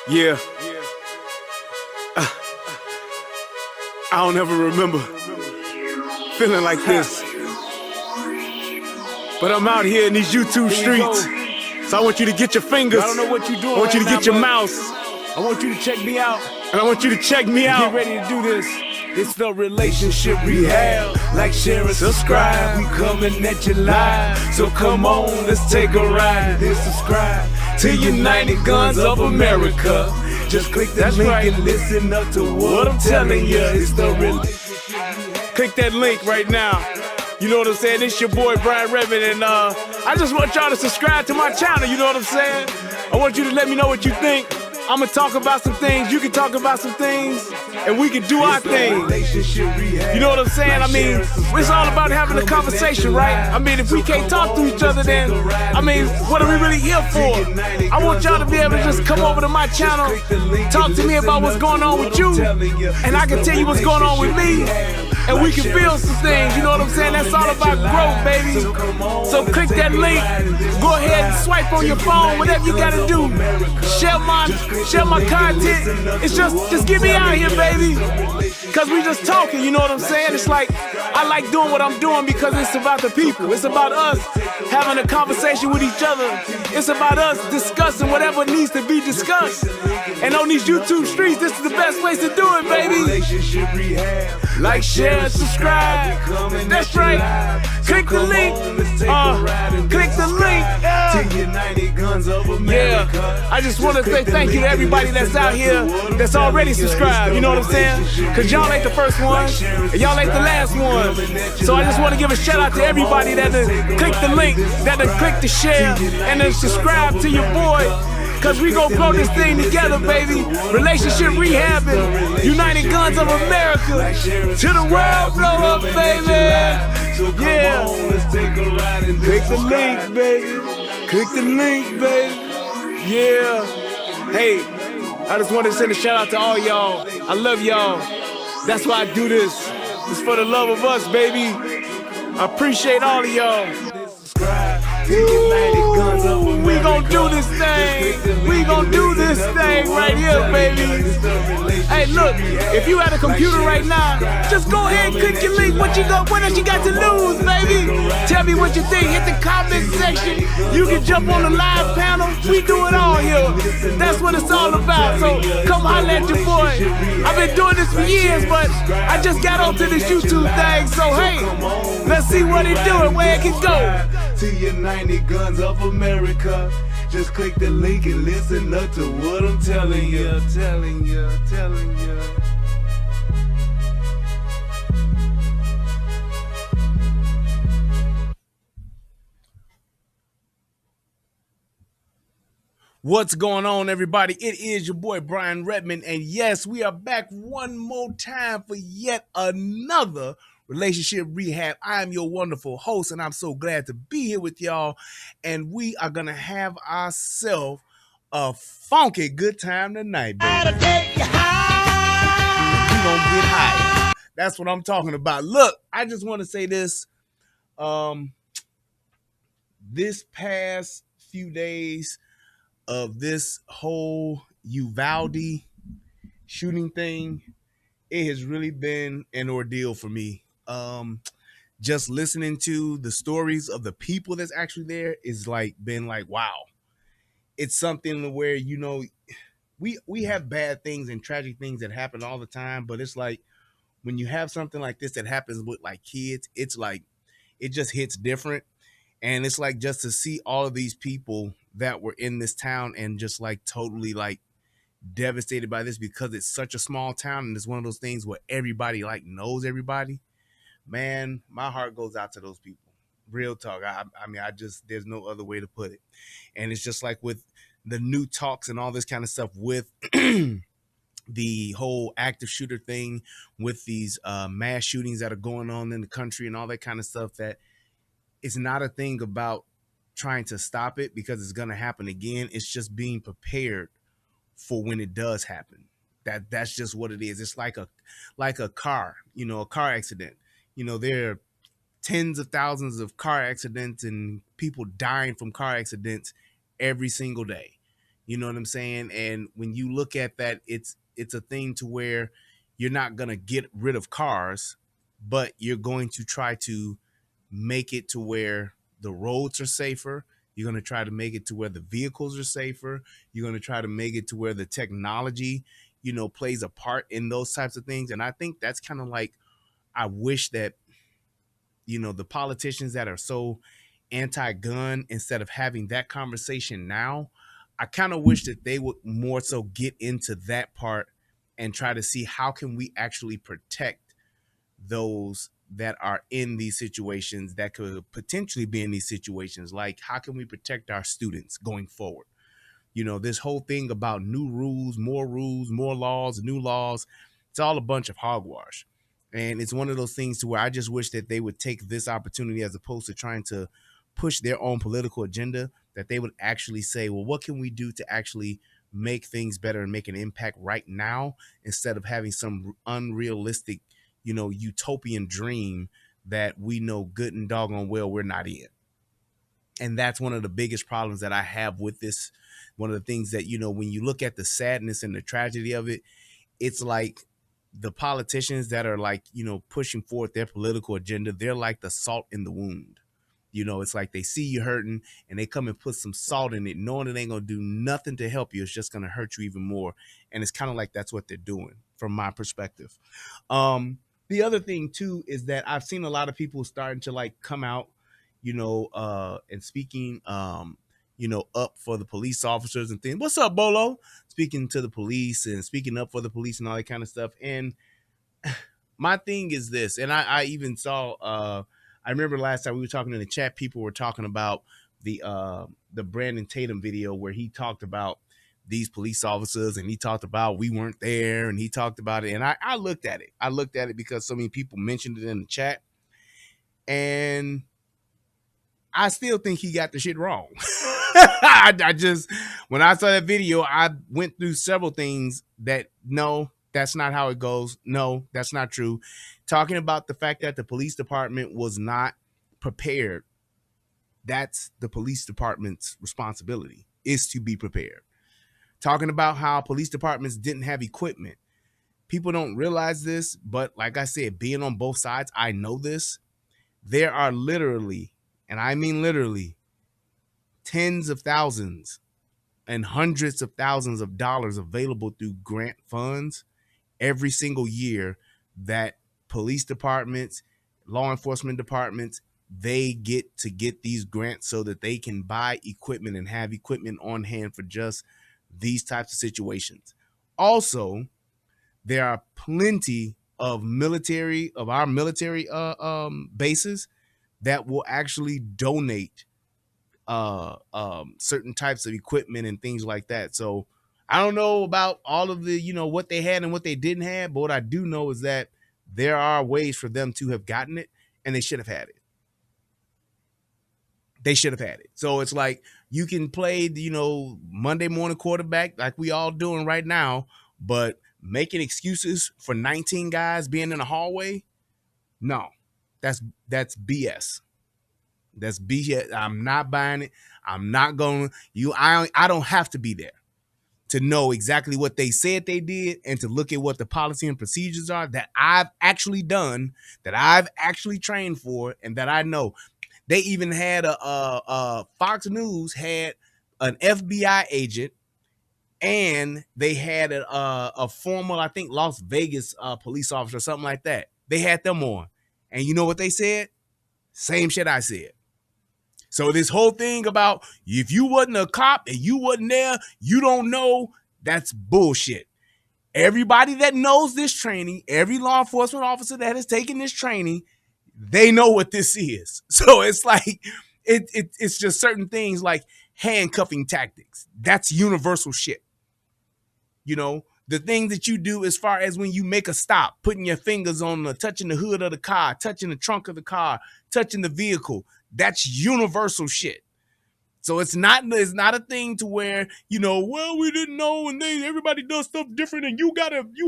Yeah, I don't ever remember feeling like this. But I'm out here in these YouTube streets. So I want you to get your fingers. I don't know what you're doing. I want you to right get now, your mouse. I want you to check me out. And I want you to check me out. Get ready to do this. It's the relationship rehab. Like, share, and subscribe. We coming at you live. So come on, let's take a ride. Then subscribe to United Guns of America. Just click that link and listen up to what I'm telling you. It's the relationship rehab. Click that link right now. You know what I'm saying? It's your boy Brian Redmond, and I just want y'all to subscribe to my channel. You know what I'm saying? I want you to let me know what you think. I'm gonna talk about some things, you can talk about some things, and we can do our thing. You know what I'm saying? I mean, it's all about having a conversation, right? I mean, if we can't talk to each other, then, I mean, what are we really here for? I want y'all to be able to just come over to my channel, talk to me about what's going on with you, and I can tell you what's going on with me, and we can build some things. You know what I'm saying? That's all about growth, baby. So click that link, go ahead and swipe on your phone, whatever you gotta do. Share my content. It's just get me out here, baby. Cause we just talking, you know what I'm saying? It's like, I like doing what I'm doing because it's about the people. It's about us having a conversation with each other. It's about us discussing whatever needs to be discussed. And on these YouTube streets, this is the best place to do it, baby. Like, share, subscribe. That's right. Click the link. Click the link. Yeah. I just want to say thank you to everybody that's out here that's already subscribed. You know what I'm saying? Cause y'all ain't the first one, and y'all ain't the last one. So I just want to give a shout out to everybody that click the link, that click the share, and then subscribe to your boy. Cause we gon' grow this thing together, baby. Relationship rehabbing, United Guns of America. To the world blow up, baby. Yeah. Click the link, baby. Click the link, baby. Yeah. Hey, I just want to send a shout out to all y'all. I love y'all. That's why I do this. It's for the love of us, baby. I appreciate all of y'all. Ooh, we gon' do this thing. We gon' do this thing right here, baby. Hey, look, if you at a computer right now, just go ahead and click your link. What else you got to lose, baby? Tell me what you think. Hit the comment section. You can jump on the live panel. We do it all here. That's what it's all about. So come holler at your boy. I've been doing this for years, but I just got onto this YouTube thing. So hey, let's see what it do and where it can go. To United Guns of America. Just click the link and listen up to what I'm telling you, telling you. What's going on, everybody? It is your boy Brian Redmond, and yes, we are back one more time for yet another relationship rehab. I am your wonderful host, and I'm so glad to be here with y'all. And we are gonna have ourselves a funky good time tonight, baby. We gonna get high. That's what I'm talking about. Look, I just want to say this. This past few days of this whole Uvalde shooting thing, it has really been an ordeal for me. Just listening to the stories of the people that's actually there is like been like, wow. It's something where, you know, we have bad things and tragic things that happen all the time, but it's like when you have something like this that happens with like kids, it's like it just hits different. And it's like just to see all of these people that were in this town and just like totally like devastated by this because it's such a small town and it's one of those things where everybody like knows everybody. Man, my heart goes out to those people. Real talk. I mean, there's no other way to put it. And it's just like with the new talks and all this kind of stuff with the whole active shooter thing, with these mass shootings that are going on in the country and all that kind of stuff, that it's not a thing about trying to stop it because it's going to happen again. It's just being prepared for when it does happen. That's just what it is. It's like a car, you know, a car accident. You know, there are tens of thousands of car accidents and people dying from car accidents every single day. You know what I'm saying? And when you look at that, it's a thing to where you're not gonna get rid of cars, but you're going to try to make it to where the roads are safer. You're going to try to make it to where the vehicles are safer. You're going to try to make it to where the technology, plays a part in those types of things. And I think that's kind of like, I wish that, the politicians that are so anti-gun, instead of having that conversation now, I kind of wish that they would more so get into that part and try to see how can we actually protect those that are in these situations, that could potentially be in these situations. Like, how can we protect our students going forward? This whole thing about new rules, more laws, new laws, it's all a bunch of hogwash. And it's one of those things to where I just wish that they would take this opportunity, as opposed to trying to push their own political agenda, that they would actually say, well, what can we do to actually make things better and make an impact right now, instead of having some unrealistic, utopian dream that we know good and doggone well we're not in. And that's one of the biggest problems that I have with this. One of the things that, when you look at the sadness and the tragedy of it, it's like the politicians that are like, pushing forward their political agenda, they're like the salt in the wound. It's like they see you hurting and they come and put some salt in it, knowing it ain't gonna do nothing to help you. It's just gonna hurt you even more. And it's kind of like that's what they're doing from my perspective. The other thing too is that I've seen a lot of people starting to like come out, and speaking, up for the police officers and things. What's up, Bolo? Speaking to the police and speaking up for the police and all that kind of stuff. And my thing is this, and I even saw, I remember last time we were talking in the chat, people were talking about the Brandon Tatum video where he talked about these police officers, and he talked about we weren't there, and he talked about it. And I looked at it. I looked at it because so many people mentioned it in the chat. And I still think he got the shit wrong. I just, when I saw that video, I went through several things that, no, that's not how it goes. No, that's not true. Talking about the fact that the police department was not prepared. That's the police department's responsibility, is to be prepared. Talking about how police departments didn't have equipment. People don't realize this, but like I said, being on both sides, I know this. There are literally, and I mean literally, tens of thousands and hundreds of thousands of dollars available through grant funds every single year that police departments, law enforcement departments, they get these grants so that they can buy equipment and have equipment on hand for just these types of situations. Also, there are plenty of our military bases that will actually donate certain types of equipment and things like that. So I don't know about all of the, what they had and what they didn't have, but what I do know is that there are ways for them to have gotten it, and they should have had it. They should have had it. So it's like you can play, Monday morning quarterback like we all doing right now, but making excuses for 19 guys being in the hallway, no, that's BS. That's BS. I'm not buying it. I'm not going to, I don't have to be there to know exactly what they said they did and to look at what the policy and procedures are that I've actually done, that I've actually trained for, and that I know. They even had Fox News had an FBI agent, and they had a former, I think, Las Vegas police officer or something like that. They had them on. And you know what they said? Same shit I said. So this whole thing about if you wasn't a cop and you wasn't there, you don't know, that's bullshit. Everybody that knows this training, every law enforcement officer that has taken this training, they know what this is. So it's like, it's just certain things like handcuffing tactics. That's universal shit. The things that you do as far as when you make a stop, putting your fingers on touching the hood of the car, touching the trunk of the car, touching the vehicle, that's universal shit. So it's not a thing to where, well, we didn't know, and everybody does stuff different, and you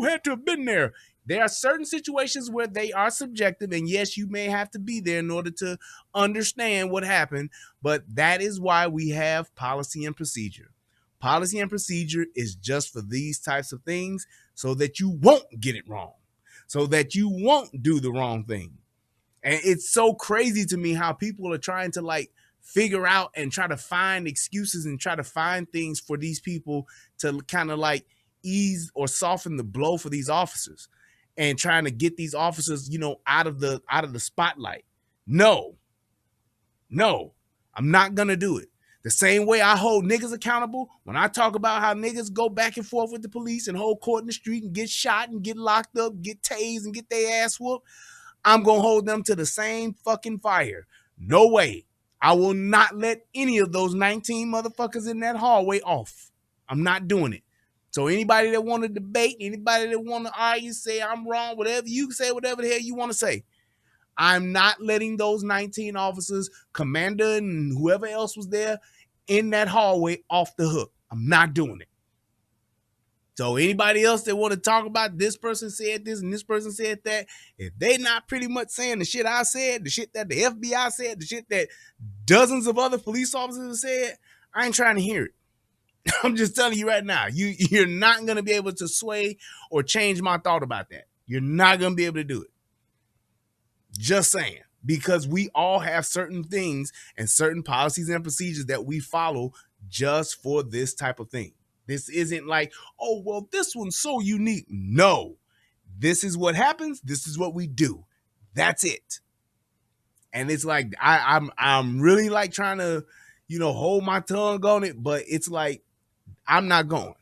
had to have been there. There are certain situations where they are subjective, and yes, you may have to be there in order to understand what happened, but that is why we have policy and procedure. Policy and procedure is just for these types of things so that you won't get it wrong, so that you won't do the wrong thing. And it's so crazy to me how people are trying to like figure out and try to find excuses and try to find things for these people to kind of like ease or soften the blow for these officers and trying to get these officers, out of the spotlight. No, no, I'm not gonna do it. The same way I hold niggas accountable when I talk about how niggas go back and forth with the police and hold court in the street and get shot and get locked up, get tased and get their ass whooped, I'm going to hold them to the same fucking fire. No way. I will not let any of those 19 motherfuckers in that hallway off. I'm not doing it. So anybody that want to debate, anybody that want to argue, say I'm wrong, whatever, you say whatever the hell you want to say. I'm not letting those 19 officers, commander and whoever else was there in that hallway off the hook. I'm not doing it. So anybody else that want to talk about this person said this and this person said that, if they not pretty much saying the shit I said, the shit that the FBI said, the shit that dozens of other police officers have said, I ain't trying to hear it. I'm just telling you right now, you're not going to be able to sway or change my thought about that. You're not going to be able to do it. Just saying. Because we all have certain things and certain policies and procedures that we follow just for this type of thing. This isn't like, oh, well, this one's so unique. No, this is what happens. This is what we do. That's it. And it's like, I'm really like trying to, hold my tongue on it, but it's like, I'm not going.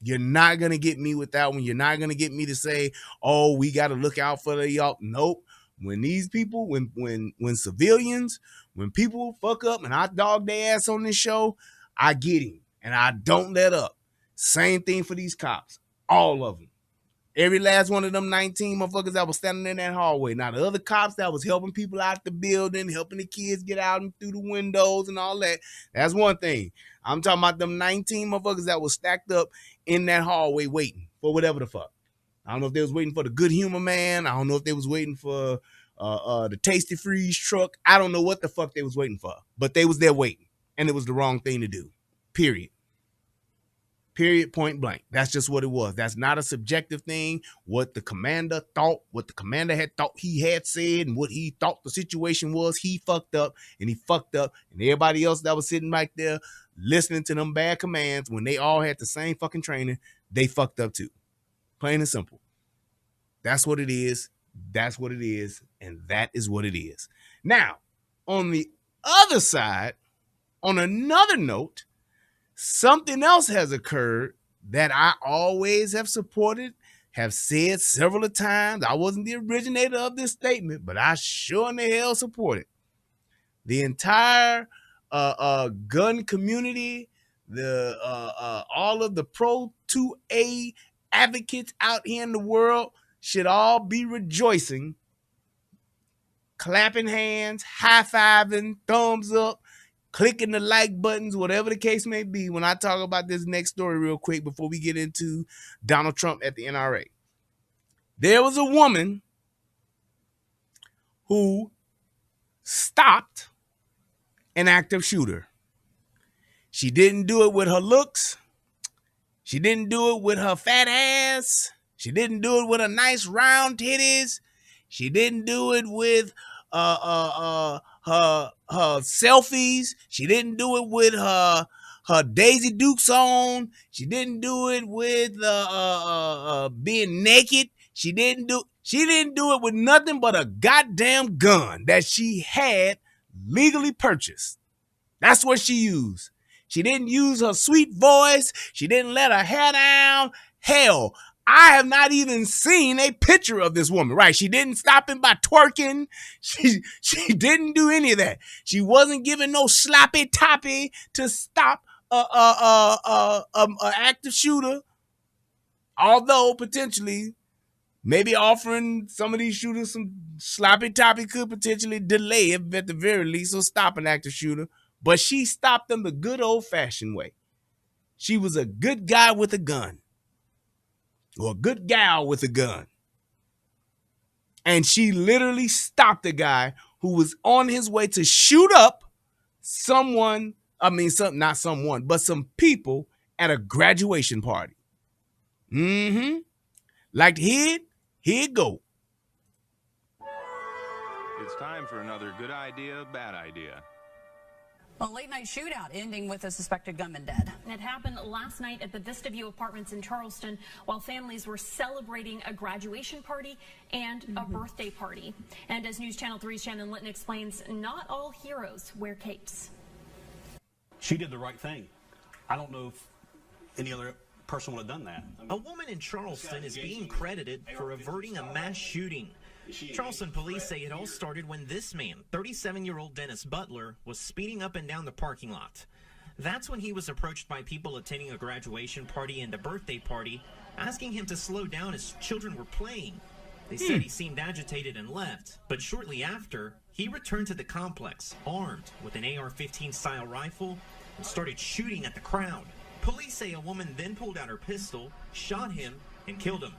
You're not going to get me with that one. You're not going to get me to say, oh, we got to look out for the y'all. Nope. When these people, when civilians, when people fuck up and I dog their ass on this show, I get him and I don't let up. Same thing for these cops. All of them. Every last one of them 19 motherfuckers that was standing in that hallway. Now, the other cops that was helping people out the building, helping the kids get out and through the windows and all that, that's one thing. I'm talking about them 19 motherfuckers that was stacked up in that hallway waiting for whatever the fuck. I don't know if they was waiting for the Good Humor Man. I don't know if they was waiting for the Tasty Freeze truck. I don't know what the fuck they was waiting for. But they was there waiting. And it was the wrong thing to do. Period. Period, point blank. That's just what it was. That's not a subjective thing. What the commander thought, what the commander had thought he had said, and what he thought the situation was, he fucked up, and he fucked up. And everybody else that was sitting right there listening to them bad commands when they all had the same fucking training, they fucked up too. Plain and simple. That's what it is. That's what it is. And that is what it is. Now, on the other side, on another note, something else has occurred that I always have supported, have said several times. I wasn't the originator of this statement, but I sure in the hell support it. The entire gun community, the all of the pro 2A advocates out here in the world should all be rejoicing, clapping hands, high-fiving, thumbs up, clicking the like buttons, whatever the case may be, when I talk about this next story real quick before we get into Donald Trump at the NRA. There was a woman who stopped an active shooter. She didn't do it with her looks. She didn't do it with her fat ass. She didn't do it with her nice round titties. She didn't do it with her selfies. She didn't do it with her Daisy Dukes on. She didn't do it with being naked. She didn't do it with nothing but a goddamn gun that she had legally purchased. That's what she used. She didn't use her sweet voice. She didn't let her hair down. Hell, I have not even seen a picture of this woman, right? She didn't stop him by twerking. She didn't do any of that. She wasn't giving no sloppy toppy to stop a active shooter. Although potentially, maybe offering some of these shooters some sloppy toppy could potentially delay it at the very least, or stop an active shooter. But she stopped them the good old-fashioned way. She was a good guy with a gun. Or a good gal with a gun. And she literally stopped a guy who was on his way to shoot up some people at a graduation party. Like to hear it? Here it go. It's time for another good idea, bad idea. A late-night shootout ending with a suspected gunman dead. It happened last night at the Vista View Apartments in Charleston while families were celebrating a graduation party and a birthday party. And as News Channel 3's Shannon Litton explains, not all heroes wear capes. She did the right thing. I don't know if any other person would have done that. A woman in Charleston is being credited for averting a mass shooting. Charleston police say it all started when this man, 37-year-old Dennis Butler, was speeding up and down the parking lot. That's when he was approached by people attending a graduation party and a birthday party, asking him to slow down as children were playing. They said he seemed agitated and left, but shortly after, he returned to the complex, armed with an AR-15 style rifle, and started shooting at the crowd. Police say a woman then pulled out her pistol, shot him, and killed him.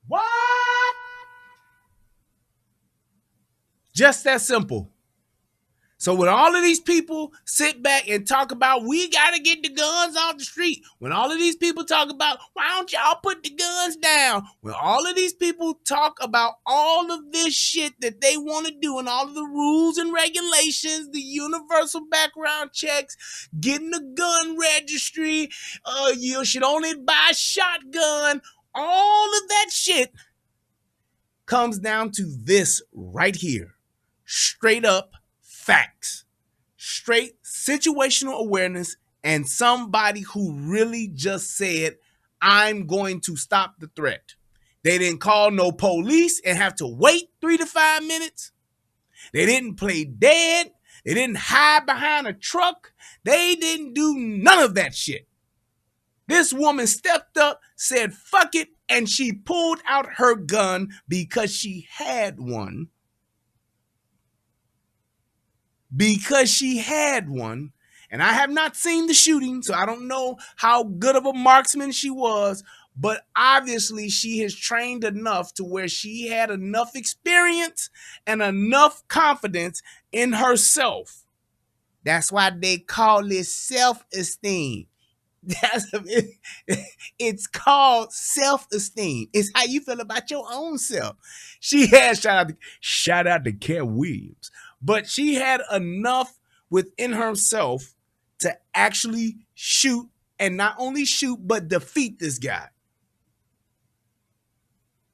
What? Just that simple. So when all of these people sit back and talk about we got to get the guns off the street, when all of these people talk about why don't y'all put the guns down, when all of these people talk about all of this shit that they want to do and all of the rules and regulations, the universal background checks, getting a gun registry, you should only buy a shotgun, all of that shit comes down to this right here. Straight up facts, straight situational awareness, and somebody who really just said, I'm going to stop the threat. They didn't call no police and have to wait 3 to 5 minutes. They didn't play dead. They didn't hide behind a truck. They didn't do none of that shit. This woman stepped up, said, fuck it, and she pulled out her gun because she had one. Because she had one. And I have not seen the shooting, so I don't know how good of a marksman she was, but obviously she has trained enough to where she had enough experience and enough confidence in herself. That's why they call it self-esteem. It's called self-esteem. It's how you feel about your own self. She had shout out to Cat Williams, but she had enough within herself to actually shoot, and not only shoot but defeat this guy.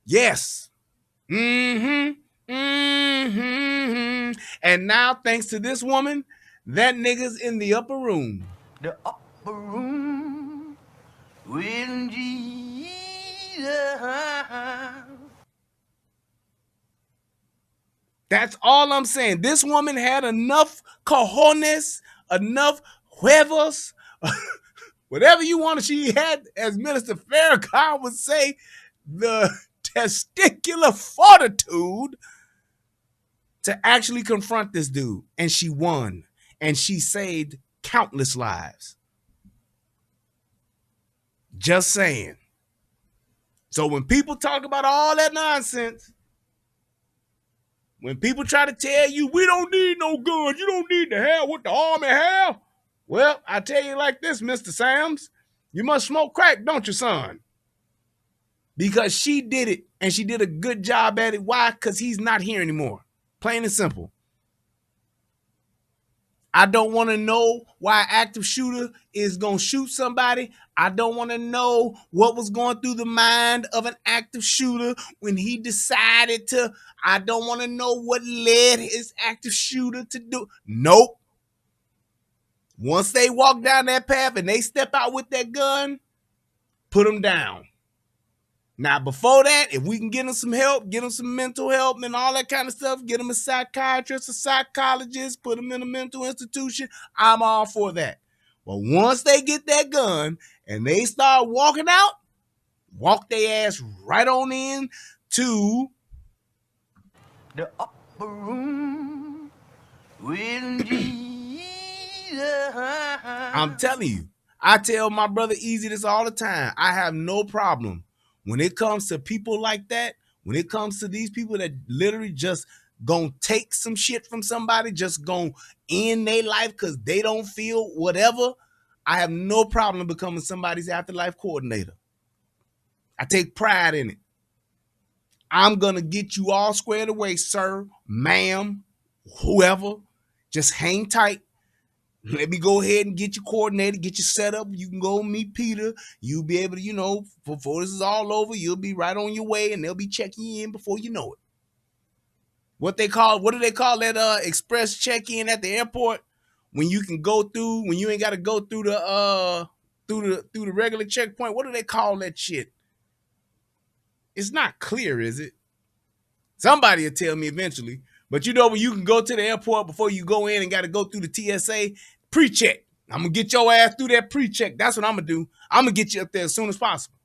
Yes. And now, thanks to this woman, that nigga's in the upper room. The upper room with Jesus. That's all I'm saying. This woman had enough cojones, enough huevos, whatever you want. She had, as Minister Farrakhan would say, the testicular fortitude to actually confront this dude. And she won. And she saved countless lives. Just saying. So when people talk about all that nonsense, when people try to tell you, we don't need no guns, you don't need to have what the army have. Well, I tell you like this, Mr. Sams, you must smoke crack, don't you, son? Because she did it, and she did a good job at it. Why? Because he's not here anymore. Plain and simple. I don't want to know why an active shooter is going to shoot somebody. I don't want to know what was going through the mind of an active shooter when he decided to. I don't want to know what led his active shooter to do. Nope. Once they walk down that path and they step out with that gun, put them down. Now, before that, if we can get them some help, get them some mental help and all that kind of stuff, get them a psychiatrist, a psychologist, put them in a mental institution, I'm all for that. But once they get that gun and they start walking out, walk their ass right on in to The upper room with Jesus. I'm telling you, I tell my brother Easy this all the time. I have no problem when it comes to people like that, when it comes to these people that literally just gonna take some shit from somebody, just gonna end their life because they don't feel whatever, I have no problem becoming somebody's afterlife coordinator. I take pride in it. I'm gonna get you all squared away, sir, ma'am, whoever. Just hang tight. Let me go ahead and get you coordinated, get you set up. You can go meet Peter. You'll be able to, before this is all over, you'll be right on your way and they'll be checking you in before you know it. What do they call that express check-in at the airport? When you can go through, when you ain't gotta go through the regular checkpoint. What do they call that shit? It's not clear, is it? Somebody will tell me eventually. But when you can go to the airport before you go in and got to go through the TSA pre-check. I'm going to get your ass through that pre-check. That's what I'm going to do. I'm going to get you up there as soon as possible.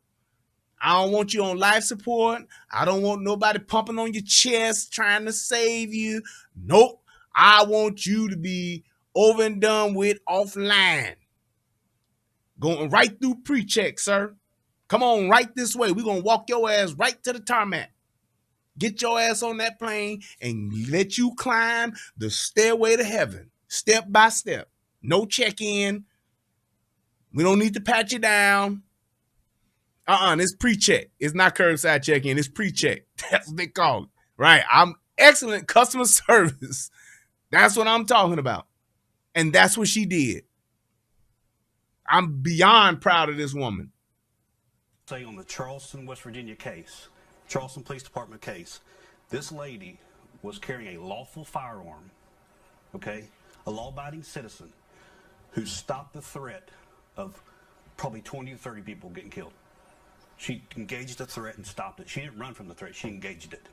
I don't want you on life support. I don't want nobody pumping on your chest trying to save you. Nope. I want you to be over and done with offline. Going right through pre-check, sir. Come on, right this way. We're going to walk your ass right to the tarmac. Get your ass on that plane and let you climb the stairway to heaven, step by step. No check-in. We don't need to pat you down. It's pre-check. It's not curbside check-in. It's pre-check. That's what they call it. Right. I'm excellent customer service. That's what I'm talking about. And that's what she did. I'm beyond proud of this woman. Say on the Charleston, West Virginia case, Charleston Police Department case, this lady was carrying a lawful firearm, okay? A law-abiding citizen who stopped the threat of probably 20 to 30 people getting killed. She engaged the threat and stopped it. She didn't run from the threat. She engaged it,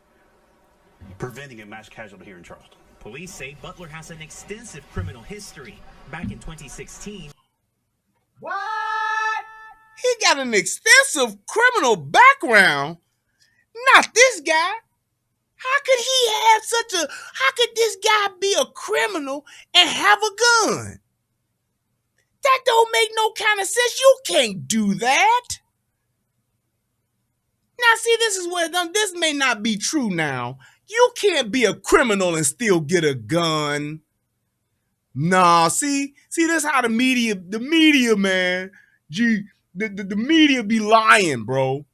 preventing a mass casualty here in Charleston. Police say Butler has an extensive criminal history. Back in 2016. What? He got an extensive criminal background. Not this guy. How could this guy be a criminal and have a gun? That don't make no kind of sense. You can't do that. Now, see, this is where this may not be true now. You can't be a criminal and still get a gun. Nah, see, this how the media, man, the media be lying, bro.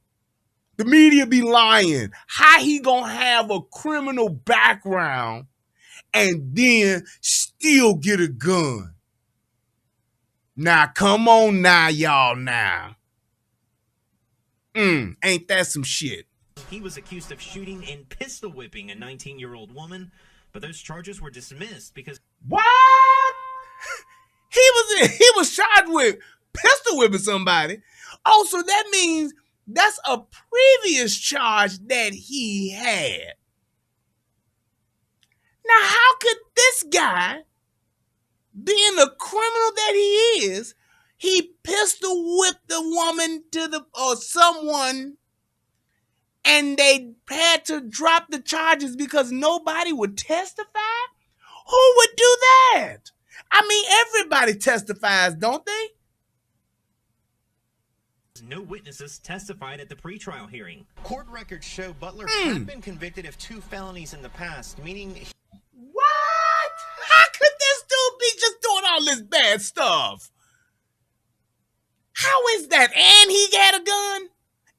The media be lying. How he gonna have a criminal background and then still get a gun? Now, come on now, y'all now. Ain't that some shit? He was accused of shooting and pistol whipping a 19-year-old woman, but those charges were dismissed because... What? He was charged with pistol whipping somebody. Oh, so that means that's a previous charge that he had. Now, how could this guy, being the criminal that he is, he pistol whipped the woman or someone, and they had to drop the charges because nobody would testify? Who would do that? I mean, everybody testifies, don't they? No witnesses testified at the pretrial hearing. Court records show Butler had been convicted of 2 felonies in the past, meaning... What? How could this dude be just doing all this bad stuff? How is that? And he got a gun?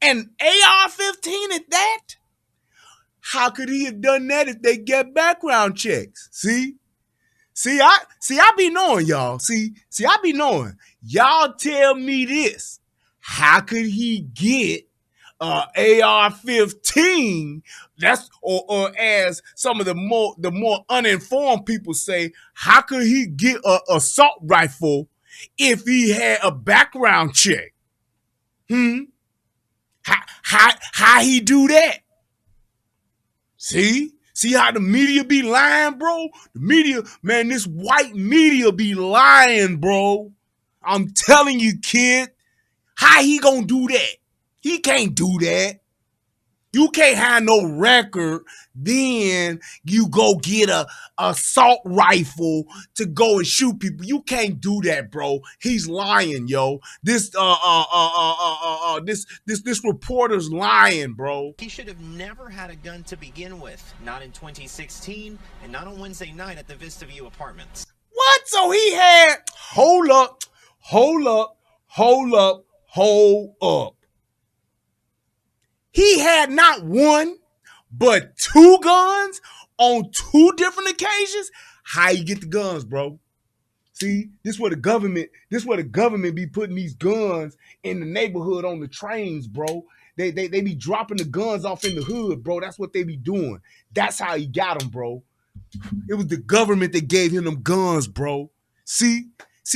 An AR-15 at that? How could he have done that if they get background checks? See, I be knowing, y'all. See, I be knowing. Y'all tell me this. How could he get AR-15? That's or as some of the more uninformed people say, how could he get an assault rifle if he had a background check? How he do that? See how the media be lying, bro? The media, man, this white media be lying, bro. I'm telling you, kid. How he gonna do that? He can't do that. You can't have no record, then you go get a assault rifle to go and shoot people. You can't do that, bro. He's lying, yo. This this reporter's lying, bro. He should have never had a gun to begin with. Not in 2016 and not on Wednesday night at the Vista View Apartments. What? So he had hold up. He had not one, but two guns on two different occasions. How you get the guns, bro? See, this where the government be putting these guns in the neighborhood on the trains, bro. They be dropping the guns off in the hood, bro. That's what they be doing. That's how he got them, bro. It was the government that gave him them guns, bro. See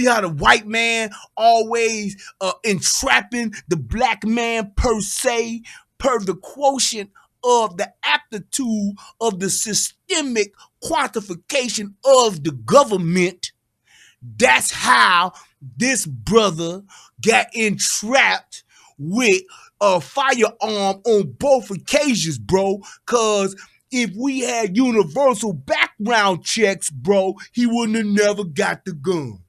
how the white man always entrapping the black man per se, per the quotient of the aptitude of the systemic quantification of the government. That's how this brother got entrapped with a firearm on both occasions, bro. Cause if we had universal background checks, bro, he wouldn't have never got the gun.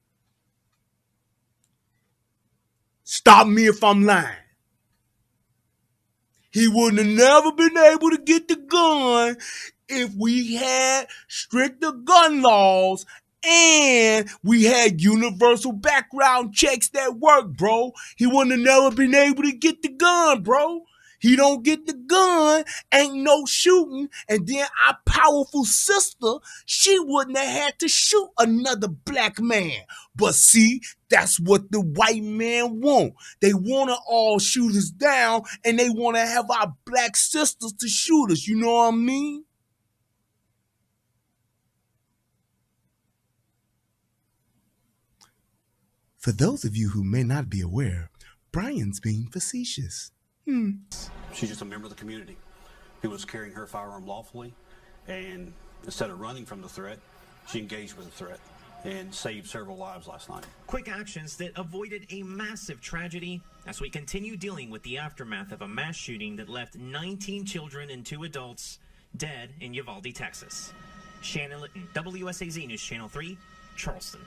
Stop me if I'm lying. He wouldn't have never been able to get the gun if we had stricter gun laws and we had universal background checks that work, bro. He wouldn't have never been able to get the gun, bro. He don't get the gun, ain't no shooting, and then our powerful sister, she wouldn't have had to shoot another black man. But see, that's what the white man want. They want to all shoot us down, and they want to have our black sisters to shoot us. You know what I mean? For those of you who may not be aware, Brian's being facetious. She's just a member of the community who was carrying her firearm lawfully, and instead of running from the threat, she engaged with the threat and saved several lives last night. Quick actions that avoided a massive tragedy as we continue dealing with the aftermath of a mass shooting that left 19 children and 2 adults dead in Uvalde, Texas. Shannon Litton, WSAZ News Channel 3, Charleston.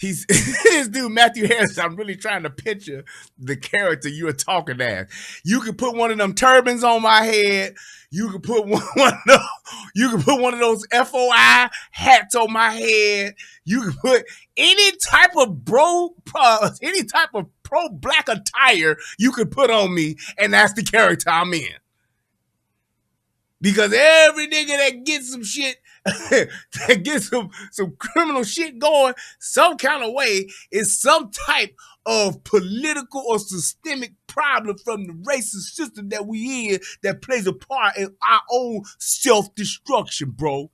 He's this dude, Matthew Harris. I'm really trying to picture the character you were talking as. You could put one of them turbans on my head. You could put one of those FOI hats on my head. You could put any type of pro black attire you could put on me, and that's the character I'm in. Because every nigga that gets some shit, that gets some criminal shit going some kind of way is some type of political or systemic problem from the racist system that we in that plays a part in our own self-destruction, bro.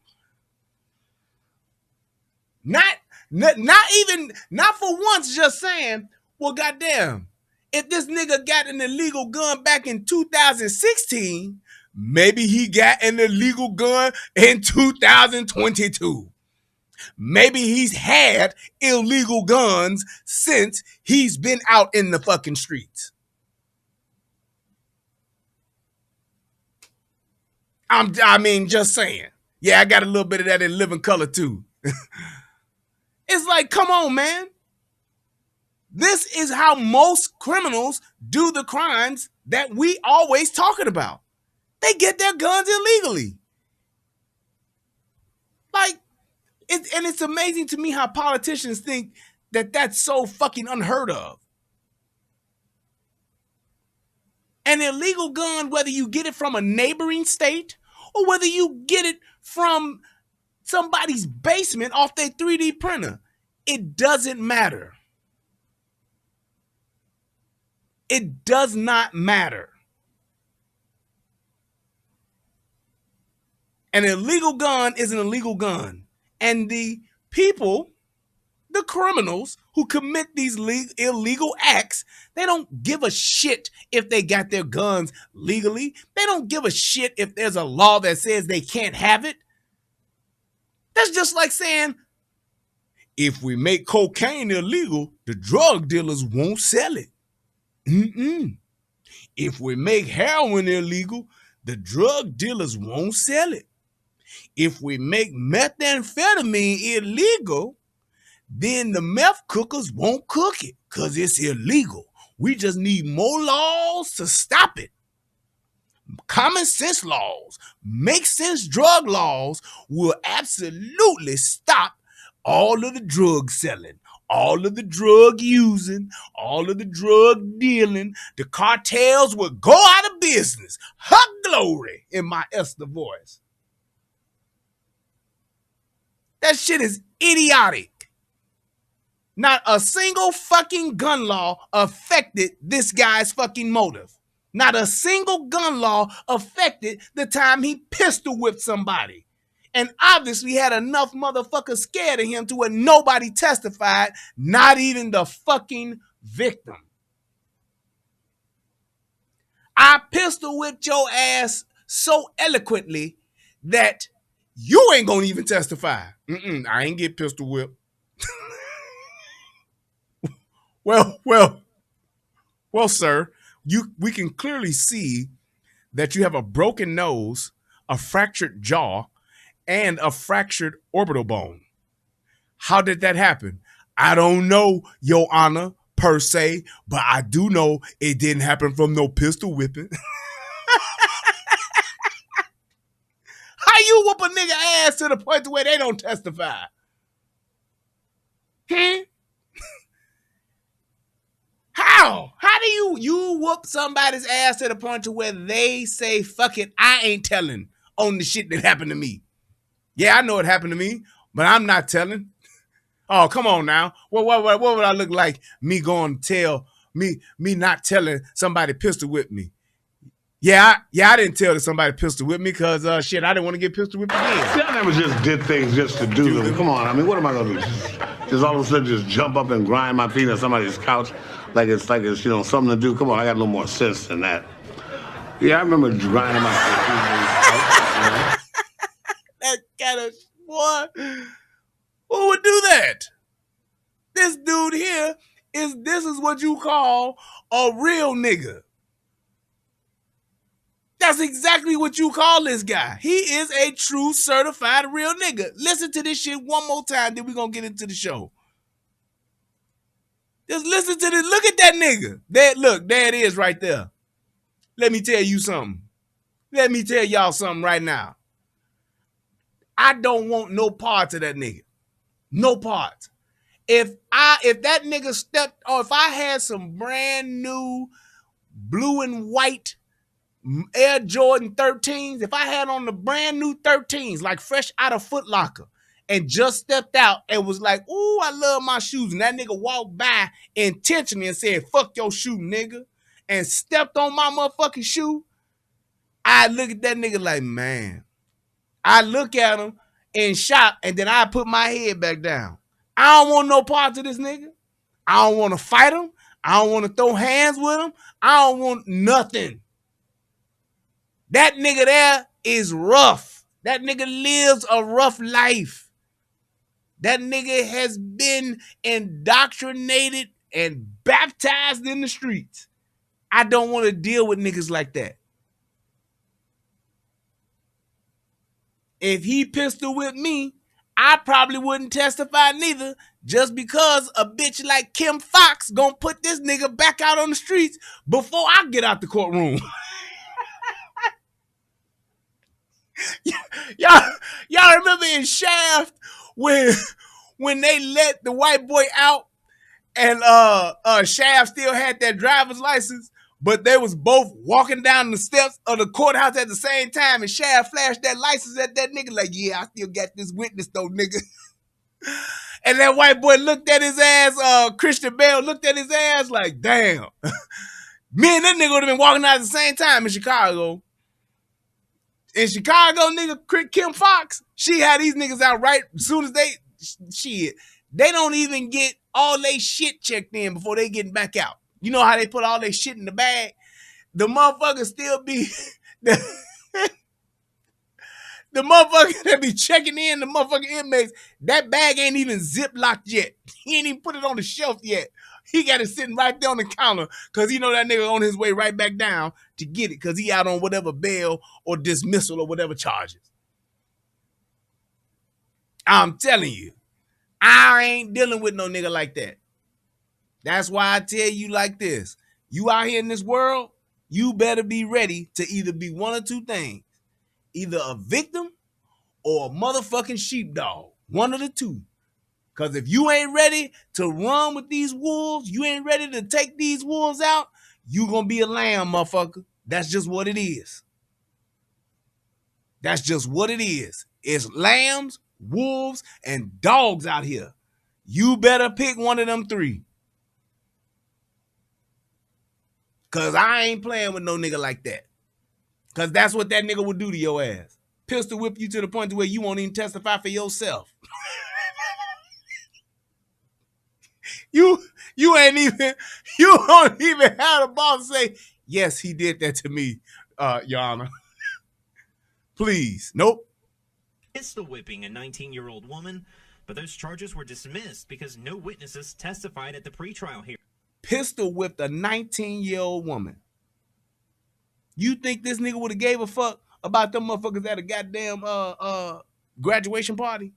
Not for once just saying, well, goddamn, if this nigga got an illegal gun back in 2016, maybe he got an illegal gun in 2022. Maybe he's had illegal guns since he's been out in the fucking streets. I mean, just saying. Yeah, I got a little bit of that in living color too. It's like, come on, man. This is how most criminals do the crimes that we always talking about. They get their guns illegally. Like, it's amazing to me how politicians think that that's so fucking unheard of. An illegal gun, whether you get it from a neighboring state or whether you get it from somebody's basement off their 3D printer, it doesn't matter. It does not matter. An illegal gun is an illegal gun. And the people, the criminals who commit these illegal acts, they don't give a shit if they got their guns legally. They don't give a shit if there's a law that says they can't have it. That's just like saying, if we make cocaine illegal, the drug dealers won't sell it. If we make heroin illegal, the drug dealers won't sell it. If we make methamphetamine illegal, then the meth cookers won't cook it because it's illegal. We just need more laws to stop it. Common sense laws, make sense drug laws will absolutely stop all of the drug selling, all of the drug using, all of the drug dealing. The cartels will go out of business. Hug glory in my Esther voice. That shit is idiotic. Not a single fucking gun law affected this guy's fucking motive. Not a single gun law affected the time he pistol whipped somebody. And obviously had enough motherfuckers scared of him to where nobody testified, not even the fucking victim. I pistol whipped your ass so eloquently that you ain't gonna even testify. I ain't get pistol whipped. Well, sir, we can clearly see that you have a broken nose, a fractured jaw, and a fractured orbital bone. How did that happen? I don't know, Your Honor, per se, but I do know it didn't happen from no pistol whipping. How you whoop a nigga ass to the point to where they don't testify? How? How do you whoop somebody's ass to the point to where they say, fuck it, I ain't telling on the shit that happened to me? Yeah, I know it happened to me, but I'm not telling. Oh, come on now. What would I look like me going to tell, me not telling somebody pistol whipped me? I didn't tell that somebody pistol whipped me because, I didn't want to get pistol whipped again. See, I never just did things just to do them. Come on, I mean, what am I going to do? Just all of a sudden just jump up and grind my feet on somebody's couch like it's something to do? Come on, I got a little more sense than that. Yeah, I remember grinding my feet. That kind of, boy, who would do that? This dude here this is what you call a real nigga. That's exactly what you call this guy. He is a true certified real nigga. Listen to this shit one more time, then we're going to get into the show. Just listen to this. Look at that nigga. There it is right there. Let me tell you something. Let me tell y'all something right now. I don't want no parts of that nigga. No parts. If that nigga stepped, or if I had some brand new blue and white Air Jordan 13s, if I had on the brand new 13s, like fresh out of Foot Locker, and just stepped out and was like, ooh, I love my shoes, and that nigga walked by intentionally and said, fuck your shoe, nigga, and stepped on my motherfucking shoe, I look at that nigga like, man. I look at him in shock, and then I put my head back down. I don't want no parts of this nigga. I don't want to fight him. I don't want to throw hands with him. I don't want nothing. That nigga there is rough. That nigga lives a rough life. That nigga has been indoctrinated and baptized in the streets. I don't want to deal with niggas like that. If he pistol whipped me, I probably wouldn't testify neither, just because a bitch like Kim Fox gonna put this nigga back out on the streets before I get out the courtroom. Y'all remember in Shaft when they let the white boy out and Shaft still had that driver's license, but they was both walking down the steps of the courthouse at the same time, and Shaft flashed that license at that nigga like, yeah, I still got this witness though, nigga. And that white boy looked at his ass, Christian Bale looked at his ass like, damn. Me and that nigga would have been walking out at the same time in Chicago. In Chicago, nigga, Kim Fox, she had these niggas out right as soon as they don't even get all they shit checked in before they getting back out. You know how they put all their shit in the bag? The motherfuckers still be, the motherfucker that be checking in, the motherfucking inmates, that bag ain't even zip locked yet. He ain't even put it on the shelf yet. He got it sitting right there on the counter because he know that nigga on his way right back down to get it because he out on whatever bail or dismissal or whatever charges. I'm telling you, I ain't dealing with no nigga like that. That's why I tell you like this. You out here in this world, you better be ready to either be one or two things. Either a victim or a motherfucking sheepdog. One of the two. Because if you ain't ready to run with these wolves, you ain't ready to take these wolves out, you gonna be a lamb, motherfucker. That's just what it is. That's just what it is. It's lambs, wolves, and dogs out here. You better pick one of them three. Because I ain't playing with no nigga like that. Because that's what that nigga would do to your ass. Pistol whip you to the point to where you won't even testify for yourself. You don't even have the balls to say, yes, he did that to me, Your Honor. Please. Nope. Pistol whipping a 19-year-old woman, but those charges were dismissed because no witnesses testified at the pretrial hearing. Pistol whipped a 19-year-old woman. You think this nigga would have gave a fuck about them motherfuckers at a goddamn graduation party?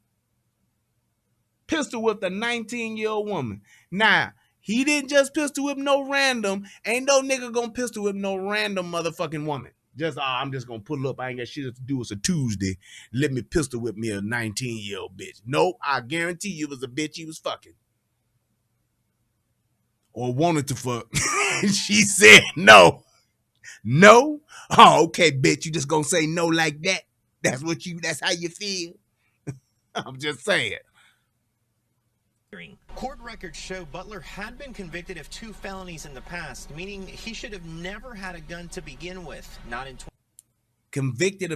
Pistol whipped a 19-year-old woman. Nah, he didn't just pistol whip no random. Ain't no nigga gonna pistol whip no random motherfucking woman. Just, I'm just gonna pull up. I ain't got shit to do. It's a Tuesday. Let me pistol whip me a 19-year-old bitch. Nope, I guarantee you it was a bitch he was fucking. Or wanted to fuck. She said no. No? Oh, okay, bitch. You just gonna say no like that? That's how you feel? I'm just saying. Court records show Butler had been convicted of 2 felonies in the past, meaning he should have never had a gun to begin with. Not in Convicted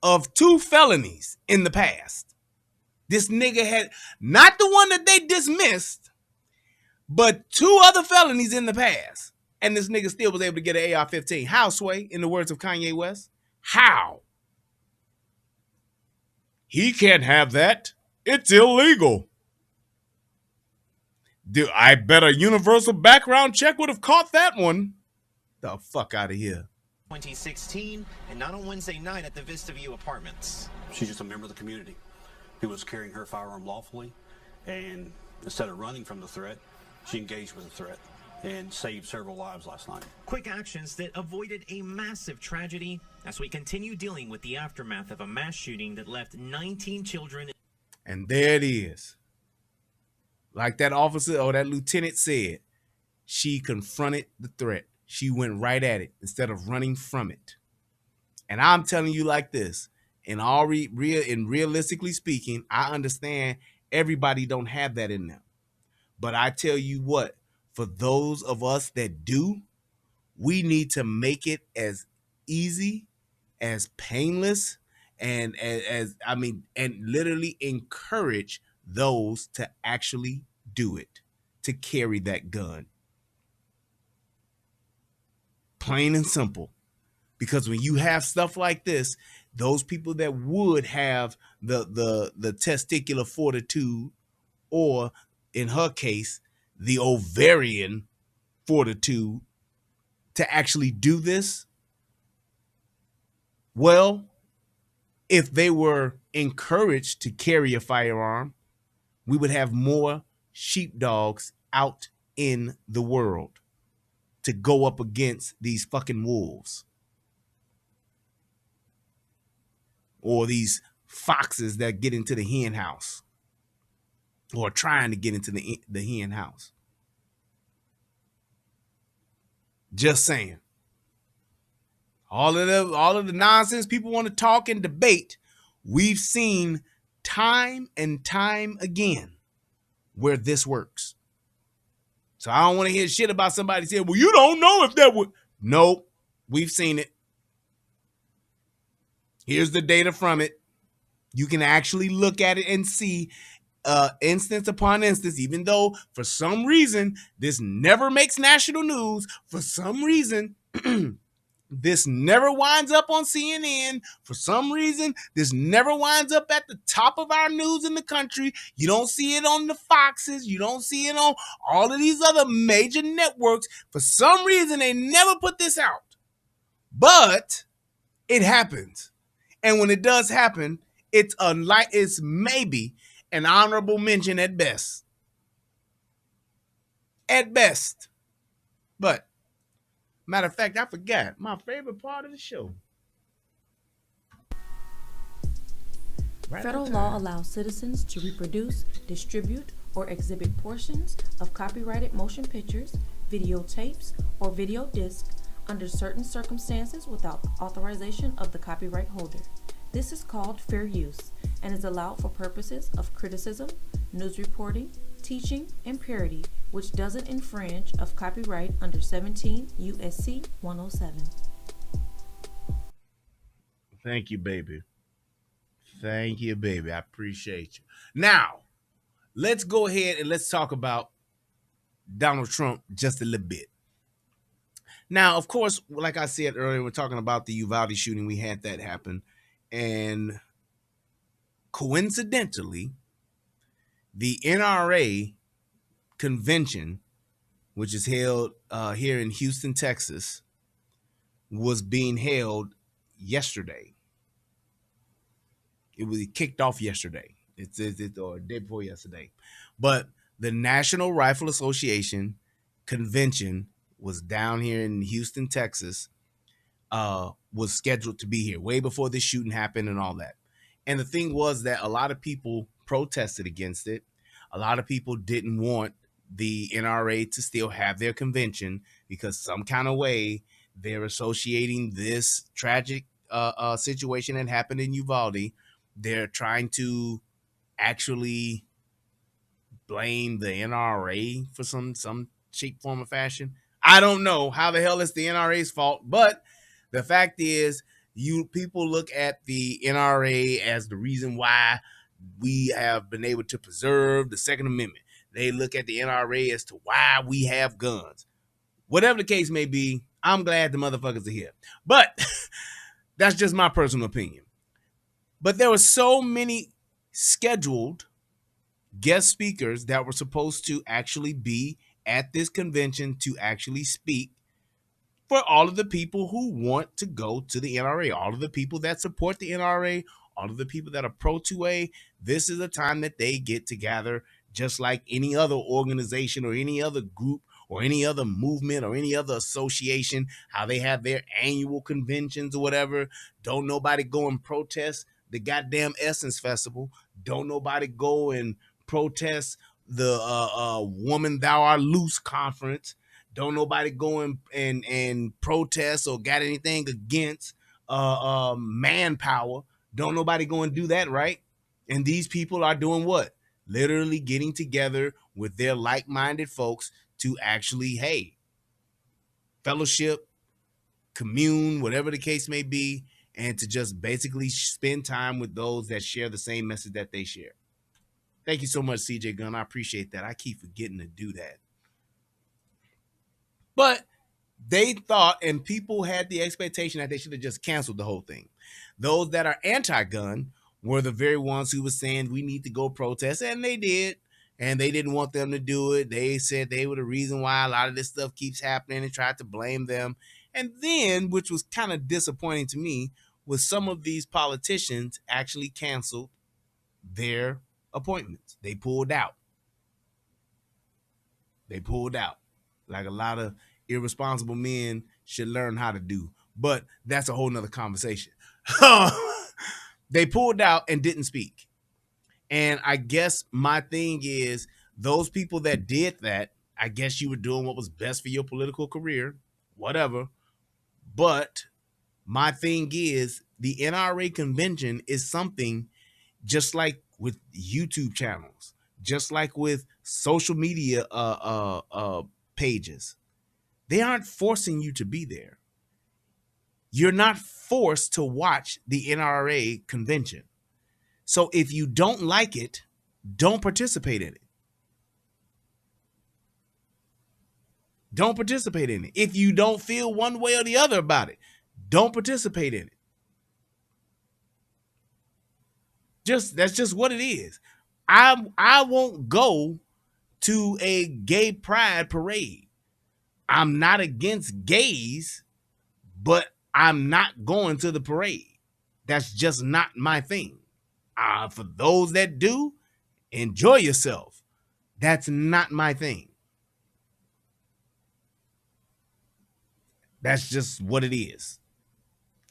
of 2 felonies in the past. This nigga had not the one that they dismissed, but 2 other felonies in the past. And this nigga still was able to get an AR-15. How, Sway, in the words of Kanye West? How? He can't have that. It's illegal. I bet a universal background check would have caught that one. The fuck out of here. 2016, and not on Wednesday night at the Vista View Apartments. She's just a member of the community who was carrying her firearm lawfully, and instead of running from the threat, she engaged with the threat and saved several lives last night. Quick actions that avoided a massive tragedy as we continue dealing with the aftermath of a mass shooting that left 19 children. And there it is. Like that officer or that lieutenant said, she confronted the threat. She went right at it instead of running from it. And I'm telling you like this, realistically speaking, I understand everybody don't have that in them. But I tell you what, for those of us that do, we need to make it as easy, as painless, and and literally encourage those to actually do it, to carry that gun. Plain and simple. Because when you have stuff like this, those people that would have the testicular fortitude, or in her case, the ovarian fortitude to actually do this, well, if they were encouraged to carry a firearm, we would have more sheepdogs out in the world to go up against these fucking wolves. Or these foxes that get into the hen house. Or trying to get into the hen house. Just saying. All of the nonsense people want to talk and debate, we've seen time and time again where this works. So I don't want to hear shit about somebody saying, well, you don't know if that would. Nope, we've seen it. Here's the data from it. You can actually look at it and see instance upon instance, even though for some reason this never makes national news, for some reason This never winds up on CNN. For some reason, this never winds up at the top of our news in the country. You don't see it on the Foxes. You don't see it on all of these other major networks. For some reason, they never put this out. But it happens. And when it does happen, it's maybe an honorable mention at best. At best. But matter of fact, I forgot my favorite part of the show. Federal law allows citizens to reproduce, distribute, or exhibit portions of copyrighted motion pictures, videotapes, or video discs under certain circumstances without authorization of the copyright holder. This is called fair use and is allowed for purposes of criticism, news reporting, teaching, and parody, which doesn't infringe of copyright under 17 U.S.C. 107. Thank you, baby. Thank you, baby. I appreciate you. Now, let's go ahead and let's talk about Donald Trump just a little bit. Now, of course, like I said earlier, we're talking about the Uvalde shooting. We had that happen. And coincidentally, the NRA convention, which is held here in Houston, Texas, was being held yesterday. It was kicked off yesterday. It's or day before yesterday. But the National Rifle Association convention was down here in Houston, Texas, was scheduled to be here way before this shooting happened and all that. And the thing was that a lot of people protested against it. A lot of people didn't want the NRA to still have their convention because some kind of way they're associating this tragic situation that happened in Uvalde. They're trying to actually blame the NRA for some cheap form of fashion. I don't know how the hell it's the NRA's fault, but the fact is, you people look at the NRA as the reason why we have been able to preserve the Second Amendment. They look at the NRA as to why we have guns. Whatever the case may be, I'm glad the motherfuckers are here. But that's just my personal opinion. But there were so many scheduled guest speakers that were supposed to actually be at this convention to actually speak for all of the people who want to go to the NRA, all of the people that support the NRA, all of the people that are pro-2A. This is a time that they get together just like any other organization or any other group or any other movement or any other association, how they have their annual conventions or whatever. Don't nobody go and protest the goddamn Essence Festival. Don't nobody go and protest the Woman Thou Art Loose conference. Don't nobody go and protest or got anything against manpower. Don't nobody go and do that, right? And these people are doing what? Literally getting together with their like-minded folks to actually, hey, fellowship, commune, whatever the case may be, and to just basically spend time with those that share the same message that they share. Thank you so much, CJ Gunn. I appreciate that. I keep forgetting to do that. But they thought, and people had the expectation that they should have just canceled the whole thing. Those that are anti-gun were the very ones who were saying we need to go protest, and they did, and they didn't want them to do it. They said they were the reason why a lot of this stuff keeps happening and tried to blame them. And then, which was kind of disappointing to me, was some of these politicians actually canceled their appointments. They pulled out. They pulled out. Like a lot of irresponsible men should learn how to do. But that's a whole nother conversation. They pulled out and didn't speak. And I guess my thing is, those people that did that, I guess you were doing what was best for your political career, whatever. But my thing is, the NRA convention is something just like with YouTube channels, just like with social media pages. They aren't forcing you to be there. You're not forced to watch the NRA convention. So if you don't like it, don't participate in it. Don't participate in it. If you don't feel one way or the other about it, don't participate in it. That's just what it is. I won't go to a gay pride parade. I'm not against gays, but I'm not going to the parade. That's just not my thing. For those that do, enjoy yourself. That's not my thing. That's just what it is.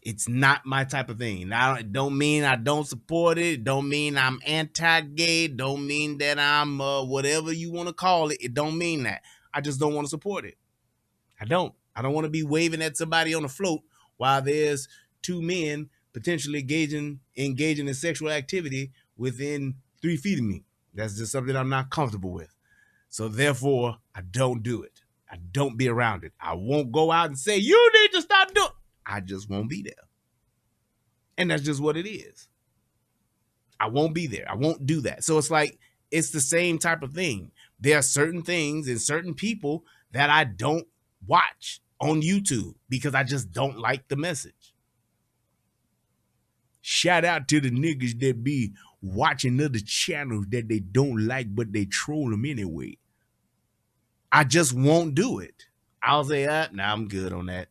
It's not my type of thing. Now, it don't mean I don't support it. It don't mean I'm anti-gay. It don't mean that I'm whatever you want to call it. It don't mean that. I just don't want to support it. I don't want to be waving at somebody on a float while there's two men potentially engaging in sexual activity within 3 feet of me. That's just something I'm not comfortable with. So therefore, I don't do it. I don't be around it. I won't go out and say, you need to stop doing it. I just won't be there. And that's just what it is. I won't be there. I won't do that. So it's like, it's the same type of thing. There are certain things and certain people that I don't watch on YouTube because I just don't like the message. Shout out to the niggas that be watching other channels that they don't like, but they troll them anyway. I just won't do it. I'll say, nah, I'm good on that.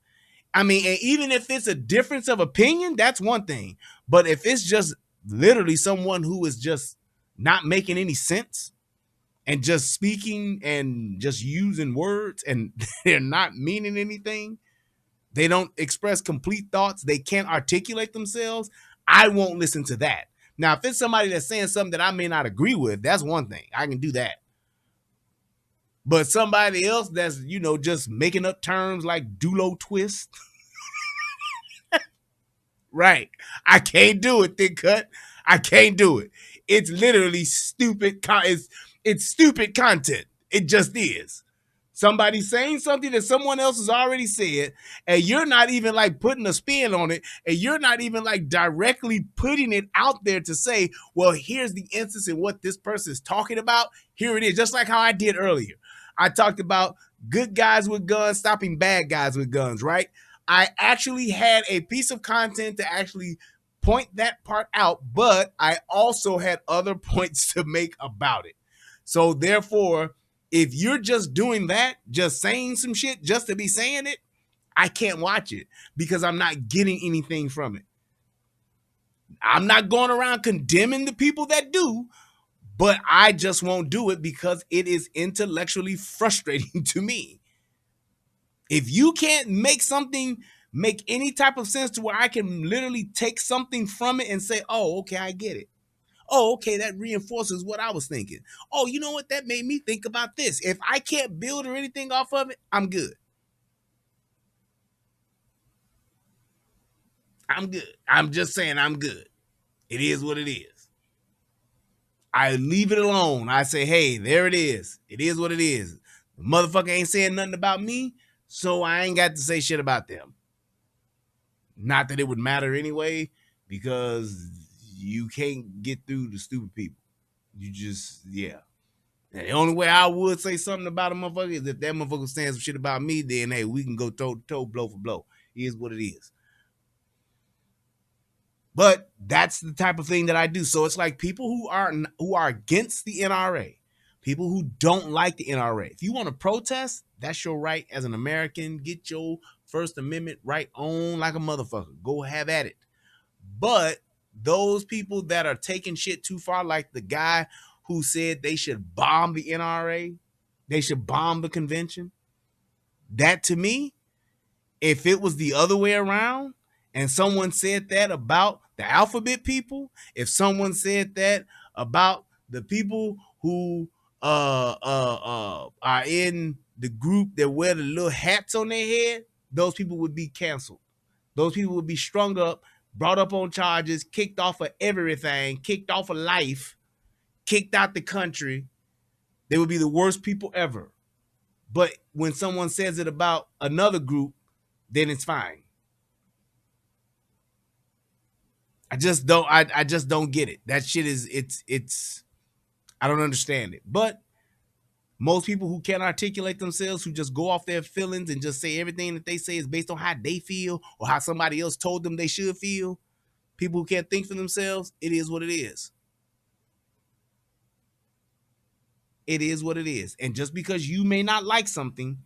I mean, and even if it's a difference of opinion, that's one thing. But if it's just literally someone who is just not making any sense and just speaking and just using words and they're not meaning anything, they don't express complete thoughts, they can't articulate themselves, I won't listen to that. Now, if it's somebody that's saying something that I may not agree with, that's one thing. I can do that. But somebody else that's, just making up terms like Dulo twist. Right. I can't do it, Thick Cut. I can't do it. It's literally stupid. It's stupid content. It just is. Somebody saying something that someone else has already said, and you're not even like putting a spin on it, and you're not even like directly putting it out there to say, well, here's the instance in what this person is talking about. Here it is. Just like how I did earlier. I talked about good guys with guns stopping bad guys with guns, right? I actually had a piece of content to actually point that part out, but I also had other points to make about it. So therefore, if you're just doing that, just saying some shit just to be saying it, I can't watch it because I'm not getting anything from it. I'm not going around condemning the people that do, but I just won't do it because it is intellectually frustrating to me. If you can't make something make any type of sense to where I can literally take something from it and say, oh, okay, I get it. Oh, okay, that reinforces what I was thinking. Oh, you know what? That made me think about this. If I can't build or anything off of it, I'm good. I'm good. I'm just saying I'm good. It is what it is. I leave it alone. I say, hey, there it is. It is what it is. The motherfucker ain't saying nothing about me, so I ain't got to say shit about them. Not that it would matter anyway, because you can't get through to stupid people. You just, yeah. And the only way I would say something about a motherfucker is if that motherfucker saying some shit about me, then hey, we can go toe to toe, blow for blow. It is what it is. But that's the type of thing that I do. So it's like people who are against the NRA, people who don't like the NRA. If you want to protest, that's your right as an American. Get your First Amendment right on like a motherfucker. Go have at it. But those people that are taking shit too far, like the guy who said they should bomb the NRA, they should bomb the convention, that to me, if it was the other way around and someone said that about the alphabet people, if someone said that about the people who are in the group that wear the little hats on their head, those people would be canceled. Those people would be strung up, brought up on charges, kicked off of everything, kicked off of life, kicked out the country. They would be the worst people ever. But when someone says it about another group, then it's fine. I just don't get it. That shit is, it's, I don't understand it. But Most people who can't articulate themselves, who just go off their feelings and just say everything that they say is based on how they feel or how somebody else told them they should feel. People who can't think for themselves, it is what it is. It is what it is. And just because you may not like something,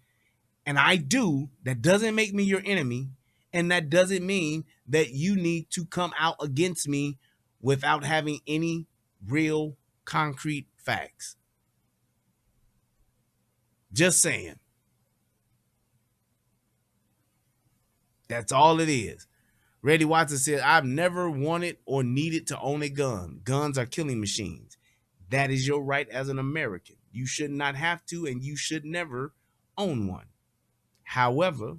and I do, that doesn't make me your enemy. And that doesn't mean that you need to come out against me without having any real concrete facts. Just saying. That's all it is. Reddy Watson said, I've never wanted or needed to own a gun. Guns are killing machines. That is your right as an American. You should not have to, and you should never own one. However,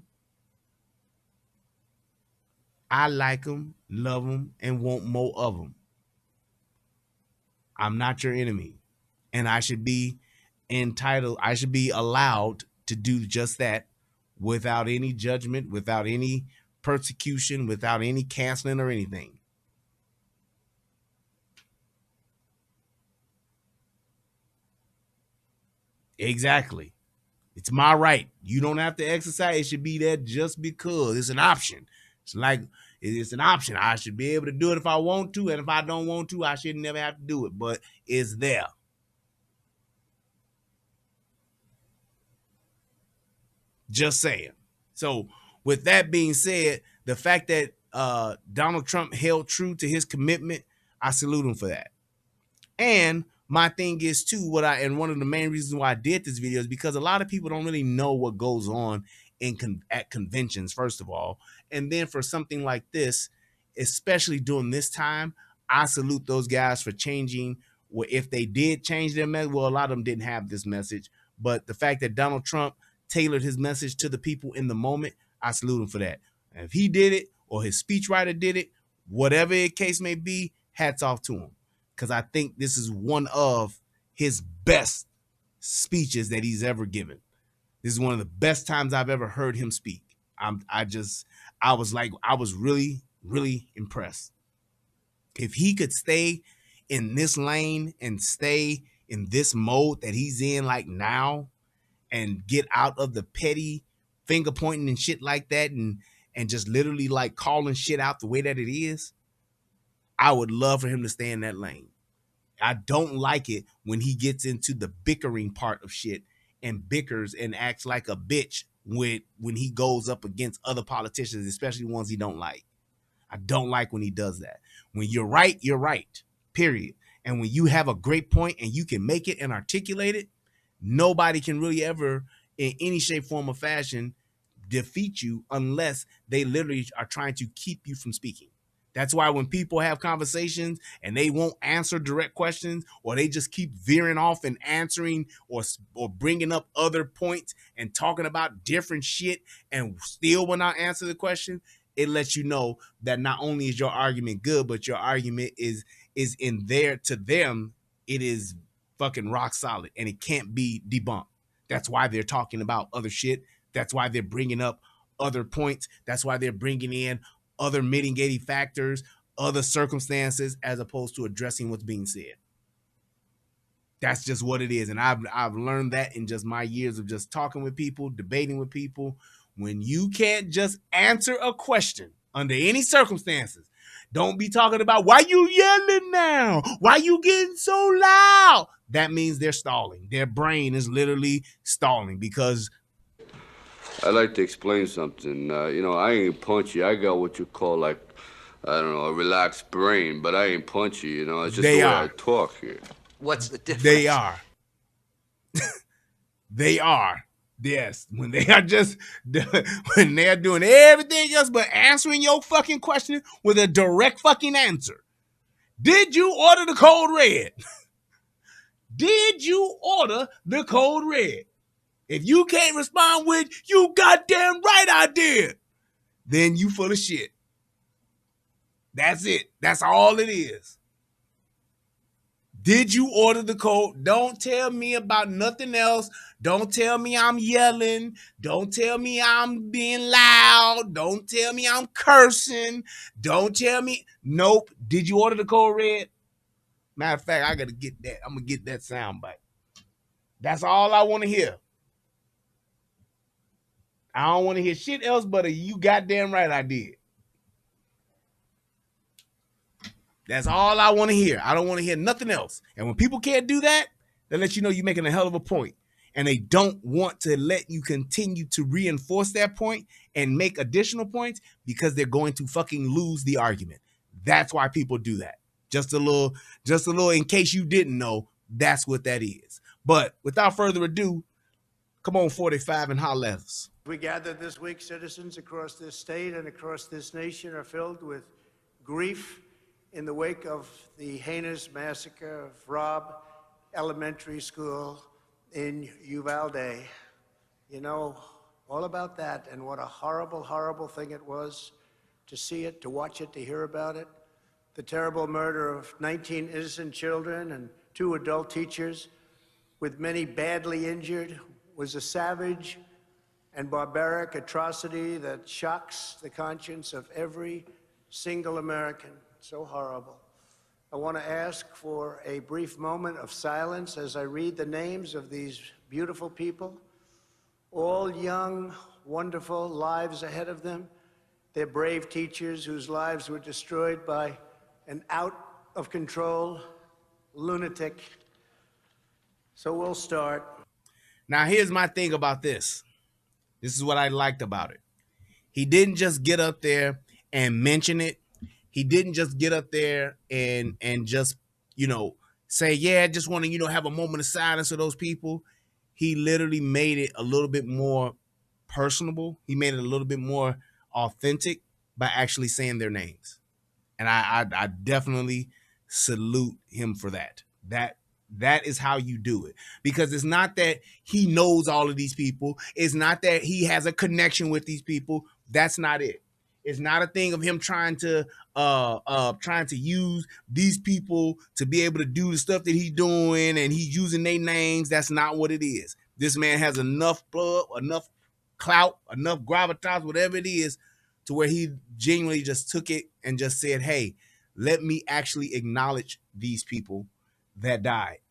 I like them, love them, and want more of them. I'm not your enemy, and I should be entitled, I should be allowed to do just that without any judgment, without any persecution, without any canceling or anything. Exactly. It's my right. You don't have to exercise. It should be there just because it's an option. It's like it's an option. I should be able to do it if I want to, and if I don't want to, I should never have to do it. But it's there. Just saying. So with that being said, the fact that Donald Trump held true to his commitment, I salute him for that. And my thing is too, and one of the main reasons why I did this video is because a lot of people don't really know what goes on at conventions, first of all. And then for something like this, especially during this time, I salute those guys for changing. Well, if they did change their message, well, a lot of them didn't have this message. But the fact that Donald Trump tailored his message to the people in the moment, I salute him for that. And if he did it or his speechwriter did it, whatever the case may be, hats off to him. Because I think this is one of his best speeches that he's ever given. This is one of the best times I've ever heard him speak. I was really, really impressed. If he could stay in this lane and stay in this mode that he's in like now and get out of the petty finger pointing and shit like that and just literally like calling shit out the way that it is, I would love for him to stay in that lane. I don't like it when he gets into the bickering part of shit and bickers and acts like a bitch when he goes up against other politicians, especially ones he don't like. I don't like when he does that. When you're right, period. And when you have a great point and you can make it and articulate it, nobody can really ever, in any shape, form, or fashion, defeat you unless they literally are trying to keep you from speaking. That's why when people have conversations and they won't answer direct questions, or they just keep veering off and answering or bringing up other points and talking about different shit and still will not answer the question, it lets you know that not only is your argument good, but your argument is in there to them, it is fucking rock solid and it can't be debunked. That's why they're talking about other shit. That's why they're bringing up other points. That's why they're bringing in other mitigating factors, other circumstances, as opposed to addressing what's being said. That's just what it is. And I've learned that in just my years of just talking with people, debating with people. When you can't just answer a question under any circumstances, don't be talking about why you yelling now, why you getting so loud. That means they're stalling. Their brain is literally stalling because I'd like to explain something. I ain't punchy. I got what you call, like, I don't know, a relaxed brain, but I ain't punchy, It's just the way I talk here. What's the difference? They are. They are. Yes. When they are doing everything else but answering your fucking question with a direct fucking answer. Did you order the code red? Did you order the code red? If you can't respond with, you goddamn right I did, then you full of shit. That's it. That's all it is. Did you order the code? Don't tell me about nothing else. Don't tell me I'm yelling. Don't tell me I'm being loud. Don't tell me I'm cursing. Don't tell me. Nope. Did you order the code red? Matter of fact, I got to get that. I'm going to get that sound bite. That's all I want to hear. I don't want to hear shit else but a you goddamn right I did. That's all I want to hear. I don't want to hear nothing else. And when people can't do that, they let you know you're making a hell of a point. And they don't want to let you continue to reinforce that point and make additional points because they're going to fucking lose the argument. That's why people do that. Just a little in case you didn't know, that's what that is. But without further ado, come on 45 and holler at us. We gathered this week, citizens across this state and across this nation are filled with grief in the wake of the heinous massacre of Robb Elementary School in Uvalde. You know all about that and what a horrible, horrible thing it was to see it, to watch it, to hear about it. The terrible murder of 19 innocent children and 2 adult teachers, with many badly injured, was a savage and barbaric atrocity that shocks the conscience of every single American. So horrible. I want to ask for a brief moment of silence as I read the names of these beautiful people, all young, wonderful lives ahead of them. They're brave teachers whose lives were destroyed by an out-of-control lunatic. So we'll start. Now, here's my thing about this. This is what I liked about it. He didn't just get up there and mention it. He didn't just get up there and just, say, yeah, I just want to, have a moment of silence for those people. He literally made it a little bit more personable. He made it a little bit more authentic by actually saying their names. And I definitely salute him for that. That is how you do it. Because it's not that he knows all of these people. It's not that he has a connection with these people. That's not it. It's not a thing of him trying to use these people to be able to do the stuff that he's doing and he's using their names. That's not what it is. This man has enough blood, enough clout, enough gravitas, whatever it is, to where he genuinely just took it and just said, hey, let me actually acknowledge these people that died.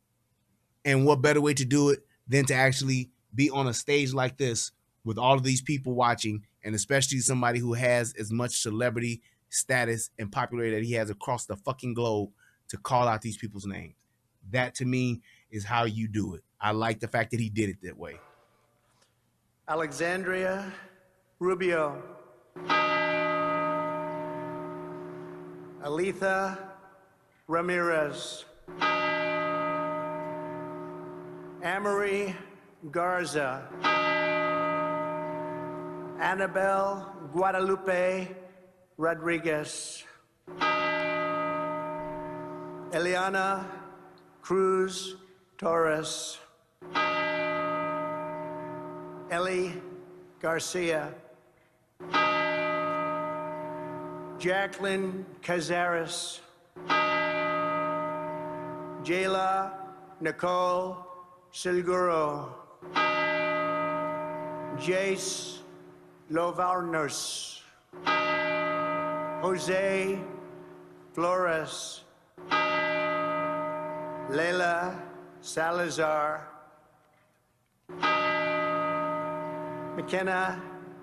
And what better way to do it than to actually be on a stage like this with all of these people watching, and especially somebody who has as much celebrity status and popularity that he has across the fucking globe, to call out these people's names. That to me is how you do it. I like the fact that he did it that way. Alexandria Rubio. Aletha Ramirez. Amory Garza. Annabelle Guadalupe Rodriguez. Eliana Cruz Torres. Ellie Garcia. Jacqueline Cazares. Jayla Nicole Silguro. Jace Lovarners. Jose Flores. Leila Salazar. McKenna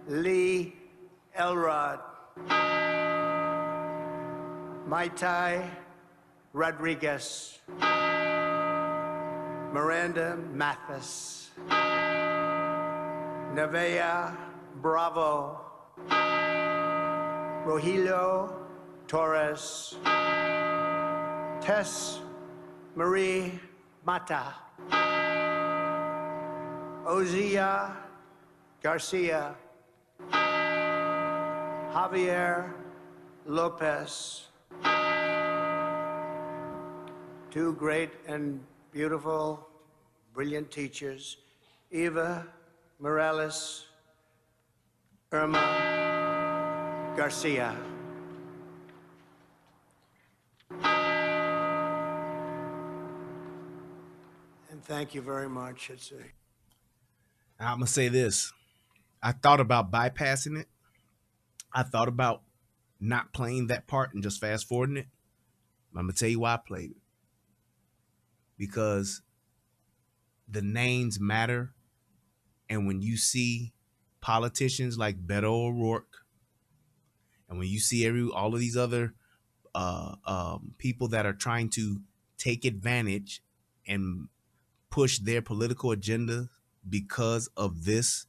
Lee Elrod. Maitai Rodriguez. Miranda Mathis. Nevaeh Bravo. Rogelio Torres. Tess Marie Mata. Ozia Garcia. Javier Lopez. 2 great and beautiful, brilliant teachers, Eva Morales, Irma Garcia. And thank you very much. I'm going to say this. I thought about bypassing it. I thought about not playing that part and just fast forwarding it. I'm going to tell you why I played it. Because the names matter. And when you see politicians like Beto O'Rourke, and when you see all of these other people that are trying to take advantage and push their political agenda because of this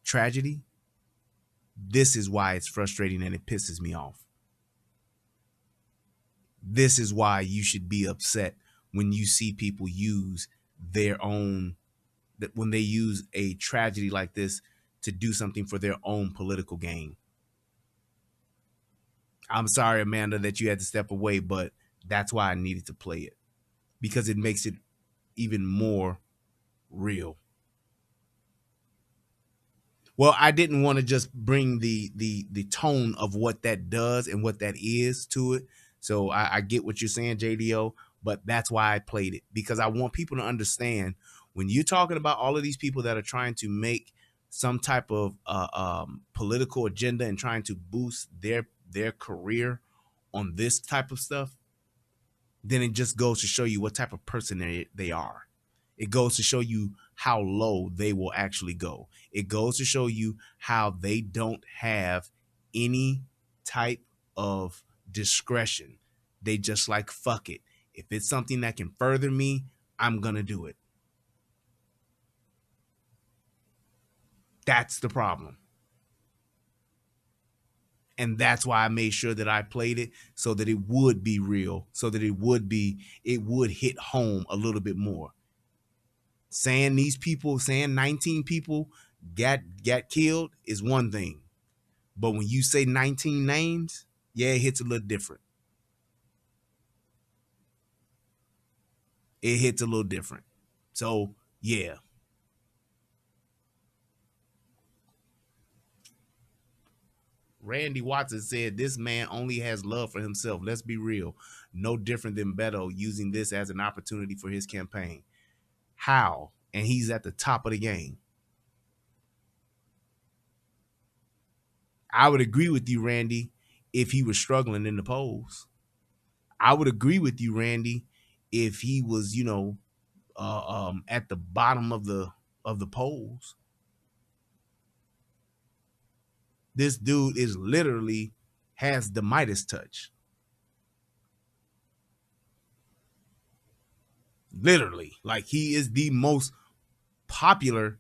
tragedy, this is why it's frustrating and it pisses me off. This is why you should be upset when you see people use their own, when they use a tragedy like this to do something for their own political gain. I'm sorry, Amanda, that you had to step away, but that's why I needed to play it, because it makes it even more real. Well, I didn't want to just bring the tone of what that does and what that is to it. So I get what you're saying, JDO, but that's why I played it, because I want people to understand when you're talking about all of these people that are trying to make some type of political agenda and trying to boost their career on this type of stuff, then it just goes to show you what type of person they are. It goes to show you how low they will actually go. It goes to show you how they don't have any type of discretion. They just like, fuck it. If it's something that can further me, I'm going to do it. That's the problem. And that's why I made sure that I played it, so that it would be real, so that it would hit home a little bit more. Saying 19 people got killed is one thing. But when you say 19 names, yeah, it hits a little different. It hits a little different. So, yeah. Randy Watson said this man only has love for himself. Let's be real. No different than Beto using this as an opportunity for his campaign. How? And he's at the top of the game. I would agree with you, Randy, if he was struggling in the polls. I would agree with you, Randy, if he was, at the bottom of the polls. This dude is literally has the Midas touch. Literally, like, he is the most popular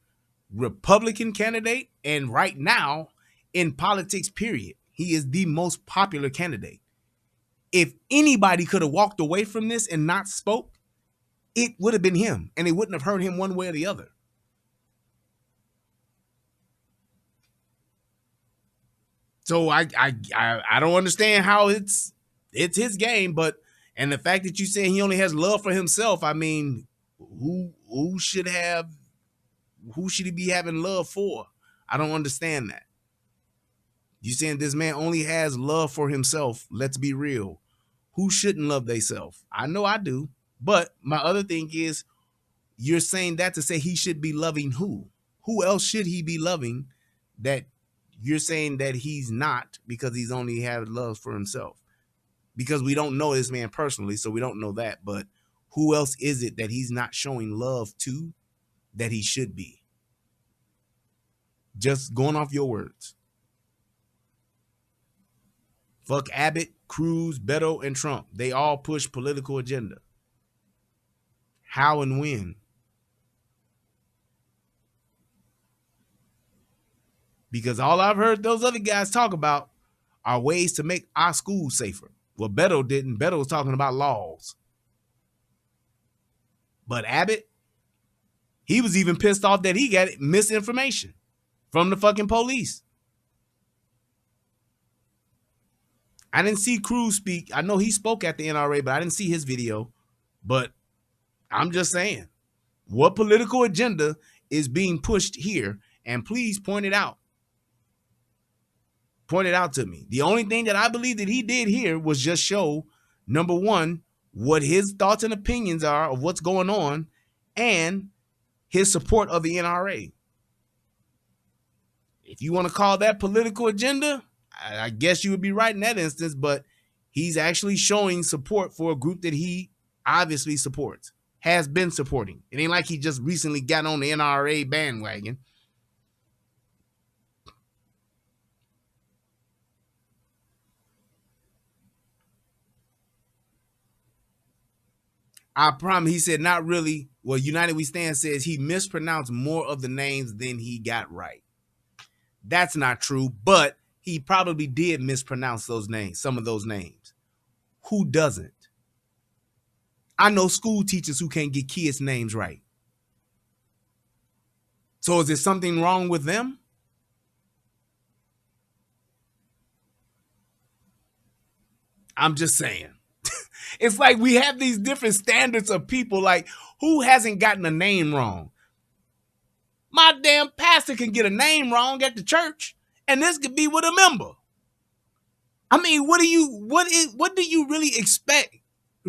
Republican candidate, and right now in politics, period, he is the most popular candidate. If anybody could have walked away from this and not spoke, it would have been him, and it wouldn't have hurt him one way or the other. So I don't understand how it's his game, but, and the fact that you saying he only has love for himself, I mean, who should he be having love for? I don't understand that. You saying this man only has love for himself. Let's be real. Who shouldn't love theyself? I know I do. But my other thing is, you're saying that to say he should be loving who? Who else should he be loving that you're saying that he's not, because he's only had love for himself? Because we don't know this man personally, so we don't know that. But who else is it that he's not showing love to that he should be? Just going off your words. Fuck Abbott, Cruz, Beto, and Trump. They all push political agenda. How and when? Because all I've heard those other guys talk about are ways to make our schools safer. Well, Beto didn't. Beto was talking about laws. But Abbott, he was even pissed off that he got misinformation from the fucking police. I didn't see Cruz speak. I know he spoke at the NRA, but I didn't see his video. But I'm just saying, what political agenda is being pushed here? And please point it out. Point it out to me. The only thing that I believe that he did here was just show, number one, what his thoughts and opinions are of what's going on, and his support of the NRA. If you want to call that political agenda, I guess you would be right in that instance, but he's actually showing support for a group that he obviously supports has been supporting. It ain't like he just recently got on the NRA bandwagon. I promise, he said not really. Well, United We Stand says he mispronounced more of the names than he got right. That's not true, but he probably did mispronounce those names, some of those names. Who doesn't? I know school teachers who can't get kids' names right. So is there something wrong with them? I'm just saying. It's like we have these different standards of people, like who hasn't gotten a name wrong? My damn pastor can get a name wrong at the church, and this could be with a member. I mean, what do you really expect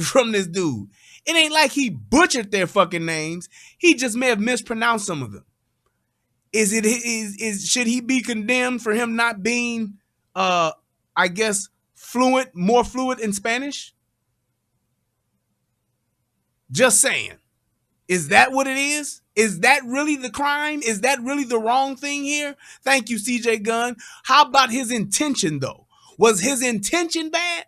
from this dude? It ain't like he butchered their fucking names. He just may have mispronounced some of them. Should he be condemned for him not being I guess more fluent in Spanish? Just saying. Is that what it is? Is that really the crime? Is that really the wrong thing here? Thank you, CJ Gunn. How about his intention, though? Was his intention bad?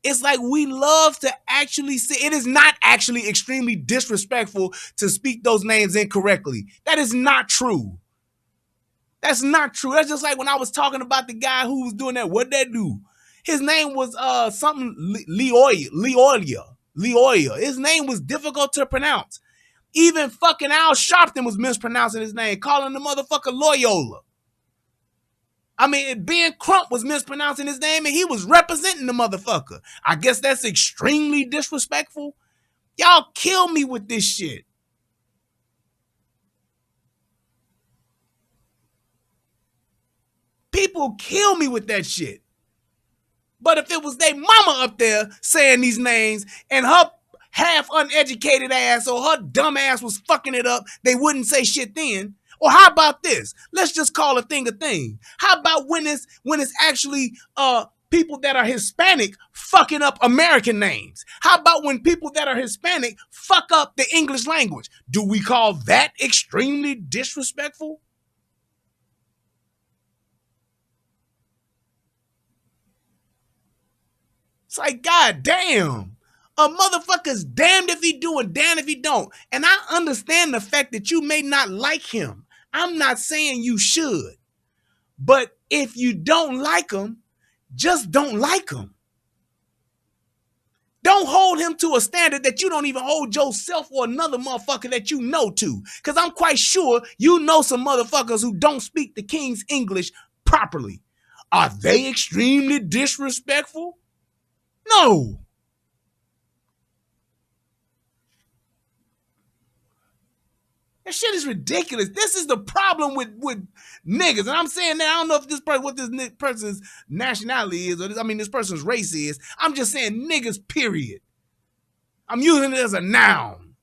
It's like we love to actually say it is not actually extremely disrespectful to speak those names incorrectly. That is not true. That's not true. That's just like when I was talking about the guy who was doing that. What'd that do? His name was something Leolia. His name was difficult to pronounce. Even fucking Al Sharpton was mispronouncing his name, calling the motherfucker Loyola. I mean, Ben Crump was mispronouncing his name, and he was representing the motherfucker. I guess that's extremely disrespectful. Y'all kill me with this shit. People kill me with that shit. But if it was their mama up there saying these names and her half uneducated ass or her dumb ass was fucking it up, they wouldn't say shit then. Or how about this? Let's just call a thing a thing. How about when it's actually people that are Hispanic fucking up American names? How about when people that are Hispanic fuck up the English language? Do we call that extremely disrespectful? It's like, God damn. A motherfucker's damned if he do and damned if he don't. And I understand the fact that you may not like him. I'm not saying you should. But if you don't like him, just don't like him. Don't hold him to a standard that you don't even hold yourself or another motherfucker that you know to. Because I'm quite sure you know some motherfuckers who don't speak the King's English properly. Are they extremely disrespectful? No. That shit is ridiculous. This is the problem with niggas. And I'm saying that I don't know if what this person's nationality is, or this person's race is. I'm just saying niggas, period. I'm using it as a noun.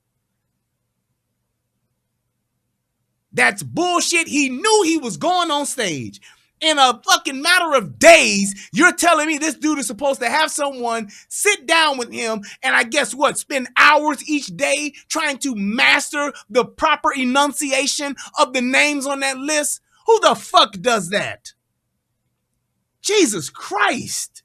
That's bullshit. He knew he was going on stage. In a fucking matter of days, you're telling me this dude is supposed to have someone sit down with him and I guess what? Spend hours each day trying to master the proper enunciation of the names on that list? Who the fuck does that? Jesus Christ.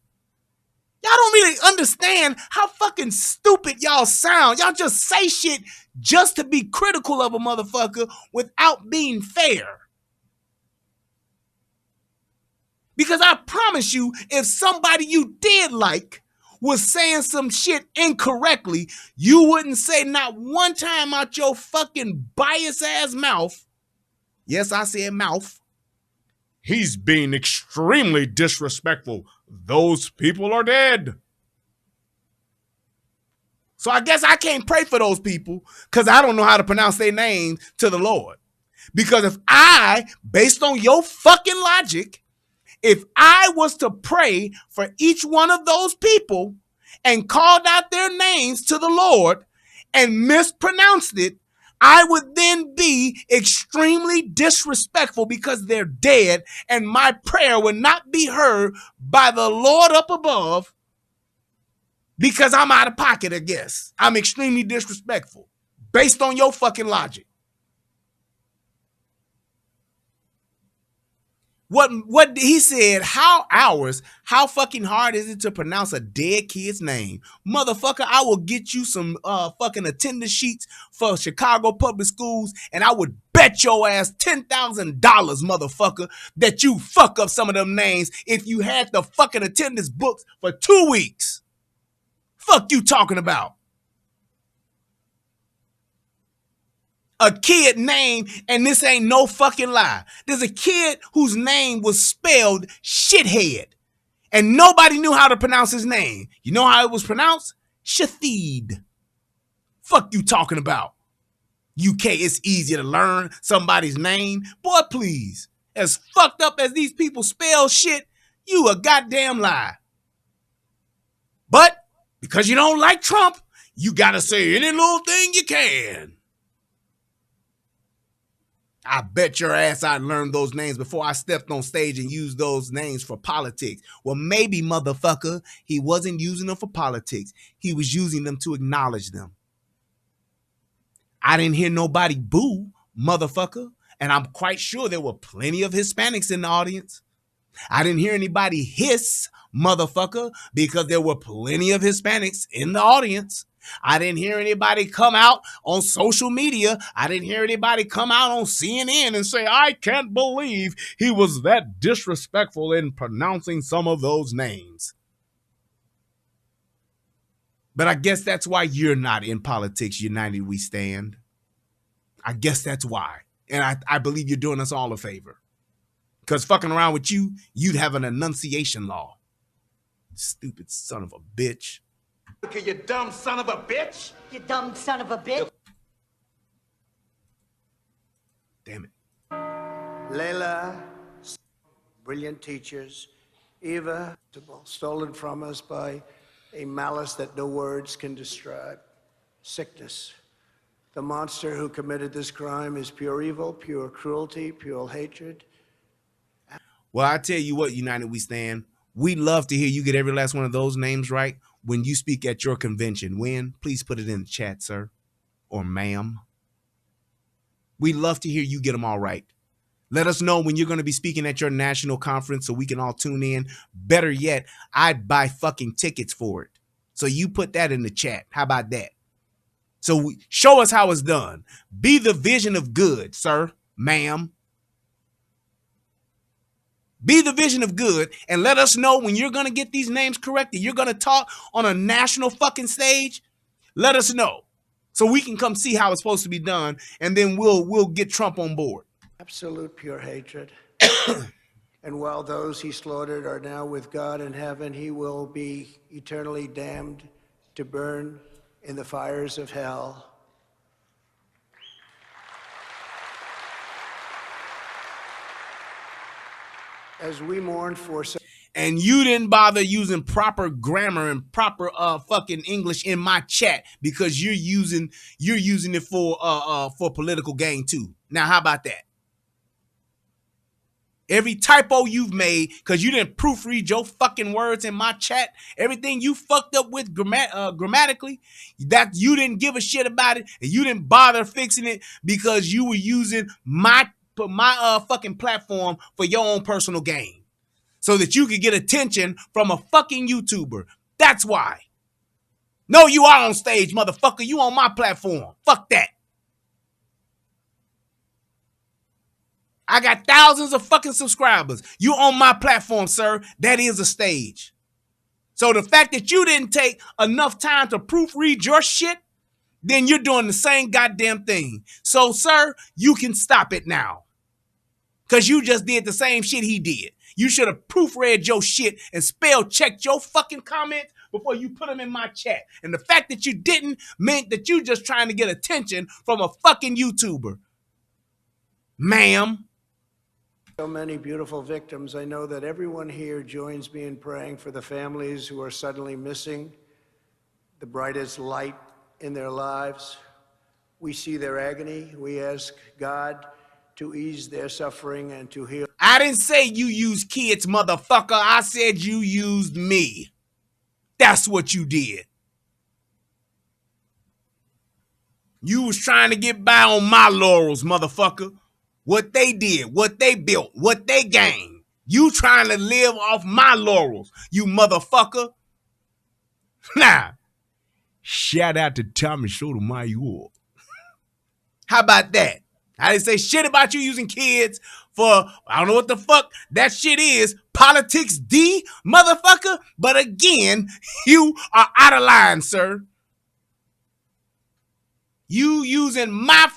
Y'all don't really understand how fucking stupid y'all sound. Y'all just say shit just to be critical of a motherfucker without being fair. Because I promise you, if somebody you did like was saying some shit incorrectly, you wouldn't say not one time out your fucking biased ass mouth. Yes, I said mouth. He's being extremely disrespectful. Those people are dead. So I guess I can't pray for those people because I don't know how to pronounce their name to the Lord. Because if I, based on your fucking logic, if I was to pray for each one of those people and called out their names to the Lord and mispronounced it, I would then be extremely disrespectful because they're dead and my prayer would not be heard by the Lord up above. Because I'm out of pocket, I guess. I'm extremely disrespectful based on your fucking logic. What he said, how fucking hard is it to pronounce a dead kid's name? Motherfucker, I will get you some fucking attendance sheets for Chicago public schools, and I would bet your ass $10,000, motherfucker, that you fuck up some of them names if you had the fucking attendance books for 2 weeks. Fuck you talking about? A kid name, and this ain't no fucking lie. There's a kid whose name was spelled shithead, and nobody knew how to pronounce his name. You know how it was pronounced? Shahid. Fuck you talking about? UK, it's easier to learn somebody's name. Boy, please. As fucked up as these people spell shit, you a goddamn lie. But because you don't like Trump, you gotta say any little thing you can. I bet your ass I learned those names before I stepped on stage and used those names for politics. Well, maybe, motherfucker, he wasn't using them for politics. He was using them to acknowledge them. I didn't hear nobody boo, motherfucker, and I'm quite sure there were plenty of Hispanics in the audience. I didn't hear anybody hiss, motherfucker, because there were plenty of Hispanics in the audience. I didn't hear anybody come out on social media. I didn't hear anybody come out on CNN and say, I can't believe he was that disrespectful in pronouncing some of those names. But I guess that's why you're not in politics, United We Stand. I guess that's why. And I believe you're doing us all a favor. Because fucking around with you, you'd have an enunciation law. Stupid son of a bitch. Okay, you dumb son of a bitch. You dumb son of a bitch. Damn it. Layla, brilliant teachers. Eva, stolen from us by a malice that no words can describe. Sickness. The monster who committed this crime is pure evil, pure cruelty, pure hatred. Well, I tell you what, United We Stand, we love to hear you get every last one of those names right when you speak at your convention. When? Please put it in the chat, sir, or ma'am. We love to hear you get them all right. Let us know when you're going to be speaking at your national conference so we can all tune in. Better yet, I'd buy fucking tickets for it. So you put that in the chat. How about that? So show us how it's done. Be the vision of good, sir, ma'am. Be the vision of good and let us know when you're going to get these names corrected. You're going to talk on a national fucking stage. Let us know so we can come see how it's supposed to be done, and then we'll get Trump on board. Absolute pure hatred. And while those he slaughtered are now with God in heaven, he will be eternally damned to burn in the fires of hell. As we mourn for... And you didn't bother using proper grammar and proper fucking English in my chat because you're using it for political gain too. Now, how about that? Every typo you've made because you didn't proofread your fucking words in my chat, everything you fucked up with grammatically, that you didn't give a shit about it and you didn't bother fixing it because you were using my fucking platform for your own personal gain so that you could get attention from a fucking YouTuber. That's why. No, you are on stage, motherfucker. You on my platform. Fuck that. I got thousands of fucking subscribers. You on my platform, sir. That is a stage. So the fact that you didn't take enough time to proofread your shit, then you're doing the same goddamn thing. So, sir, you can stop it now. Because you just did the same shit he did. You should have proofread your shit and spell checked your fucking comments before you put them in my chat. And the fact that you didn't meant that you just trying to get attention from a fucking YouTuber. Ma'am. So many beautiful victims. I know that everyone here joins me in praying for the families who are suddenly missing the brightest light in their lives. We see their agony. We ask God to ease their suffering and to heal. I didn't say you used kids, motherfucker. I said you used me. That's what you did. You was trying to get by on my laurels, motherfucker. What they did, what they built, what they gained. You trying to live off my laurels, you motherfucker. Nah. Shout out to Tommy Sotomayor. How about that? I didn't say shit about you using kids for, I don't know what the fuck that shit is, politics D, motherfucker. But again, you are out of line, sir. You using my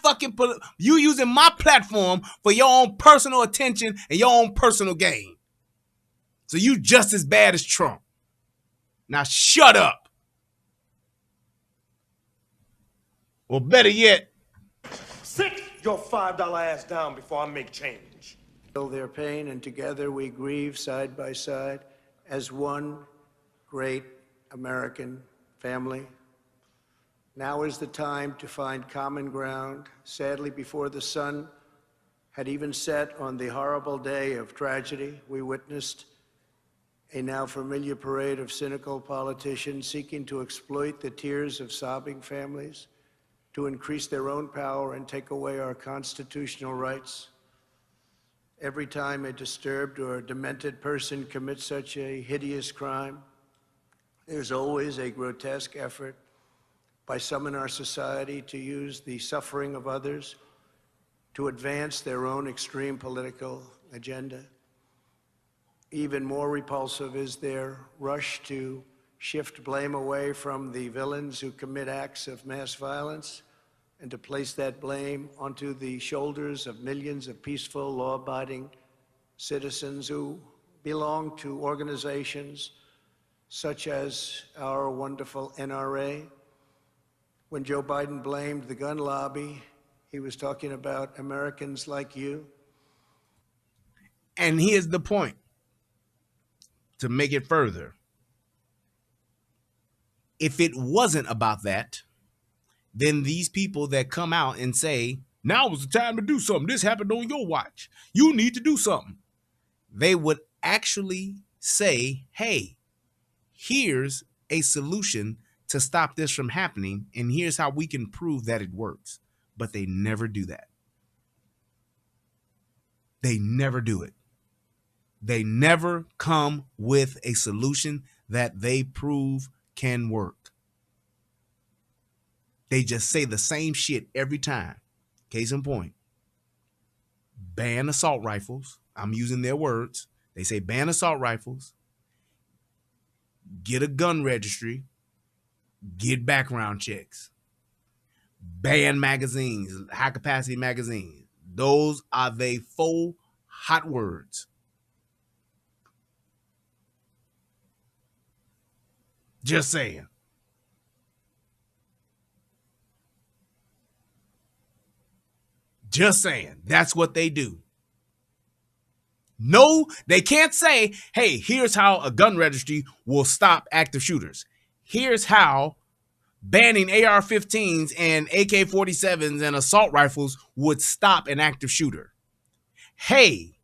platform for your own personal attention and your own personal gain. So you just as bad as Trump. Now shut up. Or better yet, Sit your $5 ass down before I make change. Feel their pain, and together we grieve side by side as one great American family. Now is the time to find common ground. Sadly, before the sun had even set on the horrible day of tragedy, we witnessed a now familiar parade of cynical politicians seeking to exploit the tears of sobbing families to increase their own power and take away our constitutional rights. Every time a disturbed or demented person commits such a hideous crime, there's always a grotesque effort by some in our society to use the suffering of others to advance their own extreme political agenda. Even more repulsive is their rush to shift blame away from the villains who commit acts of mass violence and to place that blame onto the shoulders of millions of peaceful, law-abiding citizens who belong to organizations such as our wonderful NRA. When Joe Biden blamed the gun lobby, he was talking about Americans like you. And here's the point, to make it further. If it wasn't about that, then these people that come out and say, now was the time to do something, this happened on your watch, you need to do something, they would actually say, hey, here's a solution to stop this from happening, and here's how we can prove that it works. But they never do that. They never do it. They never come with a solution that they prove can work. They just say the same shit every time. Case in point, ban assault rifles. I'm using their words. They say ban assault rifles, get a gun registry, get background checks, ban magazines, high capacity magazines. Those are they 4 hot words. Just saying. Just saying. That's what they do. No, they can't say, hey, here's how a gun registry will stop active shooters. Here's how banning AR-15s and AK-47s and assault rifles would stop an active shooter. Hey,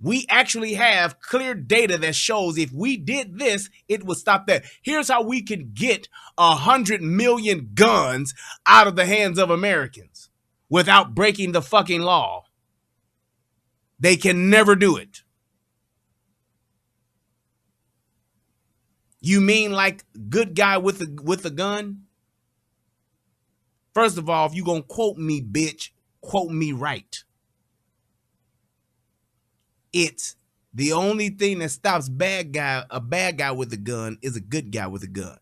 we actually have clear data that shows if we did this, it would stop that. Here's how we can get 100 million guns out of the hands of Americans without breaking the fucking law. They can never do it. You mean like good guy with a gun? First of all, if you gonna quote me, bitch, quote me right. It's the only thing that stops a bad guy with a gun is a good guy with a gun.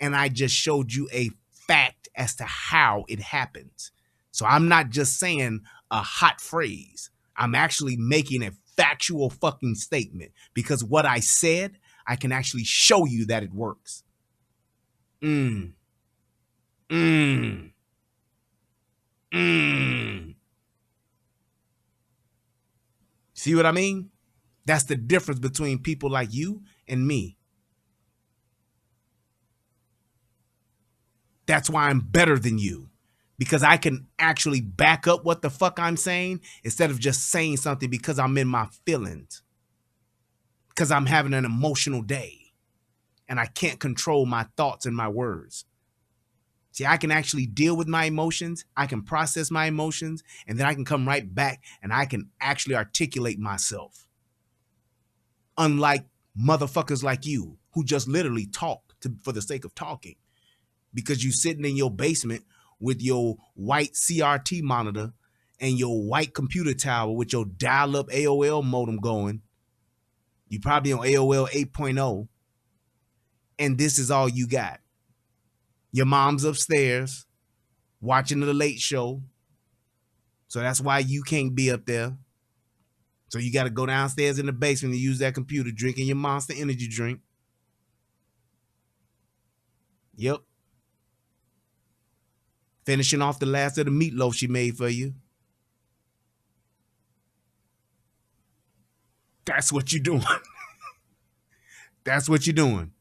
And I just showed you a fact as to how it happens. So I'm not just saying a hot phrase. I'm actually making a factual fucking statement, because what I said, I can actually show you that it works. See what I mean? That's the difference between people like you and me. That's why I'm better than you, because I can actually back up what the fuck I'm saying instead of just saying something because I'm in my feelings, because I'm having an emotional day. and I can't control my thoughts and my words. See, I can actually deal with my emotions. I can process my emotions, and then I can come right back and I can actually articulate myself. Unlike motherfuckers like you who just literally talk for the sake of talking because you sitting in your basement with your white CRT monitor and your white computer tower with your dial-up AOL modem going. You probably on AOL 8.0, and this is all you got. Your mom's upstairs watching the Late Show, so that's why you can't be up there. So you got to go downstairs in the basement and use that computer, drinking your Monster Energy drink. Yep. Finishing off the last of the meatloaf she made for you. That's what you're doing. That's what you're doing.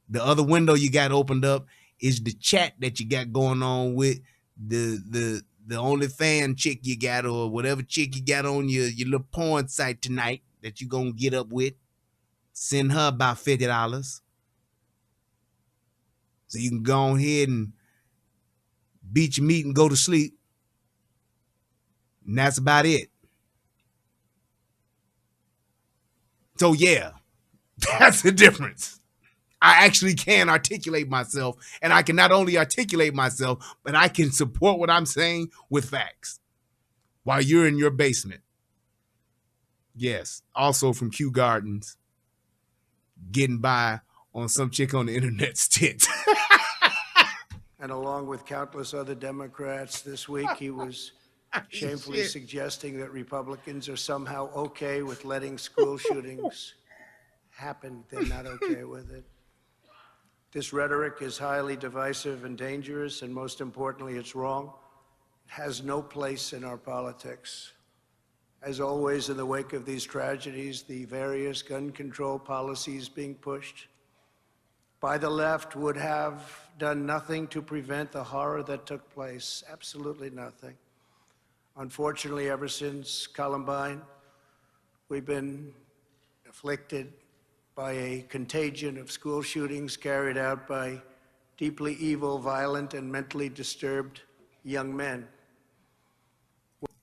The other window you got opened up is the chat that you got going on with the only fan chick you got, or whatever chick you got on your little porn site tonight that you gonna get up with. Send her about $50 so you can go ahead and beat your meat and go to sleep. And that's about it. So yeah, that's the difference. I actually can articulate myself, and I can not only articulate myself, but I can support what I'm saying with facts while you're in your basement. Yes, also from Kew Gardens, getting by on some chick on the internet's tits. And along with countless other Democrats this week, he was shamefully suggesting that Republicans are somehow okay with letting school shootings happen. They're not okay with it. This rhetoric is highly divisive and dangerous, and most importantly, it's wrong. It has no place in our politics. As always, in the wake of these tragedies, the various gun control policies being pushed by the left would have done nothing to prevent the horror that took place. Absolutely nothing. Unfortunately, ever since Columbine, we've been afflicted by a contagion of school shootings carried out by deeply evil, violent, and mentally disturbed young men.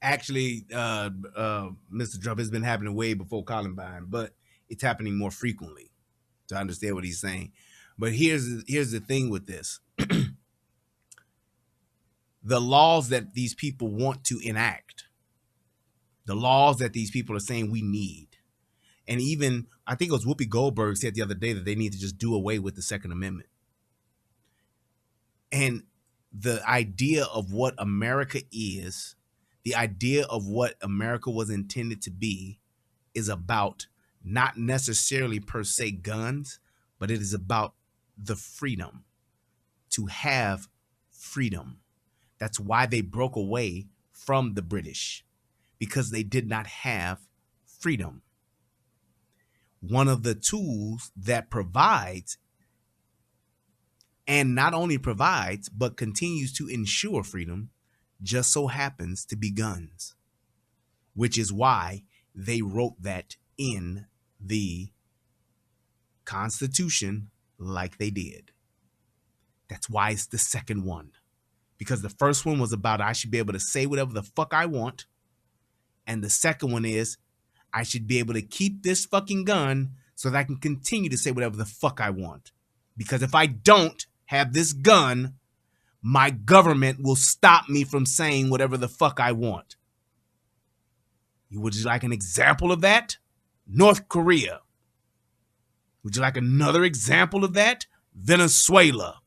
Actually, Mr. Trump, has been happening way before Columbine, but it's happening more frequently, to understand what he's saying. But here's the thing with this. The laws that these people want to enact, the laws that these people are saying we need, and even, I think it was Whoopi Goldberg said the other day that they need to just do away with the Second Amendment. And the idea of what America is, the idea of what America was intended to be, is about not necessarily per se guns, but it is about the freedom to have freedom. That's why they broke away from the British, because they did not have freedom. One of the tools that provides, and not only provides, but continues to ensure freedom, just so happens to be guns, which is why they wrote that in the Constitution like they did. That's why it's the second one, because the first one was about I should be able to say whatever the fuck I want, and the second one is I should be able to keep this fucking gun so that I can continue to say whatever the fuck I want. Because if I don't have this gun, my government will stop me from saying whatever the fuck I want. Would you like an example of that? North Korea. Would you like another example of that? Venezuela.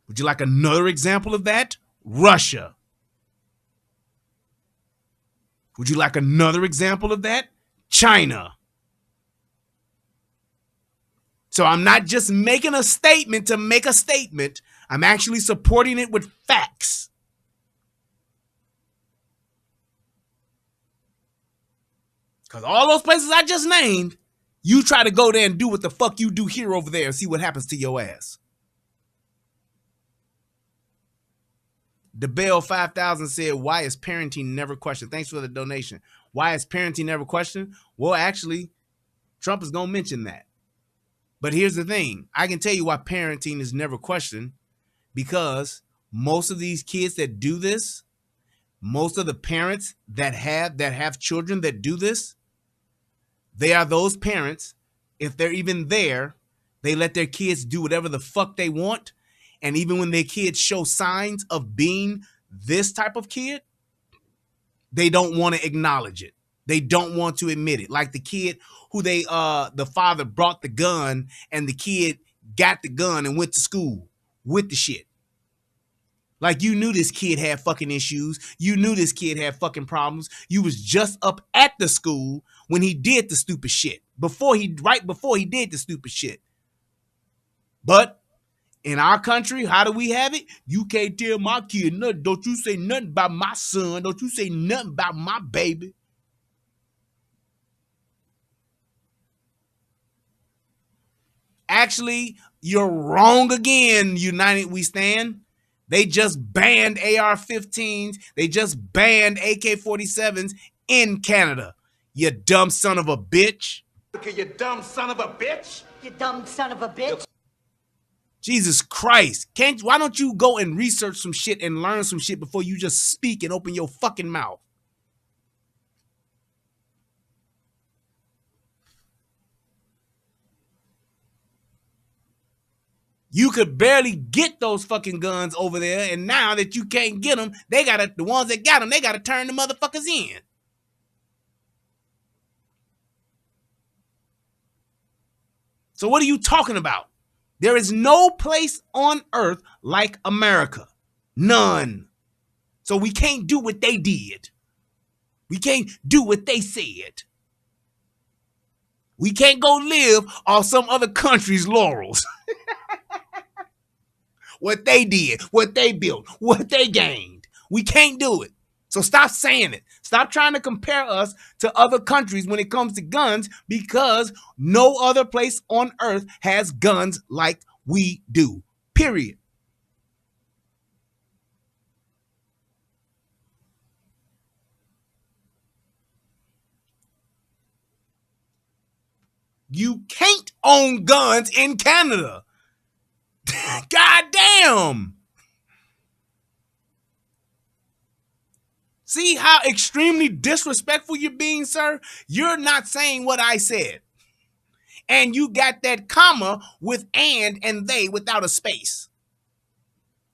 Would you like another example of that? Russia. Would you like another example of that? China. So I'm not just making a statement to make a statement. I'm actually supporting it with facts. Because all those places I just named, you try to go there and do what the fuck you do here over there and see what happens to your ass. DeBell 5000 said, why is parenting never questioned? Thanks for the donation. Why is parenting never questioned? Well, actually, Trump is going to mention that. But here's the thing. I can tell you why parenting is never questioned, because most of these kids that do this, most of the parents that have children that do this, they are those parents, if they're even there, they let their kids do whatever the fuck they want. And even when their kids show signs of being this type of kid, they don't want to acknowledge it. They don't want to admit it. Like the kid who the father brought the gun and the kid got the gun and went to school with the shit. Like, you knew this kid had fucking issues. You knew this kid had fucking problems. You was just up at the school when he did the stupid shit. Right before he did the stupid shit. But in our country, how do we have it? You can't tell my kid nothing. Don't you say nothing about my son. Don't you say nothing about my baby. Actually, you're wrong again, United We Stand. They just banned AR-15s. They just banned AK-47s in Canada. You dumb son of a bitch. Okay, you dumb son of a bitch. You dumb son of a bitch. Jesus Christ. Why don't you go and research some shit and learn some shit before you just speak and open your fucking mouth? You could barely get those fucking guns over there, and now that you can't get them, the ones that got them, they gotta turn the motherfuckers in. So what are you talking about? There is no place on earth like America. None. So we can't do what they did. We can't do what they said. We can't go live off some other country's laurels. What they did, what they built, what they gained. We can't do it. So stop saying it. Stop trying to compare us to other countries when it comes to guns, because no other place on earth has guns like we do. Period. You can't own guns in Canada. God damn. See how extremely disrespectful you're being, sir? You're not saying what I said. And you got that comma with and they without a space.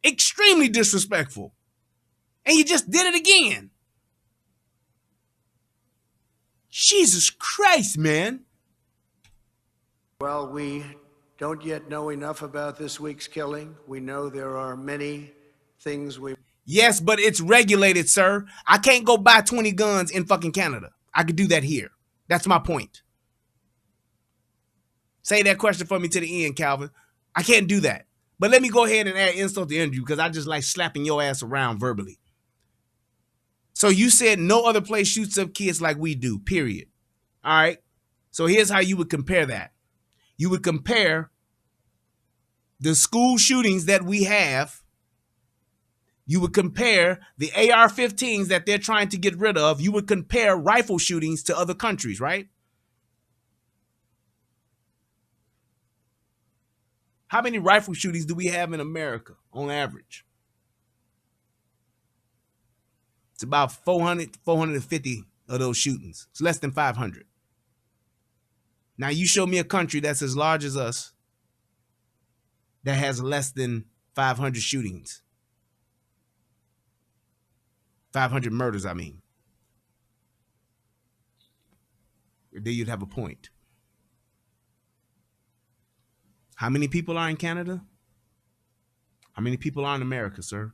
Extremely disrespectful. And you just did it again. Jesus Christ, man. Well, we don't yet know enough about this week's killing. We know there are many things we... Yes, but it's regulated, sir. I can't go buy 20 guns in fucking Canada. I could do that here. That's my point. Say that question for me to the end, Calvin. I can't do that. But let me go ahead and add insult to injury, because I just like slapping your ass around verbally. So you said no other place shoots up kids like we do, period. All right? So here's how you would compare that. You would compare the school shootings that we have. You would compare the AR-15s that they're trying to get rid of. You would compare rifle shootings to other countries, right? How many rifle shootings do we have in America on average? It's about 400, 450 of those shootings. It's less than 500. Now, you show me a country that's as large as us that has less than 500 shootings. 500 murders, I mean. Then you'd have a point. How many people are in Canada? How many people are in America, sir?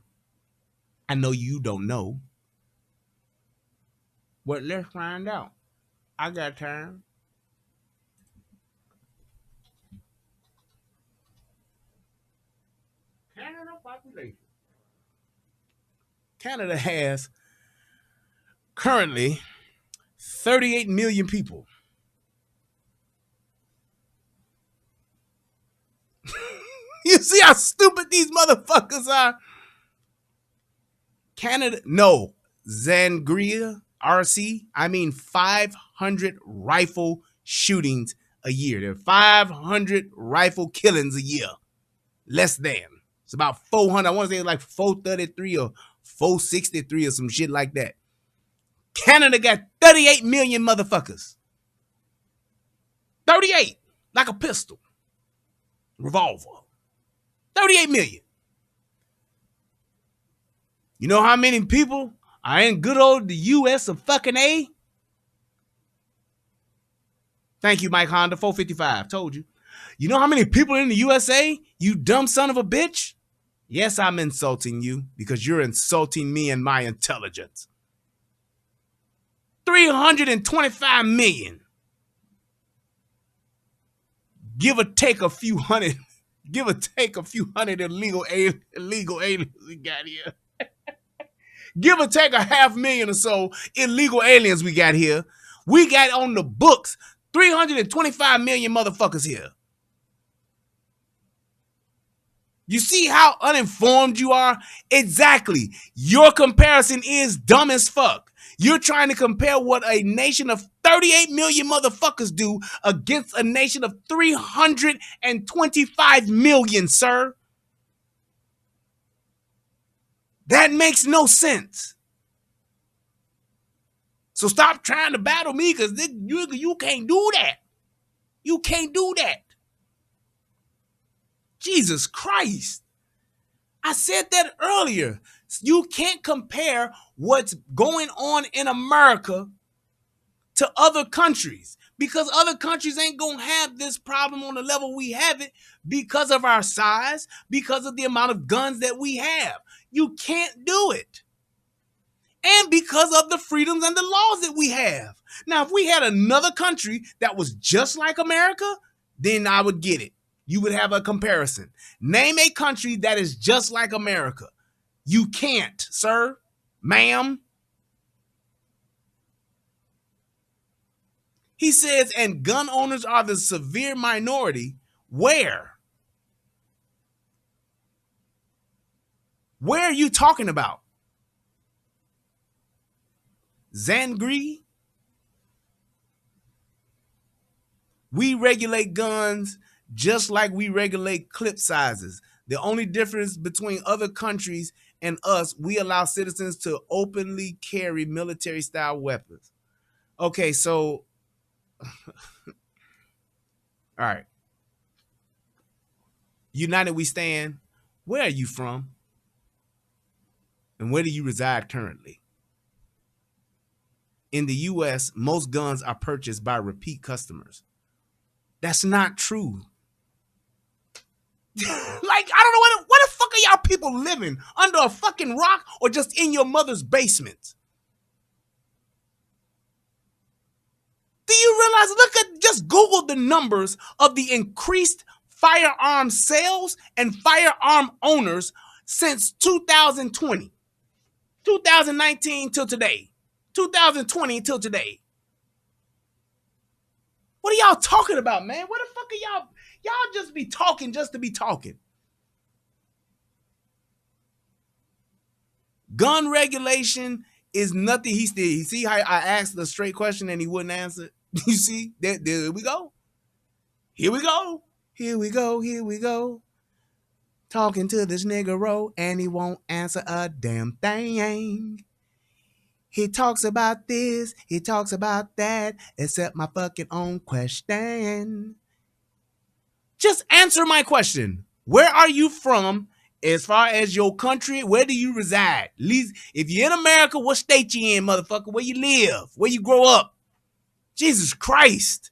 I know you don't know. But let's find out. I got time. Canada population. Canada has currently 38 million people. You see how stupid these motherfuckers are? Canada, no, Zangria, RC, I mean 500 rifle shootings a year. There are 500 rifle killings a year. Less than. It's about 400. I want to say it's like 433 or 463 or some shit like that. Canada got 38 million motherfuckers. 38. Like a pistol. Revolver. 38 million. You know how many people are in good old the US of fucking A? Thank you, Mike Honda. 455. Told you. You know how many people in the USA? You dumb son of a bitch? Yes, I'm insulting you because you're insulting me and my intelligence. 325 million. Give or take a few hundred. Give or take a few hundred illegal aliens we got here. Give or take a 500,000 or so illegal aliens we got here. We got on the books 325 million motherfuckers here. You see how uninformed you are? Exactly. Your comparison is dumb as fuck. You're trying to compare what a nation of 38 million motherfuckers do against a nation of 325 million, sir. That makes no sense. So stop trying to battle me because you can't do that. You can't do that. Jesus Christ. I said that earlier. You can't compare what's going on in America to other countries because other countries ain't going to have this problem on the level we have it because of our size, because of the amount of guns that we have. You can't do it. And because of the freedoms and the laws that we have. Now, if we had another country that was just like America, then I would get it. You would have a comparison. Name a country that is just like America. You can't, sir, ma'am. He says, and gun owners are the severe minority. Where? Where are you talking about? Zangri? We regulate guns just like we regulate clip sizes. The only difference between other countries and us, we allow citizens to openly carry military-style weapons. Okay, so, all right. United We Stand, where are you from? And where do you reside currently? In the U.S., most guns are purchased by repeat customers. That's not true. Like, I don't know, what the fuck are y'all people living? Under a fucking rock or just in your mother's basement? Do you realize, just Google the numbers of the increased firearm sales and firearm owners since 2020. 2019 till today. 2020 till today. What are y'all talking about, man? What the fuck are y'all? Y'all just be talking just to be talking. Gun regulation is nothing. He said. You see how I asked a straight question and he wouldn't answer? You see? There we go. Here we go. Here we go. Here we go. Talking to this nigga and he won't answer a damn thing. He talks about this, he talks about that, except my fucking own question. Just answer my question. Where are you from as far as your country? Where do you reside? At least if you're in America, what state you in, motherfucker? Where you live? Where you grow up? Jesus Christ.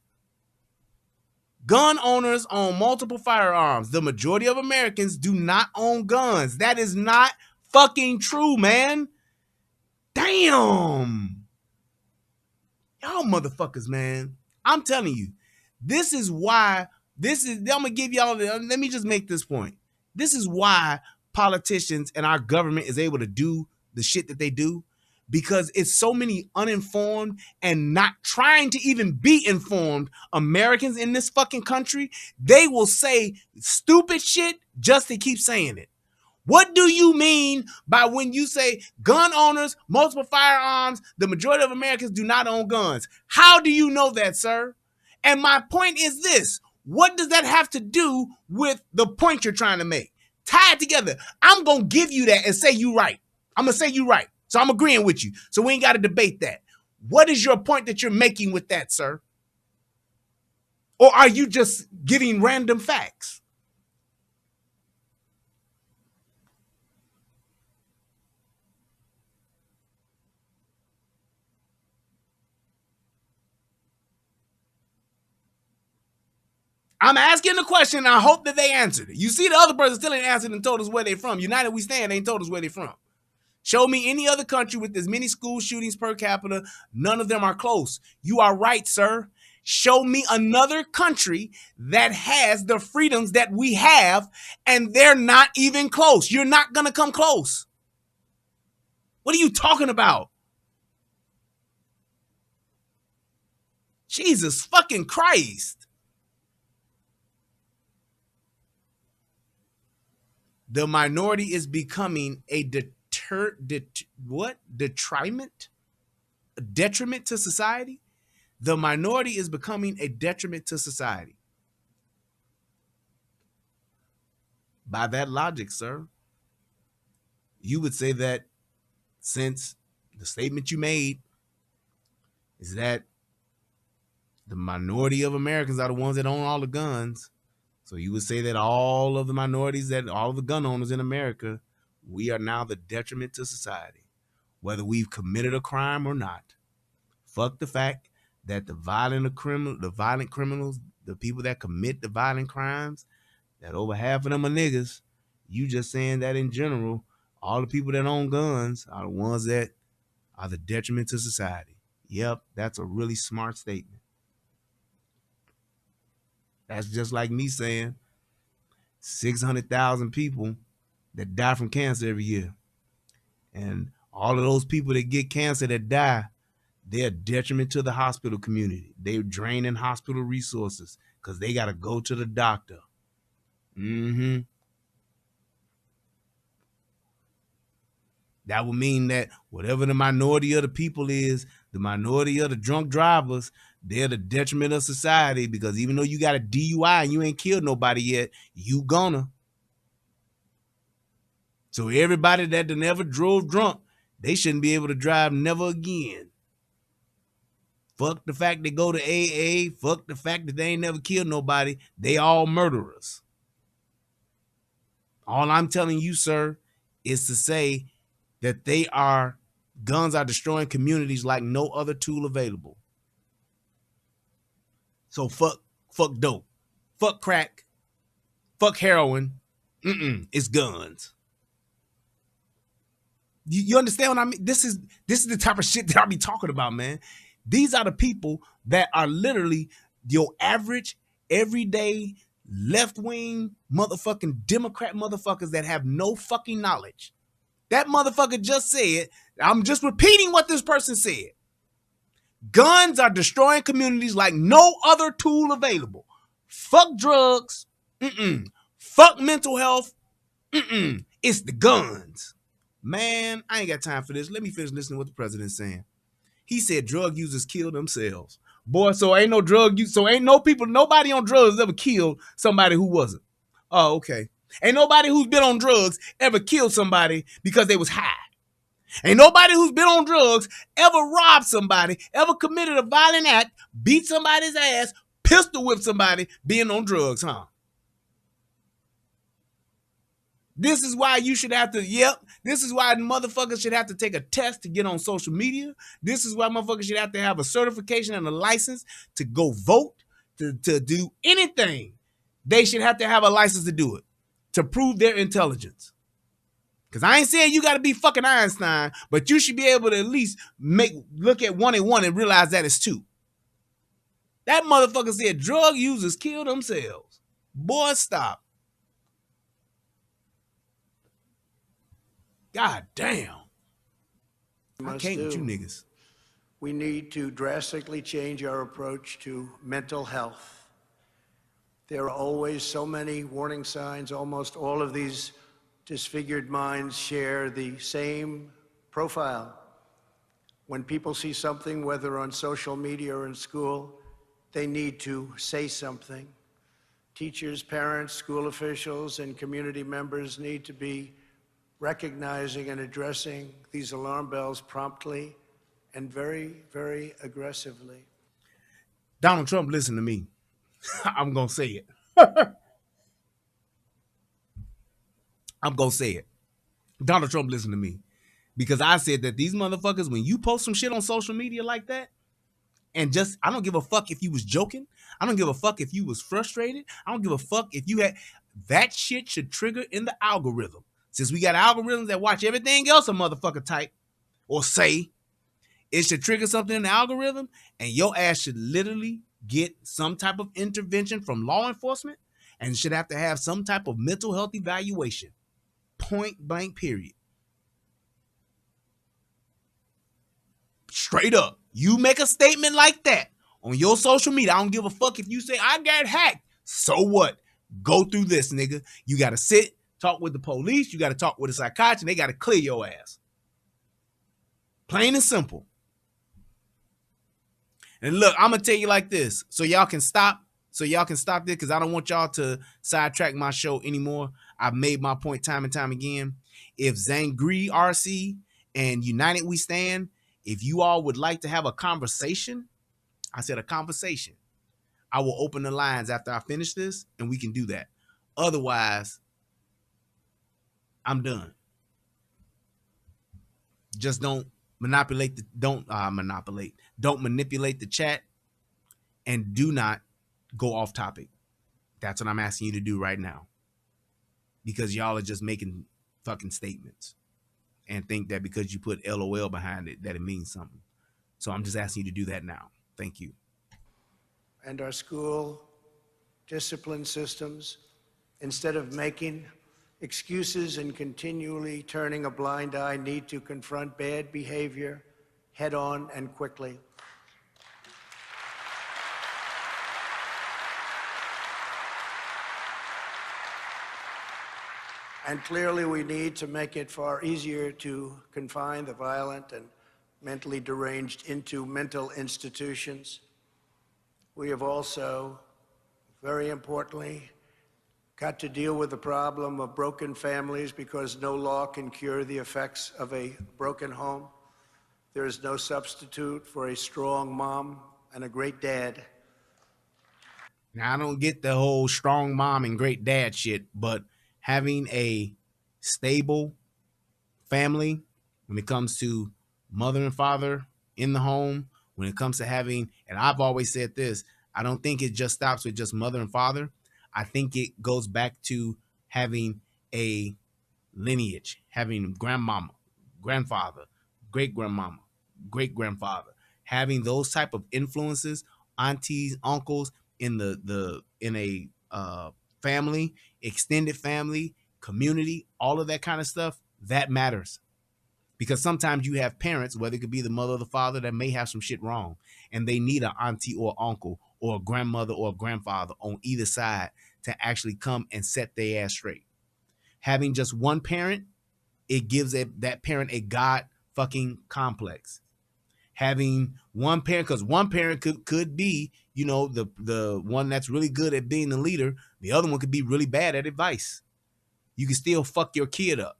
Gun owners own multiple firearms. The majority of Americans do not own guns. That is not fucking true, man. Damn. Y'all motherfuckers, man. I'm telling you, this is why, I'm gonna give y'all, let me just make this point. This is why politicians and our government is able to do the shit that they do, because it's so many uninformed and not trying to even be informed Americans in this fucking country. They will say stupid shit just to keep saying it. What do you mean by when you say gun owners, multiple firearms, the majority of Americans do not own guns? How do you know that, sir? And my point is this. What does that have to do with the point you're trying to make? Tie it together. I'm going to give you that and say you right. I'm going to say you right. So I'm agreeing with you. So we ain't got to debate that. What is your point that you're making with that, sir? Or are you just giving random facts? I'm asking the question, and I hope that they answered it. You see, the other person still ain't answered and told us where they from. United We Stand ain't told us where they from. Show me any other country with as many school shootings per capita. None of them are close. You are right, sir. Show me another country that has the freedoms that we have, and they're not even close. You're not going to come close. What are you talking about? Jesus fucking Christ. The minority is becoming a detriment? A detriment to society? The minority is becoming a detriment to society. By that logic, sir, you would say that since the statement you made is that the minority of Americans are the ones that own all the guns, so you would say that all of the minorities, that all of the gun owners in America, we are now the detriment to society, whether we've committed a crime or not. Fuck the fact that the violent criminals, the people that commit the violent crimes, that over half of them are niggas. You just saying that in general, all the people that own guns are the ones that are the detriment to society. Yep, that's a really smart statement. That's just like me saying 600,000 people that die from cancer every year. And all of those people that get cancer that die, they're a detriment to the hospital community. They're draining hospital resources because they got to go to the doctor. That would mean that whatever the minority of the people is, the minority of the drunk drivers, they're the detriment of society, because even though you got a DUI and you ain't killed nobody yet, you gonna. So everybody that never drove drunk, they shouldn't be able to drive never again. Fuck the fact they go to AA. Fuck the fact that they ain't never killed nobody. They all murderers. All I'm telling you, sir, is to say that guns are destroying communities like no other tool available. So fuck dope, fuck crack, fuck heroin. It's guns. You understand what I mean? This is the type of shit that I be talking about, man. These are the people that are literally your average, everyday, left-wing motherfucking Democrat motherfuckers that have no fucking knowledge. That motherfucker just said, I'm just repeating what this person said. Guns are destroying communities like no other tool available. Fuck drugs. Fuck mental health. It's the guns. Man, I ain't got time for this. Let me finish listening to what the president's saying. He said drug users kill themselves. Boy, so ain't no drug use, so ain't no people, nobody on drugs ever killed somebody who wasn't. Oh, okay. Ain't nobody who's been on drugs ever killed somebody because they was high. Ain't nobody who's been on drugs ever robbed somebody, ever committed a violent act, beat somebody's ass, pistol whipped somebody being on drugs, huh? This is why you should have to, this is why motherfuckers should have to take a test to get on social media. This is why motherfuckers should have to have a certification and a license to go vote, to do anything. They should have to have a license to do it, to prove their intelligence. Because I ain't saying you got to be fucking Einstein, but you should be able to at least look at 1 and 1 and realize that it's 2. That motherfucker said drug users kill themselves. Boy, stop. God damn. I can't with you niggas. We need to drastically change our approach to mental health. There are always so many warning signs. Almost all of these disfigured minds share the same profile. When people see something, whether on social media or in school, they need to say something. Teachers, parents, school officials, and community members need to be recognizing and addressing these alarm bells promptly and very, very aggressively. Donald Trump, listen to me. I'm going to say it. I'm going to say it. Donald Trump, listen to me. Because I said that these motherfuckers, when you post some shit on social media like that, and just, I don't give a fuck if you was joking. I don't give a fuck if you was frustrated. I don't give a fuck if you had, that shit should trigger in the algorithm. Since we got algorithms that watch everything else a motherfucker type or say, it should trigger something in the algorithm, and your ass should literally get some type of intervention from law enforcement, and should have to have some type of mental health evaluation. Point blank, period. Straight up. You make a statement like that on your social media, I don't give a fuck if you say, I got hacked. So what? Go through this, nigga. You got to sit, talk with the police. You got to talk with a psychiatrist, and they got to clear your ass. Plain and simple. And look, I'm going to tell you like this, so y'all can stop this, because I don't want y'all to sidetrack my show anymore. I've made my point time and time again. If Zangri RC and United We Stand, if you all would like to have a conversation, I said a conversation, I will open the lines after I finish this, and we can do that. Otherwise, I'm done. Just don't manipulate the chat, and do not go off topic. That's what I'm asking you to do right now, because y'all are just making fucking statements and think that because you put LOL behind it that it means something. So I'm just asking you to do that now. Thank you. And our school discipline systems, instead of making excuses and continually turning a blind eye, need to confront bad behavior head on and quickly. And clearly, we need to make it far easier to confine the violent and mentally deranged into mental institutions. We have also, very importantly, got to deal with the problem of broken families, because no law can cure the effects of a broken home. There is no substitute for a strong mom and a great dad. Now, I don't get the whole strong mom and great dad shit, but having a stable family when it comes to mother and father in the home, when it comes to having, and I've always said this, I don't think it just stops with just mother and father. I think it goes back to having a lineage, having grandmama, grandfather, great-grandmama, great-grandfather, having those type of influences, aunties, uncles in a family, extended family, community, all of that kind of stuff, that matters. Because sometimes you have parents, whether it could be the mother or the father, that may have some shit wrong, and they need an auntie or uncle or a grandmother or a grandfather on either side to actually come and set their ass straight. Having just one parent, it gives that parent a God fucking complex. Having one parent, because one parent could be, the one that's really good at being the leader. The other one could be really bad at advice. You can still fuck your kid up.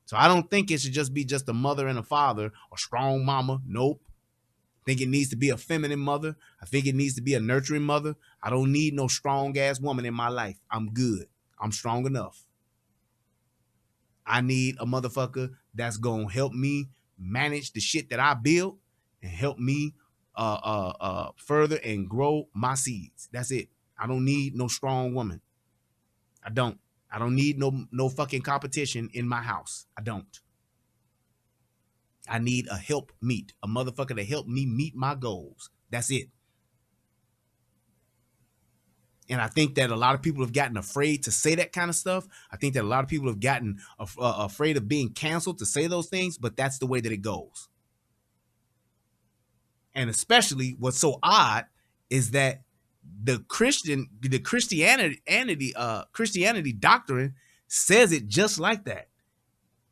So I don't think it should just be just a mother and a father, a strong mama. Nope. I think it needs to be a feminine mother. I think it needs to be a nurturing mother. I don't need no strong ass woman in my life. I'm good. I'm strong enough. I need a motherfucker that's gonna help me manage the shit that I build and help me further and grow my seeds. That's it. I don't need no strong woman. I don't need no fucking competition in my house. I don't. I need a help meet, a motherfucker to help me meet my goals. That's it. And I think that a lot of people have gotten afraid to say that kind of stuff. I think that a lot of people have gotten afraid of being canceled to say those things, but that's the way that it goes. And especially what's so odd is that the Christianity doctrine says it just like that.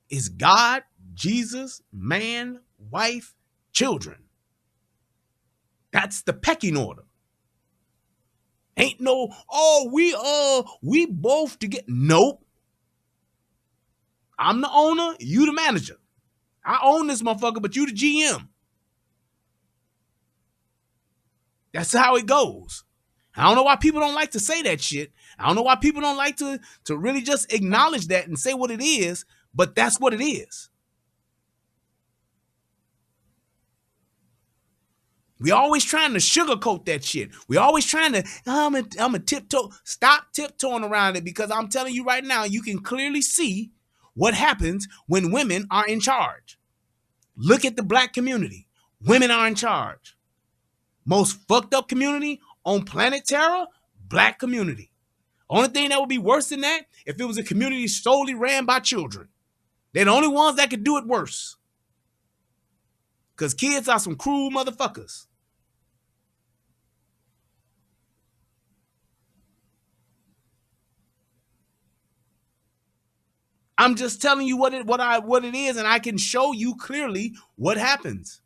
It's God, Jesus, man, wife, children. That's the pecking order. Ain't no, oh, we both together. Nope. I'm the owner, you the manager. I own this motherfucker, but you the GM. That's how it goes. I don't know why people don't like to say that shit. I don't know why people don't like to really just acknowledge that and say what it is, but that's what it is. We always trying to sugarcoat that shit. We always trying to, I'm a tiptoe. Stop tiptoeing around it, because I'm telling you right now, you can clearly see what happens when women are in charge. Look at the black community. Women are in charge. Most fucked up community on planet Terra, black community. Only thing that would be worse than that, if it was a community solely ran by children. They're the only ones that could do it worse. Because kids are some cruel motherfuckers. I'm just telling you what it is, and I can show you clearly what happens.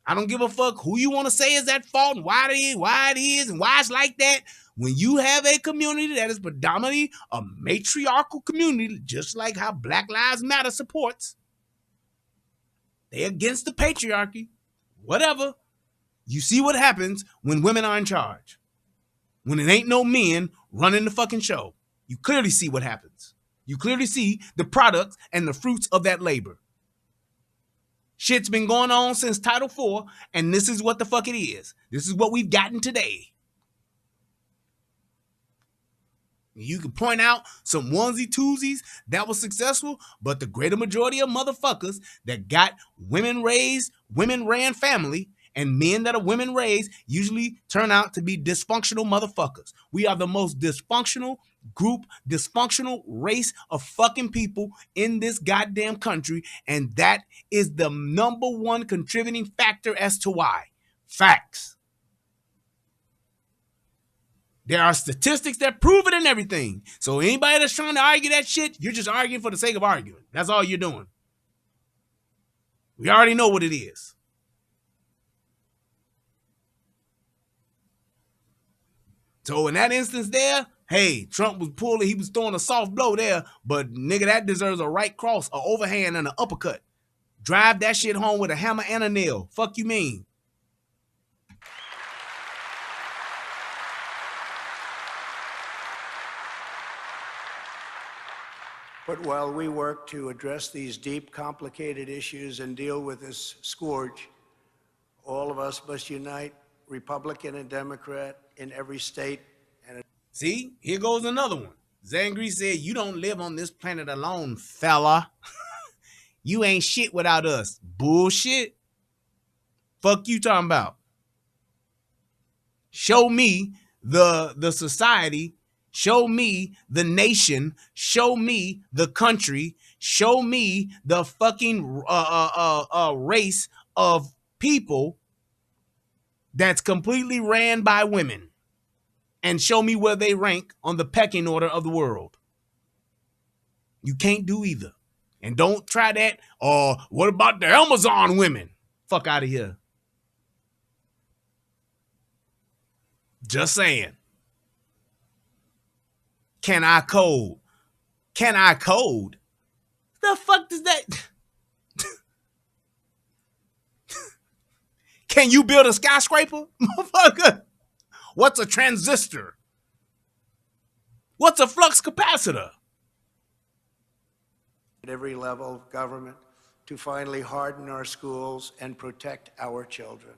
I don't give a fuck who you want to say is at fault and why it is and why it's like that. When you have a community that is predominantly a matriarchal community, just like how Black Lives Matter supports, they against the patriarchy, whatever. You see what happens when women are in charge. When it ain't no men running the fucking show. You clearly see what happens. You clearly see the products and the fruits of that labor. Shit's been going on since Title IV, and this is what the fuck it is. This is what we've gotten today. You can point out some onesie twosies that was successful, but the greater majority of motherfuckers that got women ran family, and men that are women raised usually turn out to be dysfunctional motherfuckers. We are the most dysfunctional group, dysfunctional race of fucking people in this goddamn country, and that is the number one contributing factor as to why. Facts. There are statistics that prove it and everything. So anybody that's trying to argue that shit, you're just arguing for the sake of arguing. That's all you're doing. We already know what it is. So in that instance there, hey, Trump was he was throwing a soft blow there, but nigga, that deserves a right cross, an overhand, and an uppercut. Drive that shit home with a hammer and a nail. Fuck you mean? But while we work to address these deep, complicated issues and deal with this scourge, all of us must unite, Republican and Democrat, in every state. See, here goes another one. Zangri said, you don't live on this planet alone, fella. You ain't shit without us. Bullshit. Fuck you talking about. Show me the society. Show me the nation. Show me the country. Show me the fucking race of people that's completely ran by women. And show me where they rank on the pecking order of the world. You can't do either. And don't try that. Or what about the Amazon women? Fuck out of here. Just saying. Can I code? Can I code? The fuck does that? Can you build a skyscraper? Motherfucker. What's a transistor? What's a flux capacitor? At every level of government to finally harden our schools and protect our children.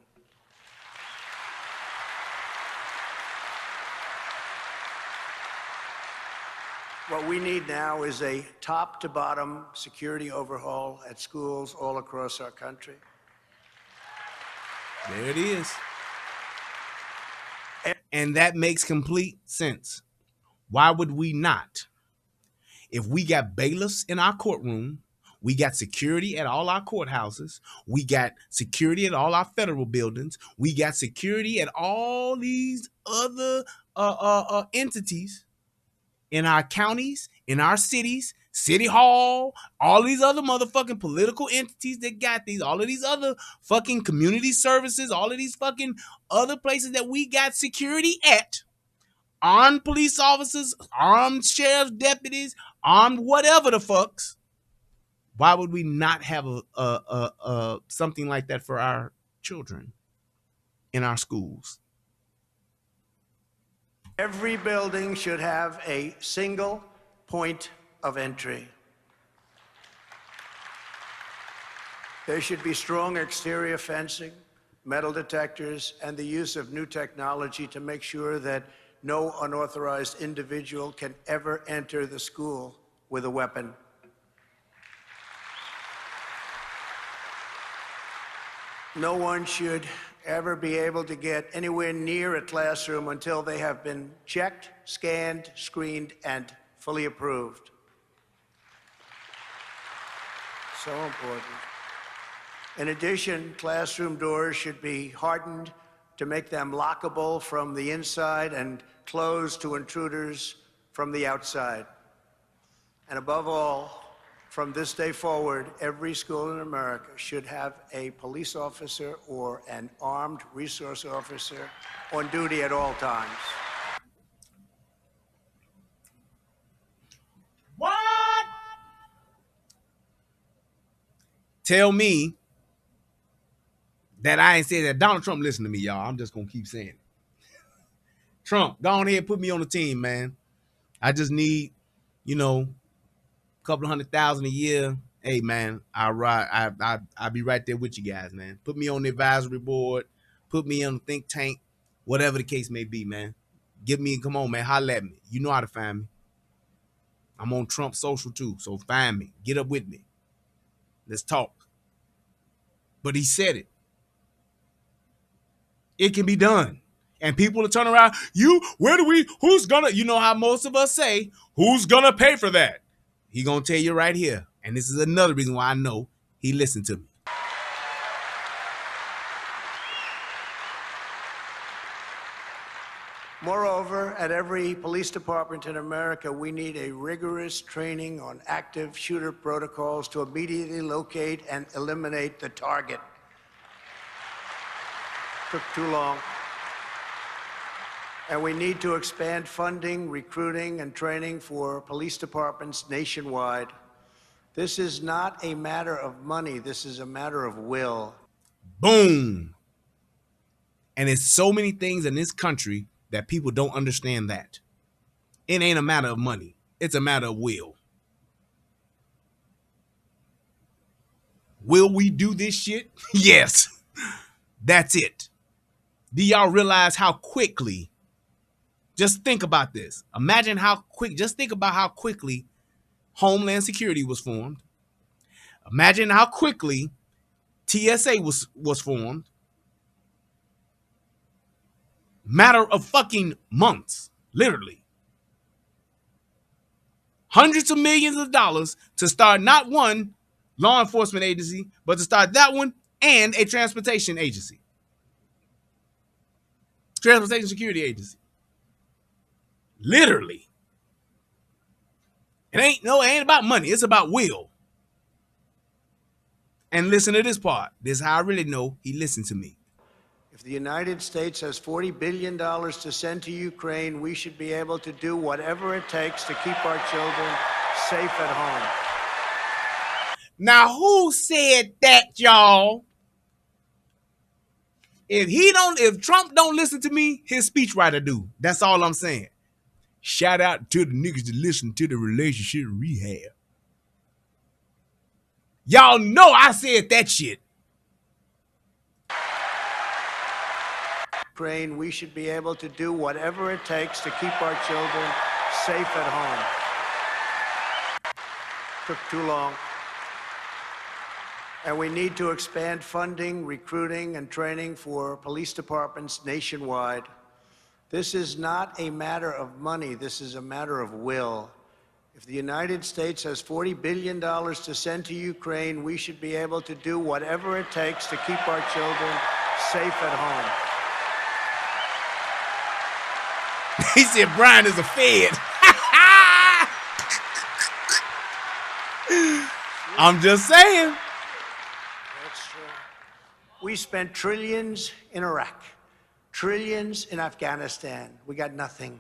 What we need now is a top-to-bottom security overhaul at schools all across our country. There it is. And that makes complete sense. Why would we not? If we got bailiffs in our courtroom, we got security at all our courthouses, we got security at all our federal buildings, we got security at all these other entities in our counties, in our cities, City Hall, all these other motherfucking political entities that got these, all of these other fucking community services, all of these fucking other places that we got security at, armed police officers, armed sheriff's deputies, armed whatever the fucks. Why would we not have a something like that for our children in our schools? Every building should have a single point of entry. There should be strong exterior fencing, metal detectors, and the use of new technology to make sure that no unauthorized individual can ever enter the school with a weapon. No one should ever be able to get anywhere near a classroom until they have been checked, scanned, screened, and fully approved. So important. In addition, classroom doors should be hardened to make them lockable from the inside and closed to intruders from the outside. And above all, from this day forward, every school in America should have a police officer or an armed resource officer on duty at all times. What? Tell me that I ain't said that. Donald Trump, listen to me, y'all. I'm just going to keep saying it. Trump, go on ahead, put me on the team, man. I just need, a couple of 100,000 a year. Hey, man, I'll be right there with you guys, man. Put me on the advisory board. Put me on the think tank. Whatever the case may be, man. Come on, man. Holla at me. You know how to find me. I'm on Trump social too, so find me. Get up with me. Let's talk. But he said it. It can be done. And people will turn around, who's gonna, you know how most of us say, who's gonna pay for that? He gonna tell you right here. And this is another reason why I know he listened to me. Moreover, at every police department in America, we need a rigorous training on active shooter protocols to immediately locate and eliminate the target. Took too long. And we need to expand funding, recruiting, and training for police departments nationwide. This is not a matter of money. This is a matter of will. Boom. And there's so many things in this country that people don't understand that. It ain't a matter of money. It's a matter of will. Will we do this shit? Yes. That's it. Do y'all realize how quickly? Just think about this. Imagine just think about how quickly Homeland Security was formed. Imagine how quickly TSA was formed. Matter of fucking months, literally. Hundreds of millions of dollars to start not one law enforcement agency, but to start that one and a transportation agency. Transportation security agency. Literally. It ain't about money. It's about will. And listen to this part. This is how I really know he listened to me. If the United States has $40 billion to send to Ukraine, we should be able to do whatever it takes to keep our children safe at home. Now, who said that, y'all? If Trump don't listen to me, his speechwriter do. That's all I'm saying. Shout out to the niggas that listen to the relationship rehab. Y'all know I said that shit. Ukraine, we should be able to do whatever it takes to keep our children safe at home. Took too long. And we need to expand funding, recruiting, and training for police departments nationwide. This is not a matter of money. This is a matter of will. If the United States has $40 billion to send to Ukraine, we should be able to do whatever it takes to keep our children safe at home. He said Brian is a fed. I'm just saying. That's true. We spent trillions in Iraq, trillions in Afghanistan. We got nothing.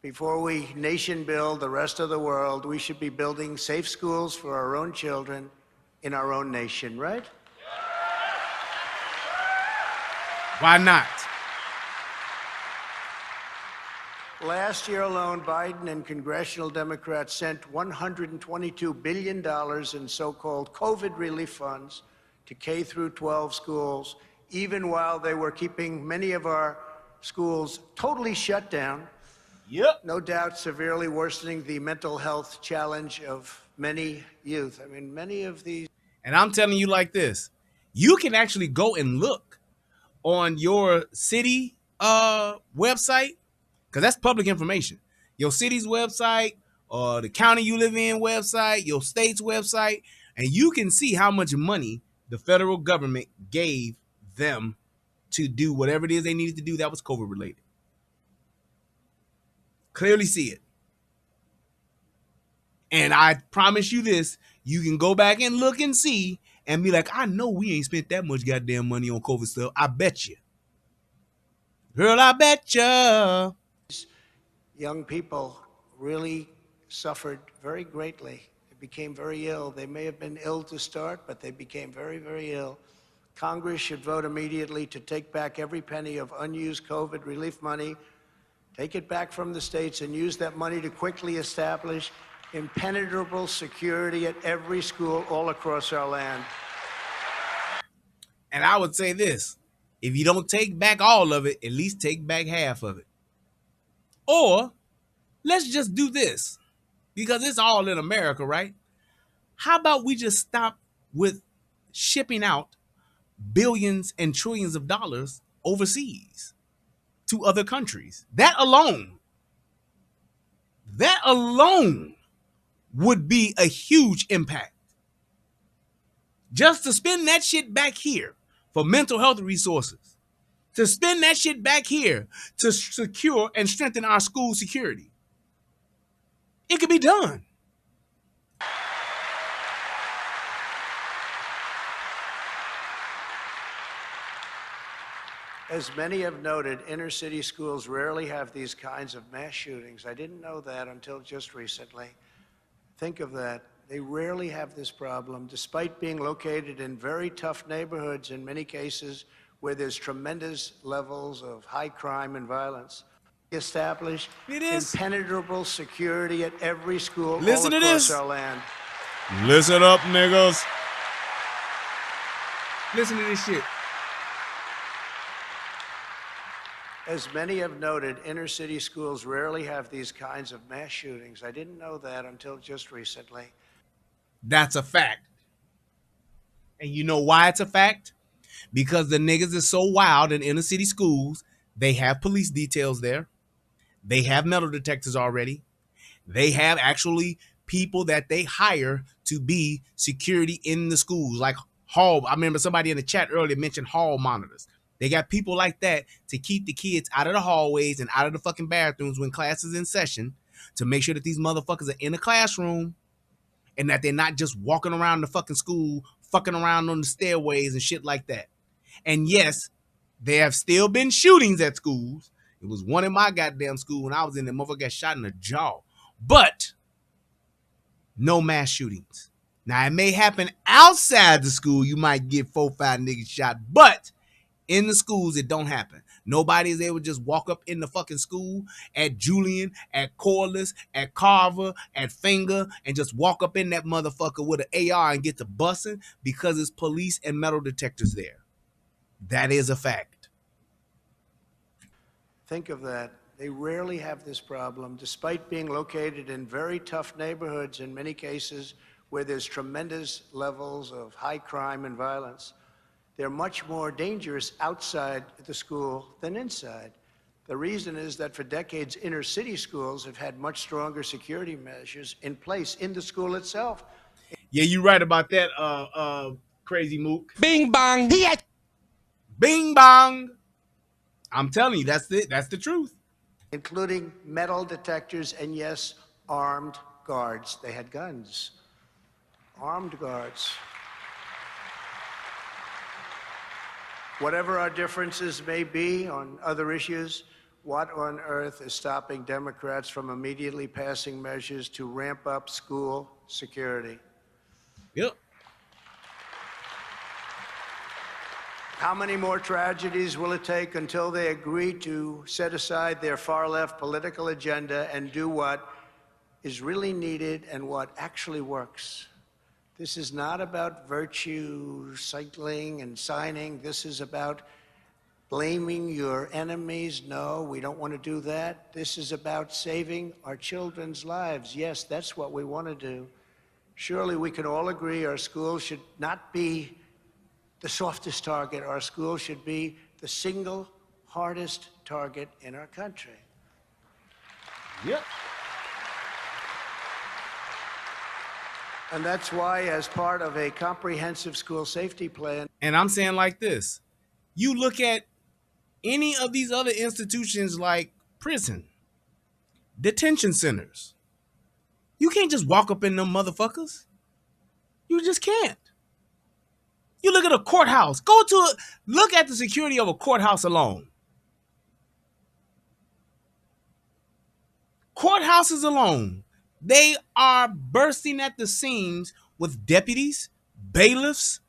Before we nation build the rest of the world, we should be building safe schools for our own children in our own nation, right? Why not? Last year alone, Biden and congressional Democrats sent $122 billion in so-called COVID relief funds to K through 12 schools, even while they were keeping many of our schools totally shut down. Yep. No doubt severely worsening the mental health challenge of many youth. I mean, many of these. And I'm telling you like this, you can actually go and look on your city website, because that's public information. Your city's website or the county you live in website, your state's website, and you can see how much money the federal government gave them to do whatever it is they needed to do that was COVID related. Clearly see it. And I promise you this, you can go back and look and see and be like, I know we ain't spent that much goddamn money on COVID stuff. I bet you. Girl, I bet you. Young people really suffered very greatly. They became very ill. They may have been ill to start, but they became very, very ill. Congress should vote immediately to take back every penny of unused COVID relief money, take it back from the states, and use that money to quickly establish impenetrable security at every school all across our land. And I would say this, if you don't take back all of it, at least take back half of it. Or let's just do this, because it's all in America, right? How about we just stop with shipping out billions and trillions of dollars overseas to other countries? That alone would be a huge impact. Just to spend that shit back here for mental health resources, to spend that shit back here to secure and strengthen our school security. It could be done. As many have noted, inner city schools rarely have these kinds of mass shootings. I didn't know that until just recently. Think of that. They rarely have this problem, despite being located in very tough neighborhoods in many cases where there's tremendous levels of high crime and violence. Establish impenetrable security at every school all across our land. Listen up, niggas. Listen to this shit. As many have noted, inner city schools rarely have these kinds of mass shootings. I didn't know that until just recently. That's a fact. And you know why it's a fact? Because the niggas is so wild in inner city schools, they have police details there. They have metal detectors already. They have actually people that they hire to be security in the schools, like hall. I remember somebody in the chat earlier mentioned hall monitors. They got people like that to keep the kids out of the hallways and out of the fucking bathrooms when class is in session, to make sure that these motherfuckers are in the classroom and that they're not just walking around the fucking school, fucking around on the stairways and shit like that. And yes, there have still been shootings at schools. It was one in my goddamn school when I was in there, motherfucker got shot in the jaw. But no mass shootings. Now, it may happen outside the school. You might get 4 or 5 niggas shot, but in the schools, it don't happen. Nobody is able to just walk up in the fucking school at Julian, at Corliss, at Carver, at Finger, and just walk up in that motherfucker with an AR and get to busting because it's police and metal detectors there. That is a fact. Think of that. They rarely have this problem, despite being located in very tough neighborhoods in many cases where there's tremendous levels of high crime and violence. They're much more dangerous outside the school than inside. The reason is that for decades, inner city schools have had much stronger security measures in place in the school itself. Yeah, you're right about that, Crazy Mook. Bing bong. Bing bong. I'm telling you, that's it. That's the truth. Including metal detectors and, yes, armed guards. They had guns. armed guards. Whatever our differences may be on other issues, what on earth is stopping Democrats from immediately passing measures to ramp up school security? Yep. How many more tragedies will it take until they agree to set aside their far-left political agenda and do what is really needed and what actually works? This is not about virtue cycling and signing. This is about blaming your enemies. No, we don't want to do that. This is about saving our children's lives. Yes, that's what we want to do. Surely we can all agree our schools should not be the softest target. Our schools should be the single hardest target in our country. Yep. And that's why, as part of a comprehensive school safety plan. And I'm saying like this, you look at any of these other institutions like prison, detention centers. You can't just walk up in them motherfuckers. You just can't. You look at a courthouse. Look at the security of a courthouse alone. Courthouses alone, they are bursting at the seams with deputies, bailiffs,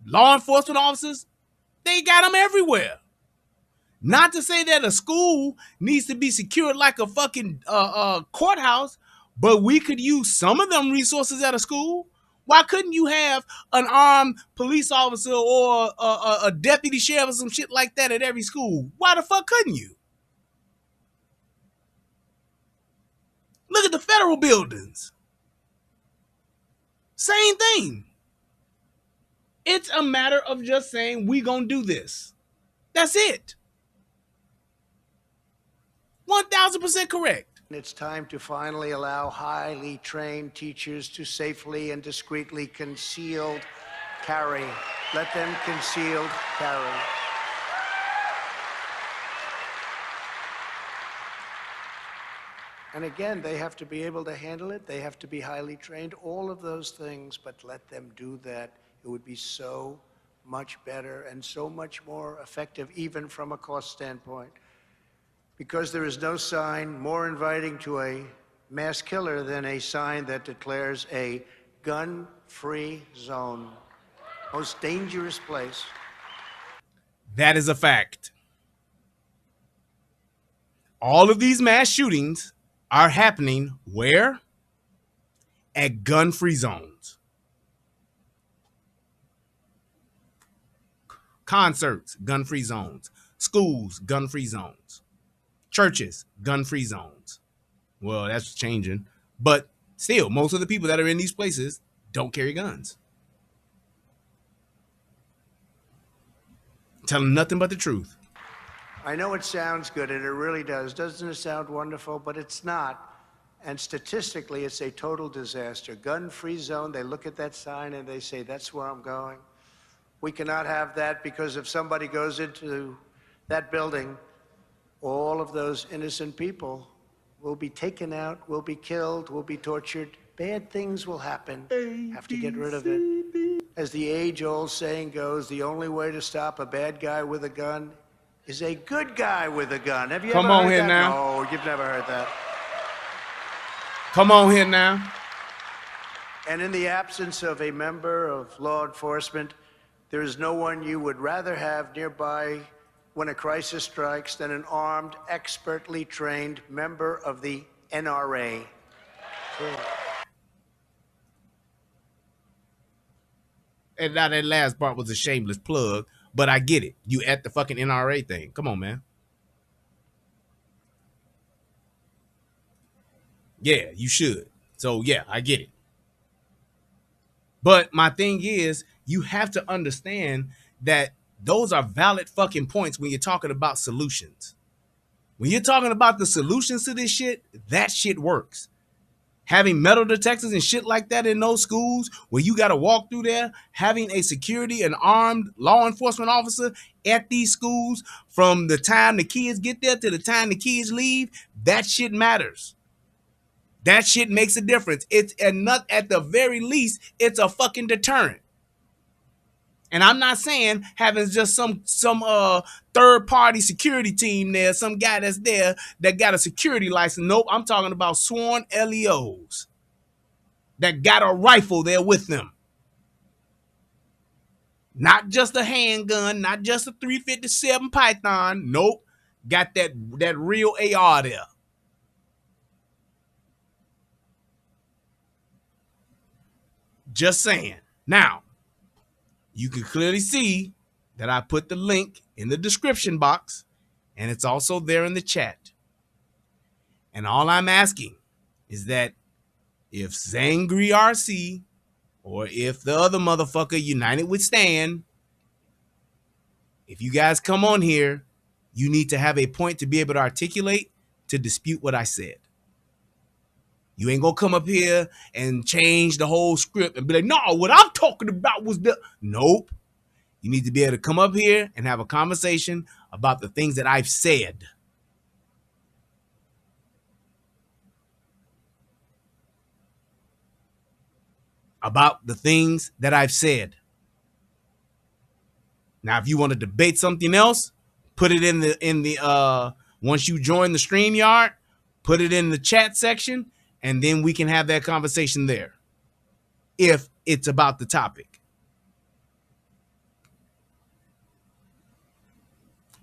law enforcement officers. They got them everywhere. Not to say that a school needs to be secured like a fucking courthouse, but we could use some of them resources at a school. Why couldn't you have an armed police officer or a deputy sheriff or some shit like that at every school? Why the fuck couldn't you? Look at the federal buildings. Same thing. It's a matter of just saying we gonna do this. That's it. 1000% correct. It's time to finally allow highly trained teachers to safely and discreetly concealed carry. Let them concealed carry. And again, they have to be able to handle it. They have to be highly trained, all of those things, but let them do that. It would be so much better and so much more effective, even from a cost standpoint. Because there is no sign more inviting to a mass killer than a sign that declares a gun-free zone. Most dangerous place. That is a fact. All of these mass shootings are happening where? At gun-free zones. Concerts, gun-free zones. Schools, gun-free zones. Churches, gun-free zones. Well, that's changing. But still, most of the people that are in these places don't carry guns. Telling nothing but the truth. I know it sounds good, and it really does. Doesn't it sound wonderful? But it's not. And statistically, it's a total disaster. Gun-free zone, they look at that sign and they say, that's where I'm going. We cannot have that, because if somebody goes into that building, all of those innocent people will be taken out, will be killed, will be tortured. Bad things will happen. Have to get rid of it. As the age-old saying goes, the only way to stop a bad guy with a gun is a good guy with a gun. Have you ever heard that? Come on here now. No, you've never heard that. Come on here now. And in the absence of a member of law enforcement, there is no one you would rather have nearby when a crisis strikes than an armed, expertly trained member of the NRA. And now that last part was a shameless plug, but I get it. You at the fucking NRA thing. Come on, man. Yeah, you should. So yeah, I get it. But my thing is, you have to understand that those are valid fucking points when you're talking about solutions. When you're talking about the solutions to this shit, that shit works. Having metal detectors and shit like that in those schools where you got to walk through there, having a security and armed law enforcement officer at these schools from the time the kids get there to the time the kids leave, that shit matters. That shit makes a difference. It's not, at the very least, it's a fucking deterrent. And I'm not saying having just some third party security team there, some guy that's there that got a security license. Nope, I'm talking about sworn LEOs that got a rifle there with them. Not just a handgun, not just a 357 Python. Nope, got that real AR there. Just saying. Now, you can clearly see that I put the link in the description box, and it's also there in the chat. And all I'm asking is that if Zangri RC or if the other motherfucker United with Stan, if you guys come on here, you need to have a point to be able to articulate to dispute what I said. You ain't gonna come up here and change the whole script and be like, no, what I'm talking about was the... Nope. You need to be able to come up here and have a conversation about the things that I've said. About the things that I've said. Now, if you want to debate something else, put it in the once you join the StreamYard, put it in the chat section, and then we can have that conversation there. If it's about the topic.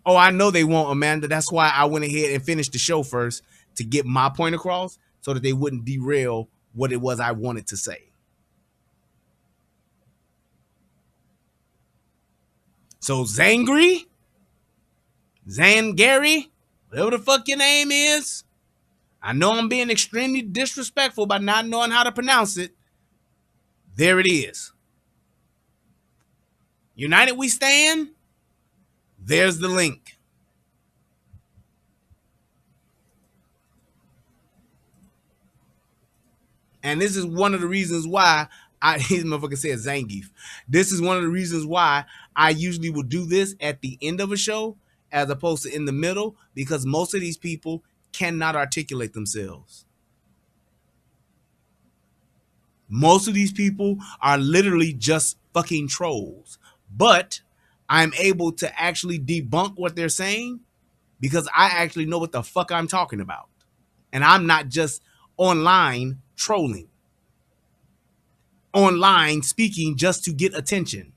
Oh, I know they won't, Amanda. That's why I went ahead and finished the show first to get my point across so that they wouldn't derail what it was I wanted to say. So Zangri, Zangari, whatever the fuck your name is, I know I'm being extremely disrespectful by not knowing how to pronounce it. There it is. United we stand. There's the link. And this is one of the reasons why his motherfucker said Zangief. This is one of the reasons why I usually will do this at the end of a show as opposed to in the middle, because most of these people cannot articulate themselves. Most of these people are literally just fucking trolls. But I'm able to actually debunk what they're saying because I actually know what the fuck I'm talking about. And I'm not just online trolling. Online speaking just to get attention.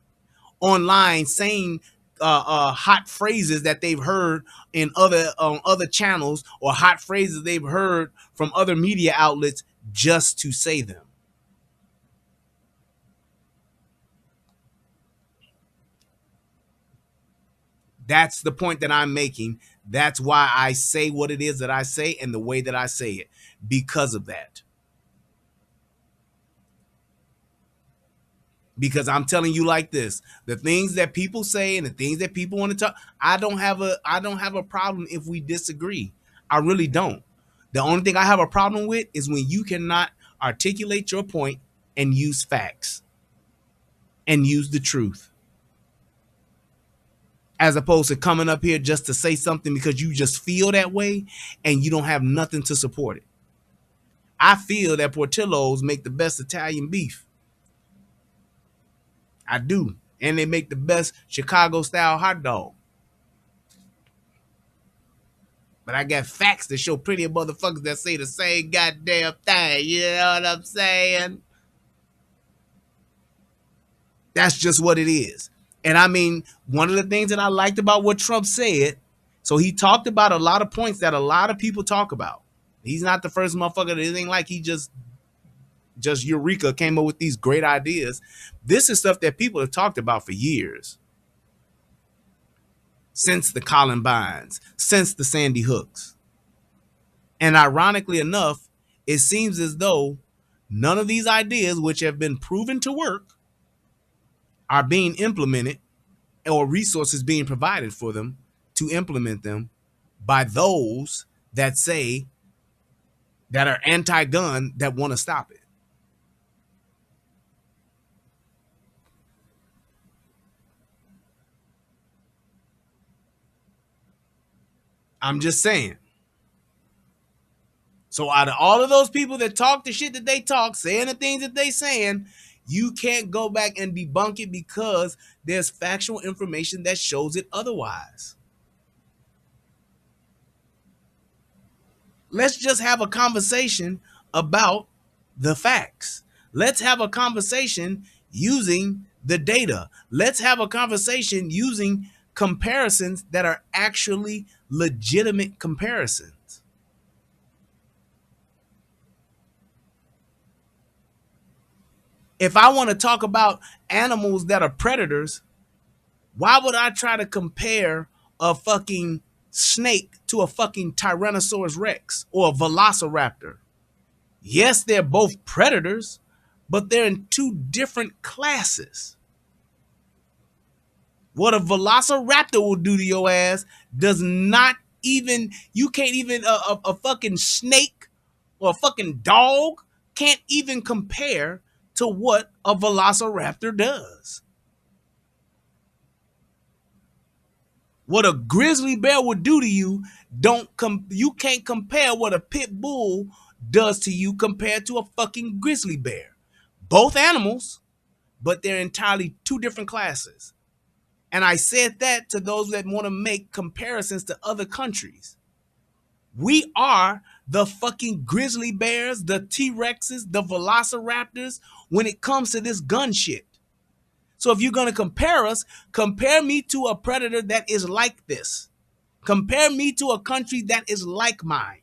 Online saying hot phrases that they've heard in other channels, or hot phrases they've heard from other media outlets just to say them. That's the point that I'm making. That's why I say what it is that I say and the way that I say it, because of that. Because I'm telling you like this, the things that people say and the things that people want to talk, I don't have a problem if we disagree. I really don't. The only thing I have a problem with is when you cannot articulate your point and use facts and use the truth, as opposed to coming up here just to say something because you just feel that way and you don't have nothing to support it. I feel that Portillo's make the best Italian beef. I do. And they make the best Chicago-style hot dog. But I got facts that show plenty of motherfuckers that say the same goddamn thing. You know what I'm saying? That's just what it is. And I mean, one of the things that I liked about what Trump said, so he talked about a lot of points that a lot of people talk about. He's not the first motherfucker. It ain't like he just Eureka came up with these great ideas. This is stuff that people have talked about for years. Since the Columbines, since the Sandy Hooks. And ironically enough, it seems as though none of these ideas, which have been proven to work, are being implemented, or resources being provided for them to implement them by those that say that are anti-gun that want to stop it. I'm just saying. So out of all of those people that talk the shit that they talk, saying the things that they saying, you can't go back and debunk it because there's factual information that shows it otherwise. Let's just have a conversation about the facts. Let's have a conversation using the data. Let's have a conversation using comparisons that are actually legitimate comparisons. If I want to talk about animals that are predators, why would I try to compare a fucking snake to a fucking Tyrannosaurus Rex or a Velociraptor? Yes, they're both predators, but they're in two different classes. What a Velociraptor will do to your ass does not even, you can't even, a fucking snake or a fucking dog can't even compare to what a Velociraptor does. What a grizzly bear would do to you, you can't compare what a pit bull does to you compared to a fucking grizzly bear. Both animals, but they're entirely two different classes. And I said that to those that want to make comparisons to other countries. We are the fucking grizzly bears, the T-Rexes, the Velociraptors when it comes to this gun shit. So if you're going to compare us, compare me to a predator that is like this. Compare me to a country that is like mine.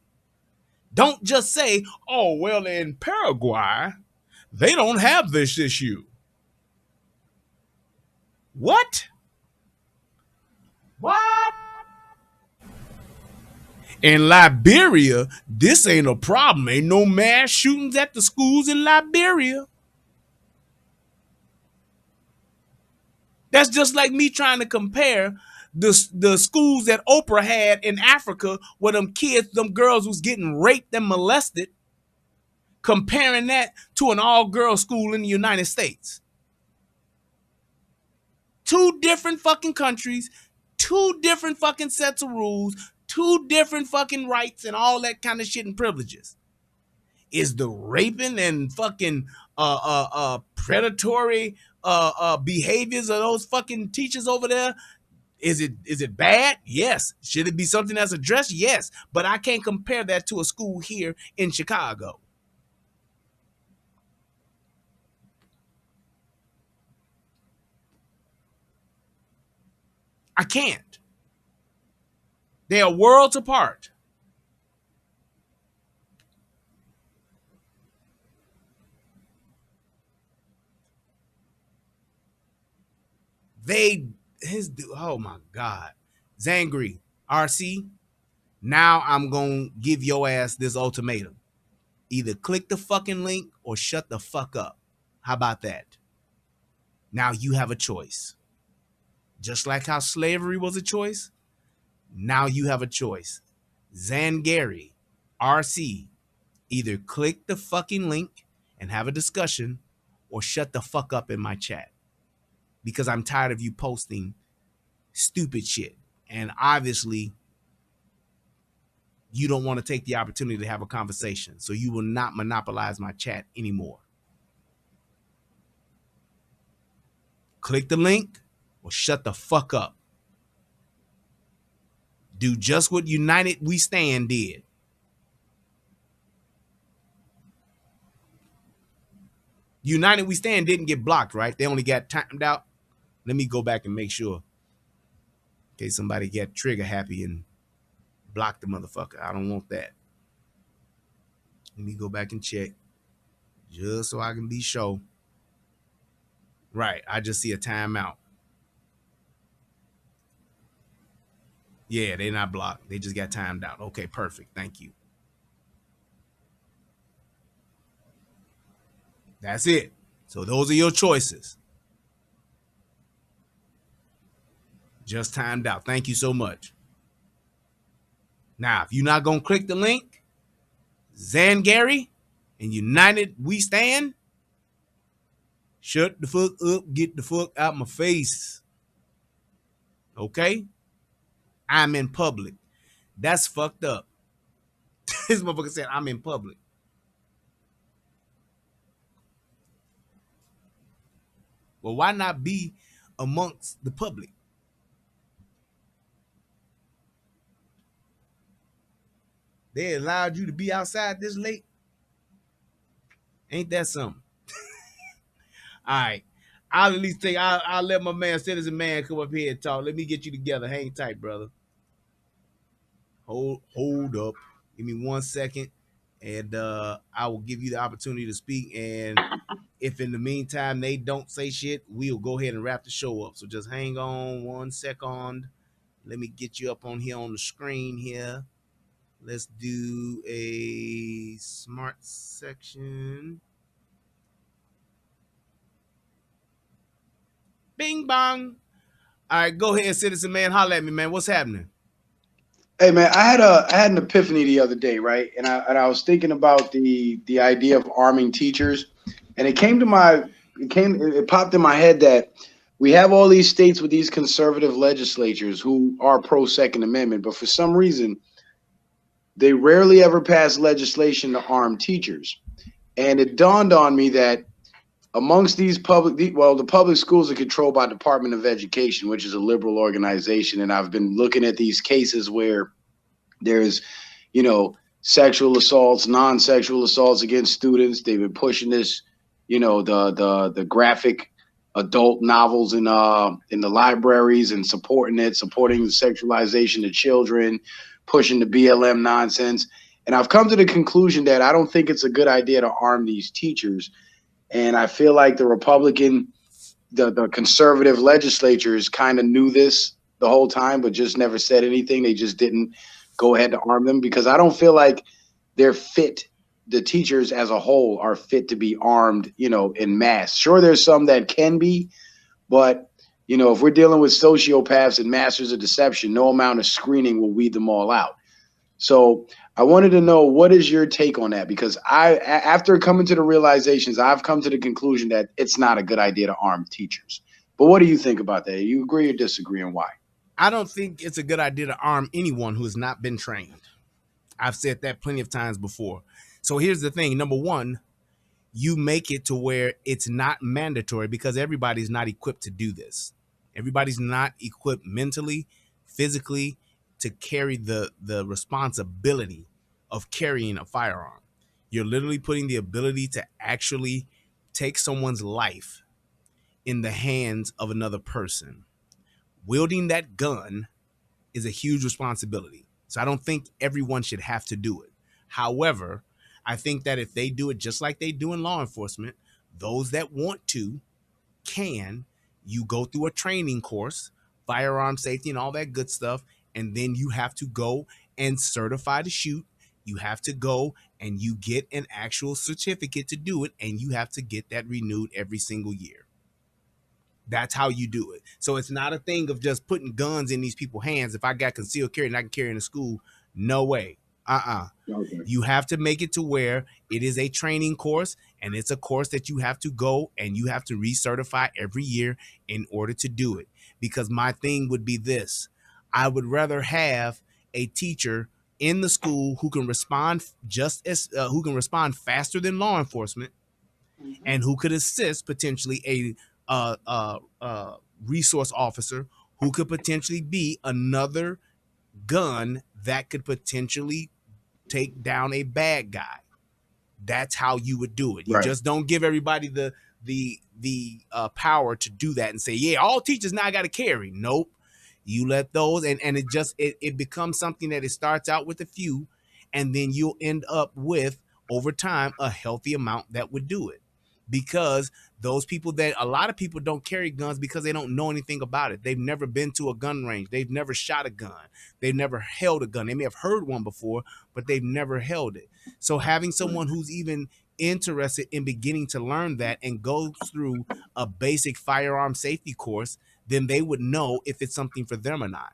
Don't just say, oh, well, in Paraguay, they don't have this issue. What? What? In Liberia, this ain't a problem. Ain't no mass shootings at the schools in Liberia. That's just like me trying to compare the schools that Oprah had in Africa where them kids, them girls was getting raped and molested, comparing that to an all-girl school in the United States. Two different fucking countries, two different fucking sets of rules, two different fucking rights and all that kind of shit and privileges. Is the raping and fucking predatory behaviors of those fucking teachers over there, is it bad? Yes. Should it be something that's addressed? Yes. But I can't compare that to a school here in Chicago. I can't. They are worlds apart. Oh my God. Zangri, RC, now I'm going to give your ass this ultimatum. Either click the fucking link or shut the fuck up. How about that? Now you have a choice. Just like how slavery was a choice, now you have a choice. Zangari, RC, either click the fucking link and have a discussion or shut the fuck up in my chat. Because I'm tired of you posting stupid shit. And obviously, you don't want to take the opportunity to have a conversation. So you will not monopolize my chat anymore. Click the link or shut the fuck up. Do just what United We Stand did. United We Stand didn't get blocked, right? They only got timed out. Let me go back and make sure. In case somebody get trigger happy and block the motherfucker. I don't want that. Let me go back and check. Just so I can be sure. Right, I just see a timeout. Yeah, they're not blocked. They just got timed out. Okay, perfect. Thank you. That's it. So those are your choices. Just timed out. Thank you so much. Now, if you're not going to click the link, Zangari and United We Stand, shut the fuck up, get the fuck out my face. Okay? I'm in public. That's fucked up. This motherfucker said, I'm in public. Well, why not be amongst the public? They allowed you to be outside this late? Ain't that something? All right. I'll at least I'll let my man, Citizen Man, come up here and talk. Let me get you together. Hang tight, brother. Hold up. Give me 1 second. And I will give you the opportunity to speak. And if in the meantime they don't say shit, we'll go ahead and wrap the show up. So just hang on 1 second. Let me get you up on here on the screen here. Let's do a smart section. Bing bong. All right, go ahead, Citizen Man. Holla at me, man. What's happening? Hey man, I had an epiphany the other day, right? And I was thinking about the idea of arming teachers, and it popped in my head that we have all these states with these conservative legislatures who are pro Second Amendment, but for some reason they rarely ever pass legislation to arm teachers. And it dawned on me that amongst these the public schools are controlled by Department of Education, which is a liberal organization. And I've been looking at these cases where there's, sexual assaults, non-sexual assaults against students. They've been pushing this, the graphic adult novels in the libraries and supporting the sexualization of children, pushing the BLM nonsense. And I've come to the conclusion that I don't think it's a good idea to arm these teachers. And I feel like the conservative legislatures kind of knew this the whole time, but just never said anything. They just didn't go ahead to arm them because I don't feel like they're fit. The teachers as a whole are fit to be armed, in mass. Sure, there's some that can be, but if we're dealing with sociopaths and masters of deception, no amount of screening will weed them all out. So I wanted to know, what is your take on that? Because after coming to the realizations, I've come to the conclusion that it's not a good idea to arm teachers. But what do you think about that? You agree or disagree, and why? I don't think it's a good idea to arm anyone who has not been trained. I've said that plenty of times before. So here's the thing. Number one, you make it to where it's not mandatory because everybody's not equipped to do this. Everybody's not equipped mentally, physically to carry the responsibility of carrying a firearm. You're literally putting the ability to actually take someone's life in the hands of another person. Wielding that gun is a huge responsibility. So I don't think everyone should have to do it. However, I think that if they do it just like they do in law enforcement, those that want to can. You go through a training course, firearm safety and all that good stuff, and then you have to go and certify to shoot. You have to go and you get an actual certificate to do it, and you have to get that renewed every single year. That's how you do it. So it's not a thing of just putting guns in these people's hands. If I got concealed carry and I can carry in the school, no way. Okay. You have to make it to where it is a training course, and it's a course that you have to go and you have to recertify every year in order to do it. Because my thing would be this: I would rather have a teacher in the school who can respond who can respond faster than law enforcement, and who could assist potentially a resource officer who could potentially be another gun that could potentially take down a bad guy. That's how you would do it. You just don't give everybody the power to do that and say, yeah, all teachers now got to carry. Nope. You let those, and it becomes something that it starts out with a few, and then you'll end up with, over time, a healthy amount that would do it. Because those people, that a lot of people don't carry guns because they don't know anything about it. They've never been to a gun range. They've never shot a gun. They've never held a gun. They may have heard one before, but they've never held it. So having someone who's even interested in beginning to learn that and go through a basic firearm safety course, then they would know if it's something for them or not.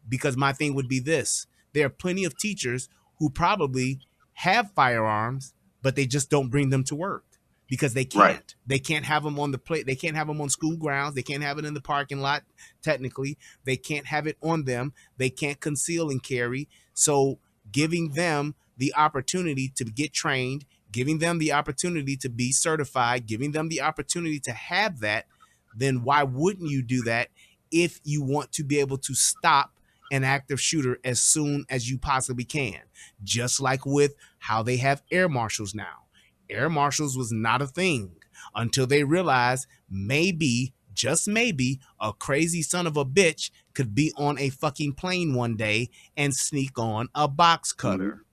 Because my thing would be this: there are plenty of teachers who probably have firearms, but they just don't bring them to work. Because they can't. They can't have them on the plate. They can't have them on school grounds. They can't have it in the parking lot. Technically, they can't have it on them. They can't conceal and carry. So giving them the opportunity to get trained, giving them the opportunity to be certified, giving them the opportunity to have that, then why wouldn't you do that if you want to be able to stop an active shooter as soon as you possibly can? Just like with how they have air marshals now. Air marshals was not a thing until they realized maybe, just maybe, a crazy son of a bitch could be on a fucking plane one day and sneak on a box cutter.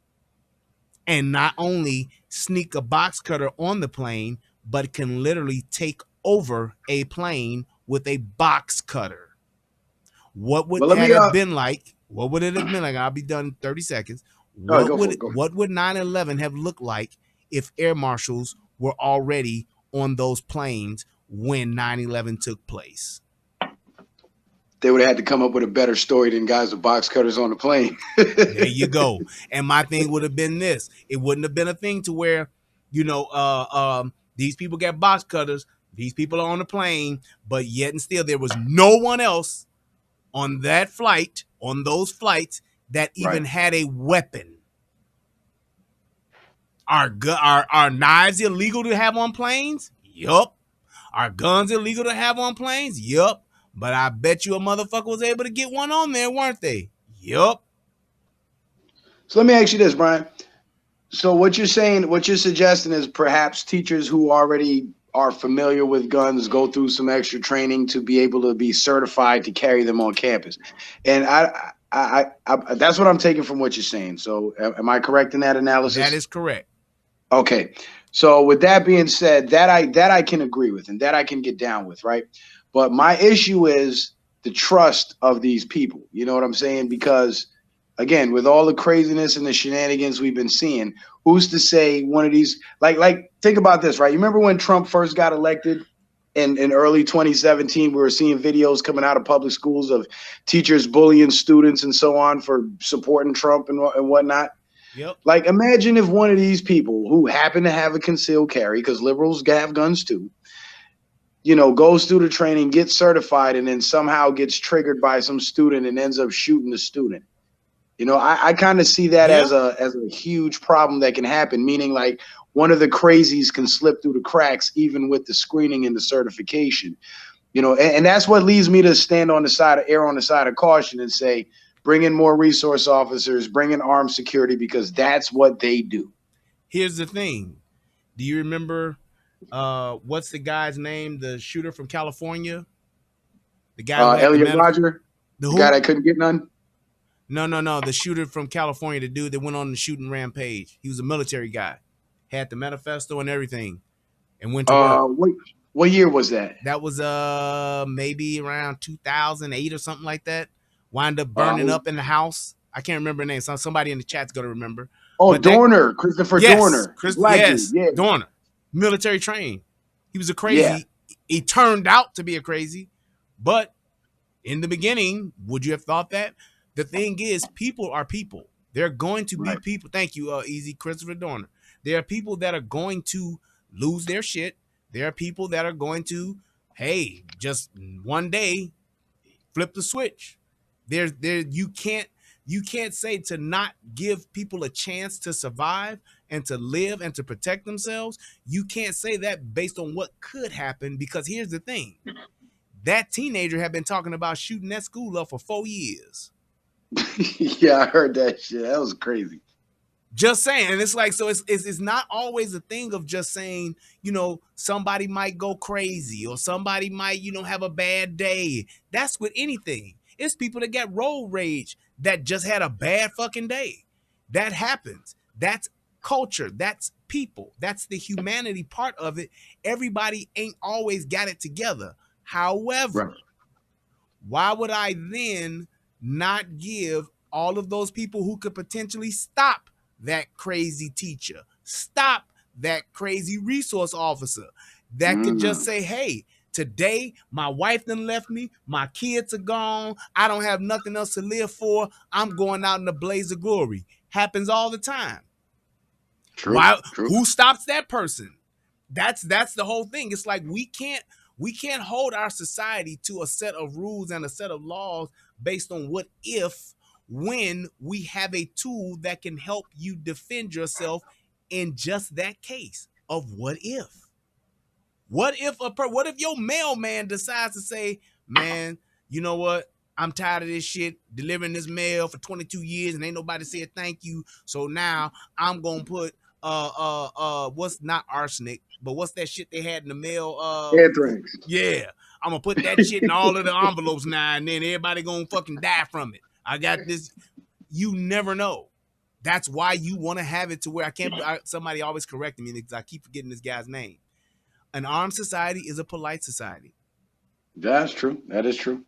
And not only sneak a box cutter on the plane, but can literally take over a plane with a box cutter. What would that have been like? What would it have been like? I'll be done in 30 seconds. What would 9/11 have looked like if air marshals were already on those planes when 9/11 took place? They would have had to come up with a better story than guys with box cutters on the plane. There you go. And my thing would have been this. It wouldn't have been a thing to where, these people get box cutters, these people are on the plane, but yet and still there was no one else on that flight, on those flights, that even had a weapon. Are knives illegal to have on planes? Yup. Are guns illegal to have on planes? Yup. But I bet you a motherfucker was able to get one on there, weren't they? Yup. So let me ask you this, Brian. So what you're suggesting is perhaps teachers who already are familiar with guns go through some extra training to be able to be certified to carry them on campus. And I that's what I'm taking from what you're saying. So am I correct in that analysis? That is correct. Okay. So with that being said, that I can agree with and that I can get down with, right? But my issue is the trust of these people. You know what I'm saying? Because again, with all the craziness and the shenanigans we've been seeing, who's to say one of these, like think about this, right? You remember when Trump first got elected in early 2017, we were seeing videos coming out of public schools of teachers bullying students and so on for supporting Trump and whatnot. Yep. Like, imagine if one of these people who happen to have a concealed carry, because liberals have guns too, goes through the training, gets certified, and then somehow gets triggered by some student and ends up shooting the student. I kind of see that as a huge problem that can happen, meaning like one of the crazies can slip through the cracks even with the screening and the certification. And that's what leads me to stand on the side of caution and say, bring in more resource officers, bring in armed security, because that's what they do. Here's the thing. Do you remember what's the guy's name? The shooter from California? The guy Elliot Rodger? The guy that couldn't get none? No. The shooter from California, the dude that went on the shooting rampage. He was a military guy. Had the manifesto and everything. And went to work. What year was that? That was maybe around 2008 or something like that. Wound up burning up in the house. I can't remember the name. So somebody in the chat's gonna remember. Oh, Dorner, Christopher Dorner. Yes, Dorner. Military trained. He was a crazy. Yeah. He turned out to be a crazy, but in the beginning, would you have thought that? The thing is, people are people. They're going to be people. Thank you, Easy Christopher Dorner. There are people that are going to lose their shit. There are people that are going to, hey, just one day, flip the switch. You can't say to not give people a chance to survive and to live and to protect themselves. You can't say that based on what could happen, because here's the thing. That teenager had been talking about shooting that school up for 4 years. Yeah, I heard that shit. That was crazy. Just saying. And it's like, so it's not always a thing of just saying, somebody might go crazy or somebody might, have a bad day. That's with anything. It's people that got road rage that just had a bad fucking day. That happens. That's culture. That's people. That's the humanity part of it. Everybody ain't always got it together. However, why would I then not give all of those people who could potentially stop that crazy teacher, stop that crazy resource officer that could just say, hey, today, my wife done left me. My kids are gone. I don't have nothing else to live for. I'm going out in the blaze of glory. Happens all the time. True. Who stops that person? That's the whole thing. It's like we can't hold our society to a set of rules and a set of laws based on what if when we have a tool that can help you defend yourself in just that case of what if. What if your mailman decides to say, man, you know what? I'm tired of this shit, delivering this mail for 22 years and ain't nobody said thank you. So now I'm gonna put what's not arsenic, but what's that shit they had in the mail? Anthrax. Yeah. I'm gonna put that shit in all of the envelopes now, and then everybody gonna fucking die from it. I got this. You never know. That's why you want to have it to where somebody always correcting me because I keep forgetting this guy's name. An armed society is a polite society. That's true. That is true.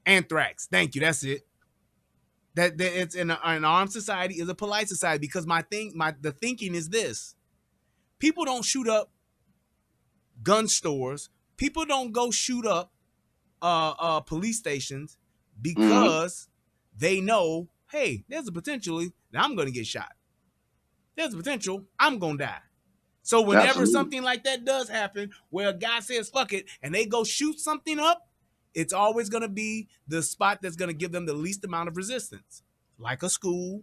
Anthrax. Thank you. That's it. That it's an armed society is a polite society because the thinking is this: people don't shoot up gun stores. People don't go shoot up police stations because they know, hey, there's a potentially that I'm going to get shot. There's a potential I'm going to die. So whenever something like that does happen, where a guy says fuck it and they go shoot something up, it's always going to be the spot that's going to give them the least amount of resistance, like a school,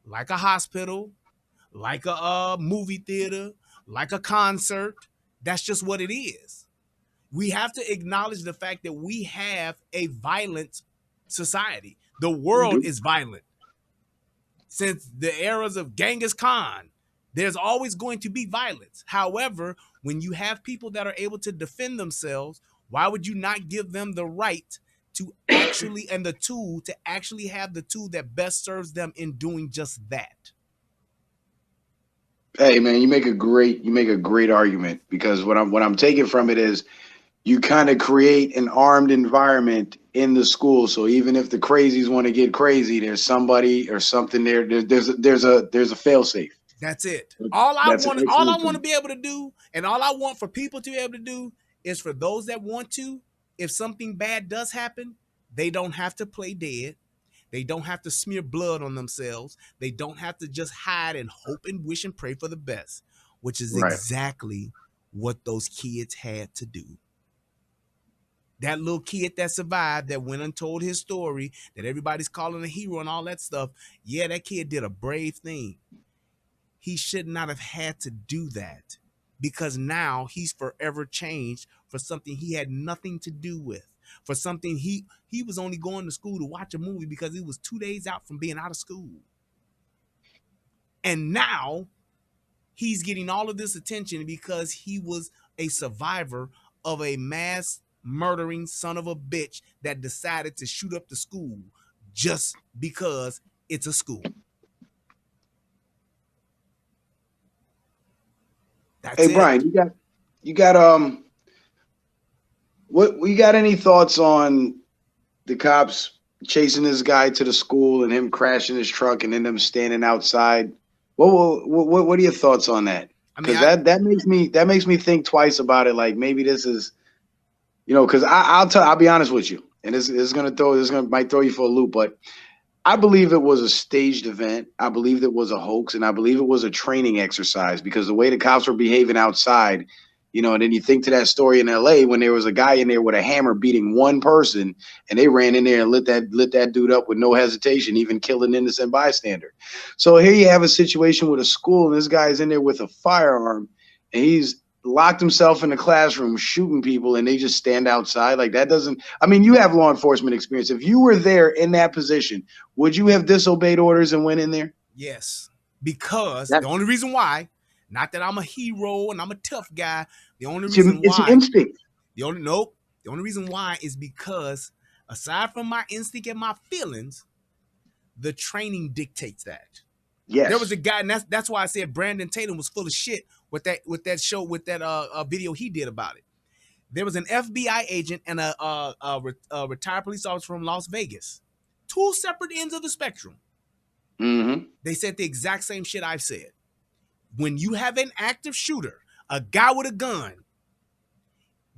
like a hospital, like a movie theater, like a concert. That's just what it is. We have to acknowledge the fact that we have a violent society. The world is violent. Since the eras of Genghis Khan, there's always going to be violence. However, when you have people that are able to defend themselves, why would you not give them the right to actually and the tool to actually have the tool that best serves them in doing just that? Hey man, you make a great argument, because what I'm taking from it is you kind of create an armed environment in the school. So even if the crazies want to get crazy, there's somebody or something there. There's a fail safe. That's it. All I want to be able to do, and all I want for people to be able to do, is for those that want to, if something bad does happen, they don't have to play dead. They don't have to smear blood on themselves. They don't have to just hide and hope and wish and pray for the best, which is exactly what those kids had to do. That little kid that survived, that went and told his story, that everybody's calling a hero and all that stuff. Yeah, that kid did a brave thing. He should not have had to do that, because now he's forever changed for something he had nothing to do with, for something he was only going to school to watch a movie because he was 2 days out from being out of school. And now he's getting all of this attention because he was a survivor of a mass murdering son of a bitch that decided to shoot up the school just because it's a school. That's hey, Brian, you got what we got any thoughts on the cops chasing this guy to the school and him crashing his truck and then them standing outside? What are your thoughts on that? Because that makes me think twice about it. Like maybe this is, because I'll be honest with you, and this might throw you for a loop, but I believe it was a staged event. I believe it was a hoax, and I believe it was a training exercise, because the way the cops were behaving outside, and then you think to that story in LA when there was a guy in there with a hammer beating one person, and they ran in there and lit that dude up with no hesitation, even killing an innocent bystander. So here you have a situation with a school, and this guy's in there with a firearm, and he's locked himself in the classroom shooting people, and they just stand outside. Like, that doesn't, I mean, you have law enforcement experience. If you were there in that position, would you have disobeyed orders and went in there? Yes, because the only reason why, not that I'm a hero and I'm a tough guy, the only reason it's why, instinct. The only reason why is because aside from my instinct and my feelings, the training dictates that. Yes. There was a guy, and that's why I said Brandon Tatum was full of shit with that show, with that video he did about it. There was an FBI agent and a retired police officer from Las Vegas. Two separate ends of the spectrum. Mm-hmm. They said the exact same shit I've said. When you have an active shooter, a guy with a gun,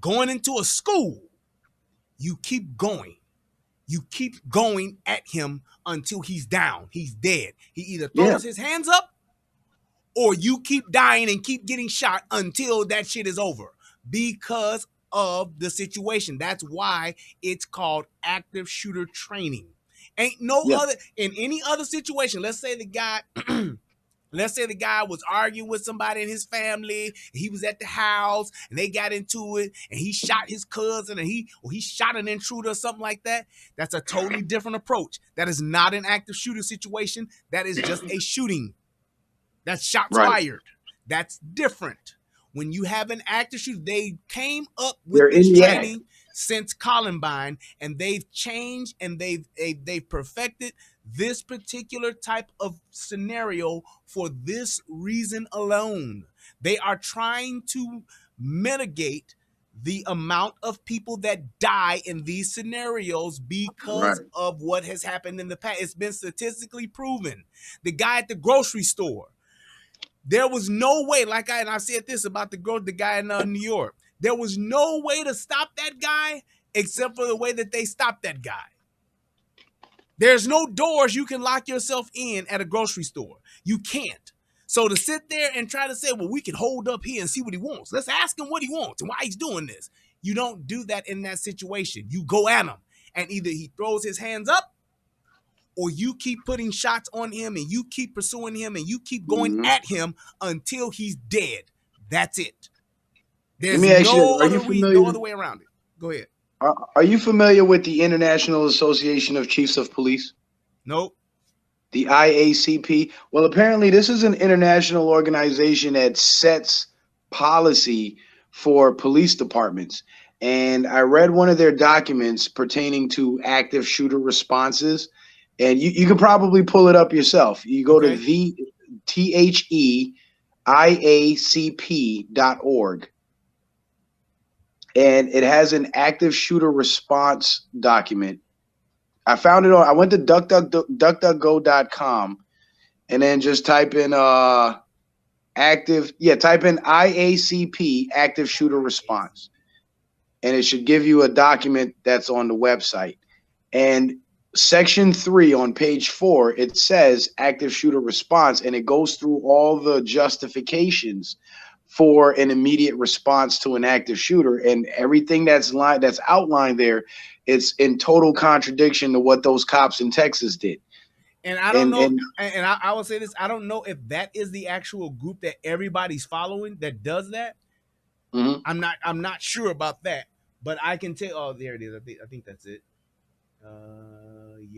going into a school, you keep going. You keep going at him until he's down. He's dead. He either throws his hands up, or you keep dying and keep getting shot until that shit is over, because of the situation. That's why it's called active shooter training. Ain't no Yeah. other, in any other situation. Let's say the guy was arguing with somebody in his family. He was at the house and they got into it and he shot his cousin and he shot an intruder or something like that. That's a totally different approach. That is not an active shooter situation. That is just a shooting. That's shots fired. That's different. When you have an active shooter, they came up with this training since Columbine, and they've changed and they've perfected this particular type of scenario for this reason alone. They are trying to mitigate the amount of people that die in these scenarios because of what has happened in the past. It's been statistically proven. The guy at the grocery store, there was no way, and I said this about the guy in New York. There was no way to stop that guy except for the way that they stopped that guy. There's no doors you can lock yourself in at a grocery store. You can't. So to sit there and try to say, well, we can hold up here and see what he wants. Let's ask him what he wants and why he's doing this. You don't do that in that situation. You go at him, and either he throws his hands up or you keep putting shots on him and you keep pursuing him and you keep going at him until he's dead. That's it. There's no other way around it. Go ahead. Are you familiar with the International Association of Chiefs of Police? Nope. The IACP? Well, apparently this is an international organization that sets policy for police departments. And I read one of their documents pertaining to active shooter responses. And you can probably pull it up yourself. You go to theIACP.org. And it has an active shooter response document. I found it on, I went to duckduckgo.com and then just type in type in IACP active shooter response. And it should give you a document that's on the website. And Section 3 on page 4, it says active shooter response, and it goes through all the justifications for an immediate response to an active shooter, and everything that's outlined there, it's in total contradiction to what those cops in Texas did. And I don't know, and I will say this, I don't know if that is the actual group that everybody's following that does that. Mm-hmm. I'm not sure about that, but I can tell. Oh, there it is. I think that's it.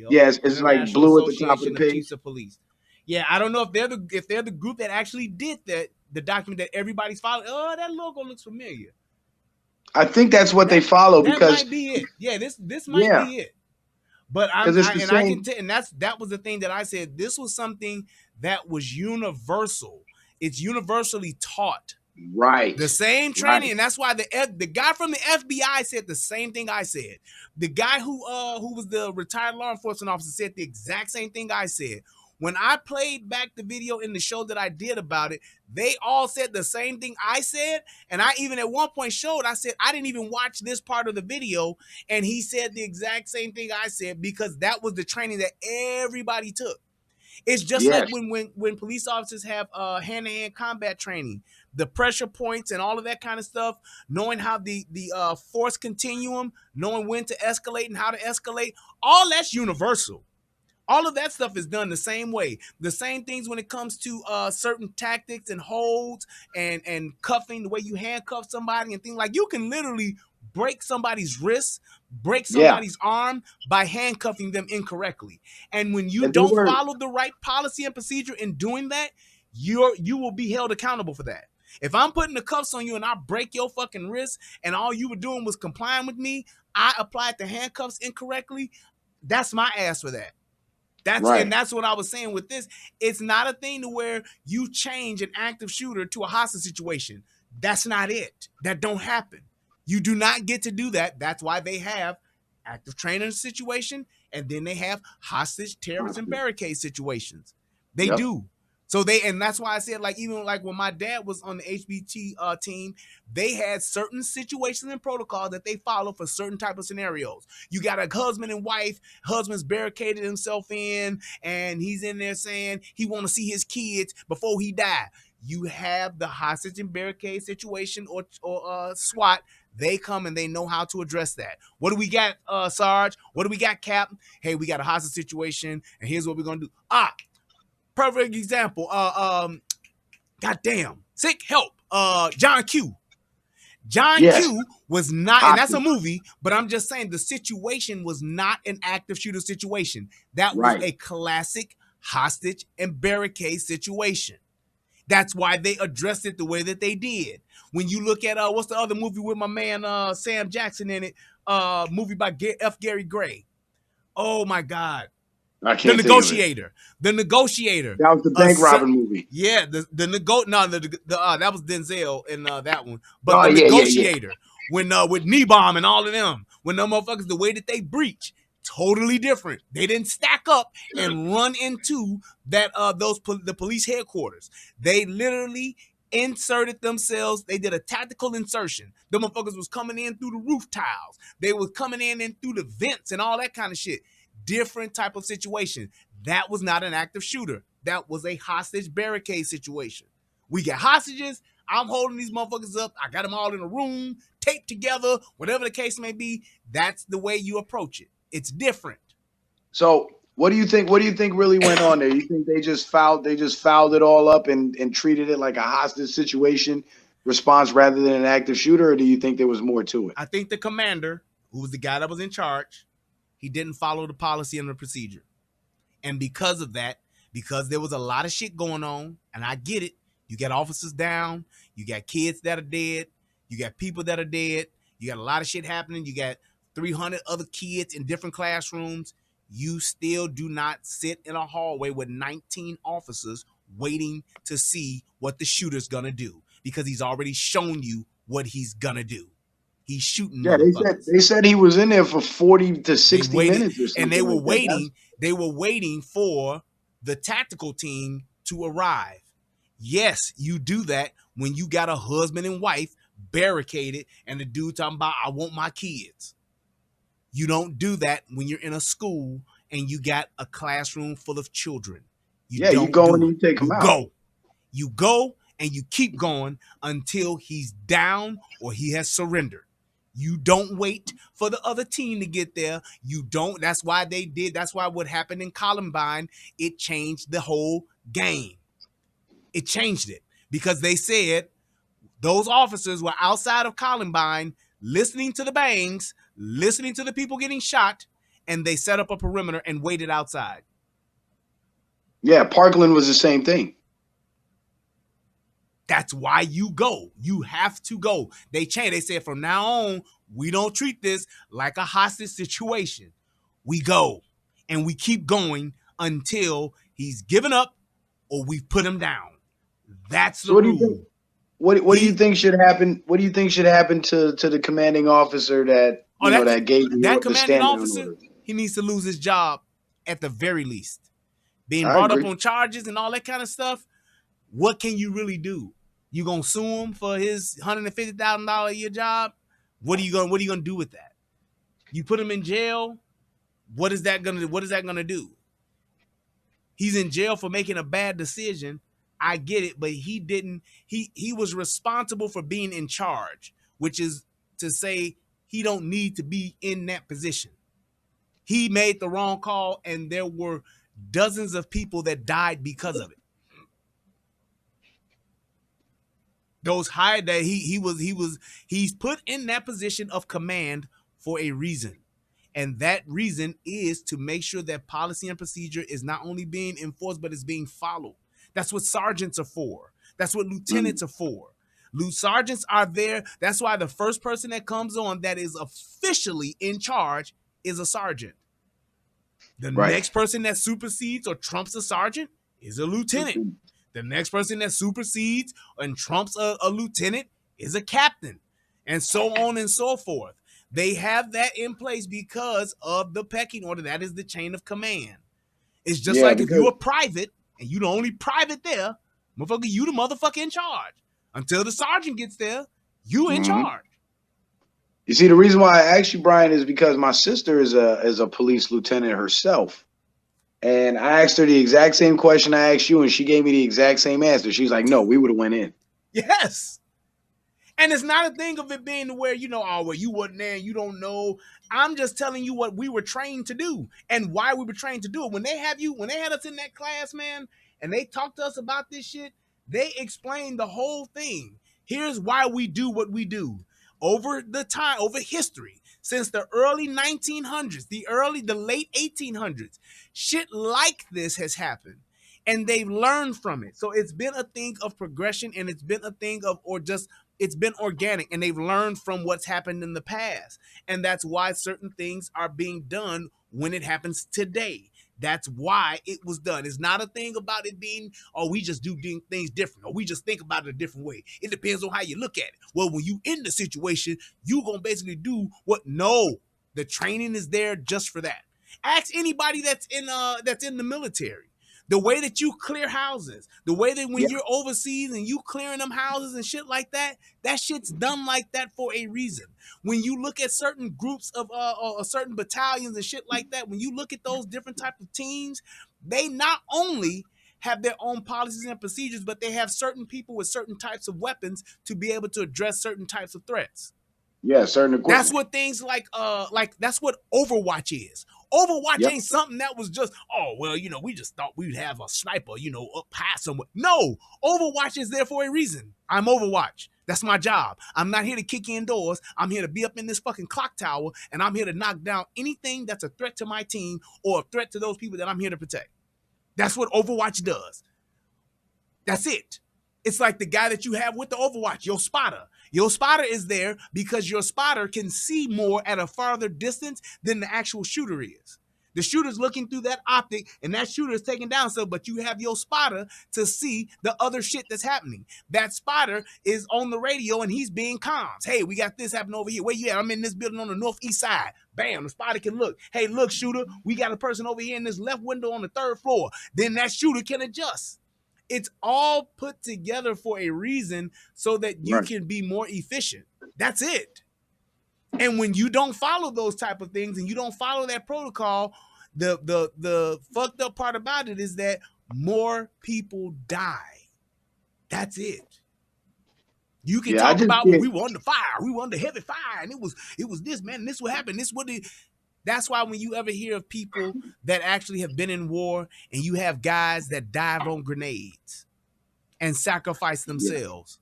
Yes, it's like blue at the top of the page. Chiefs of Police. Yeah, I don't know if they're the group that actually did that. The document that everybody's following. Oh, that logo looks familiar. I think that's what they follow because that might be it. Yeah, this might be it. But I can tell, and that was the thing that I said. This was something that was universal. It's universally taught. Right. The same training, and that's why the guy from the FBI said the same thing I said. The guy who was the retired law enforcement officer said the exact same thing I said. When I played back the video in the show that I did about it, they all said the same thing I said. And I even at one point showed, I said, I didn't even watch this part of the video. And he said the exact same thing I said because that was the training that everybody took. It's just like when police officers have hand-to-hand combat training, the pressure points and all of that kind of stuff, knowing how the force continuum, knowing when to escalate and how to escalate, all that's universal. All of that stuff is done the same way. The same things when it comes to certain tactics and holds and cuffing, the way you handcuff somebody and things like you can literally break somebody's wrist, break somebody's arm by handcuffing them incorrectly. And when you don't follow the right policy and procedure in doing that, you will be held accountable for that. If I'm putting the cuffs on you and I break your fucking wrist and all you were doing was complying with me, I applied the handcuffs incorrectly, that's my ass for that. And that's what I was saying with this. It's not a thing to where you change an active shooter to a hostage situation. That's not it. That don't happen. You do not get to do that. That's why they have active training situation, and then they have hostage, terrorist, and barricade situations. They do. So and that's why I said, like, even like when my dad was on the HBT team, they had certain situations and protocols that they follow for certain type of scenarios. You got a husband and wife, husband's barricaded himself in, and he's in there saying he want to see his kids before he die. You have the hostage and barricade situation or SWAT. They come and they know how to address that. What do we got, Sarge? What do we got, Cap? Hey, we got a hostage situation, and here's what we're gonna do. Perfect example. Goddamn, sick help. John Q. John Q was not, and that's a movie, but I'm just saying the situation was not an active shooter situation. That was a classic hostage and barricade situation. That's why they addressed it the way that they did. When you look at what's the other movie with my man Sam Jackson in it? Movie by F. Gary Gray. Oh my God. I can't The Negotiator. The Negotiator. That was the bank robbing movie. Yeah, that was Denzel in that one. But The Negotiator, when with Nebom and all of them, when them motherfuckers, the way that they breach, totally different. They didn't stack up and run into that the police headquarters. They literally inserted themselves. They did a tactical insertion. The motherfuckers was coming in through the roof tiles. They was coming in through the vents and all that kind of shit. Different type of situation. That was not an active shooter. That was a hostage barricade situation. We get hostages. I'm holding these motherfuckers up. I got them all in a room, taped together, whatever the case may be. That's the way you approach it. It's different. So what do you think? What do you think really went on there? You think they just fouled it all up and treated it like a hostage situation response rather than an active shooter, or do you think there was more to it? I think the commander, who was the guy that was in charge, he didn't follow the policy and the procedure. And because of that, because there was a lot of shit going on, and I get it, you got officers down, you got kids that are dead, you got people that are dead, you got a lot of shit happening, you got 300 other kids in different classrooms, you still do not sit in a hallway with 19 officers waiting to see what the shooter's gonna do, because he's already shown you what he's gonna do. He's shooting. Yeah, they said he was in there for 40 to 60 minutes or something. And they were waiting. They were waiting for the tactical team to arrive. Yes, you do that when you got a husband and wife barricaded and the dude talking about, I want my kids. You don't do that when you're in a school and you got a classroom full of children. You go and you take them out. You go and you keep going until he's down or he has surrendered. You don't wait for the other team to get there. You don't. That's why they did. That's why what happened in Columbine, it changed the whole game. It changed it because they said those officers were outside of Columbine listening to the bangs, listening to the people getting shot, and they set up a perimeter and waited outside. Yeah, Parkland was the same thing. That's why you go. You have to go. They changed. They said from now on, we don't treat this like a hostage situation. We go and we keep going until he's given up or we put him down. That's the rule. What do you think should happen? What do you think should happen to the commanding officer that that gave you that the commanding standing officer? order? He needs to lose his job at the very least. Being brought up on charges and all that kind of stuff. What can you really do? You gonna sue him for his $150,000 a year job? What are you gonna do with that? You put him in jail. What is that gonna do? He's in jail for making a bad decision. I get it, but he didn't. He was responsible for being in charge, which is to say he don't need to be in that position. He made the wrong call, and there were dozens of people that died because of it. Those hired that he's put in that position of command for a reason. And that reason is to make sure that policy and procedure is not only being enforced, but it's being followed. That's what sergeants are for. That's what lieutenants are for. Sergeants are there. That's why the first person that comes on that is officially in charge is a sergeant. The next person that supersedes or trumps a sergeant is a lieutenant. The next person that supersedes and trumps a lieutenant is a captain, and so on and so forth. They have that in place because of the pecking order. That is the chain of command. It's just like if you're a private and you the only private there, motherfucker, you the motherfucker in charge. Until the sergeant gets there, you in charge. You see, the reason why I asked you, Brian, is because my sister is a police lieutenant herself. And I asked her the exact same question I asked you, and she gave me the exact same answer. She's like, no, we would have went in. Yes. And it's not a thing of it being where, you know, oh, well, you wasn't there and you don't know. I'm just telling you what we were trained to do and why we were trained to do it. When they had us in that class, man, and they talked to us about this shit, they explained the whole thing. Here's why we do what we do. Over history, since the early 1900s, the late 1800s, shit like this has happened. And they've learned from it. So it's been a thing of progression, and it's been a thing of, it's been organic, and they've learned from what's happened in the past. And that's why certain things are being done when it happens today. That's why it was done. It's not a thing about it being, oh, we just do things different, or we just think about it a different way. It depends on how you look at it. Well, when you in the situation, you gonna basically do what? No, the training is there just for that. Ask anybody that's in the military. The way that you clear houses, the way that when you're overseas and you clearing them houses and shit like that, that shit's done like that for a reason. When you look at certain groups of certain battalions and shit like that, when you look at those different types of teams, they not only have their own policies and procedures, but they have certain people with certain types of weapons to be able to address certain types of threats. Yeah, certain equipment. That's what things like that's what Overwatch is. Overwatch ain't something that was just, oh, well, you know, we just thought we'd have a sniper, you know, up high somewhere. No, Overwatch is there for a reason. I'm Overwatch. That's my job. I'm not here to kick in doors. I'm here to be up in this fucking clock tower, and I'm here to knock down anything that's a threat to my team or a threat to those people that I'm here to protect. That's what Overwatch does. That's it. It's like the guy that you have with the Overwatch, your spotter. Your spotter is there because your spotter can see more at a farther distance than the actual shooter is. The shooter's looking through that optic, and that shooter is taking down stuff, but you have your spotter to see the other shit that's happening. That spotter is on the radio, and he's being comms. Hey, we got this happening over here. Where you at? I'm in this building on the northeast side. Bam, the spotter can look. Hey, look, shooter, we got a person over here in this left window on the 3rd floor. Then that shooter can adjust. It's all put together for a reason so that you can be more efficient. That's it. And when you don't follow those type of things and you don't follow that protocol, the fucked up part about it is that more people die. That's it. You can talk about when we were under fire, we were under heavy fire, and it was this, man, and this what happened, this what it. That's why when you ever hear of people that actually have been in war and you have guys that dive on grenades and sacrifice themselves,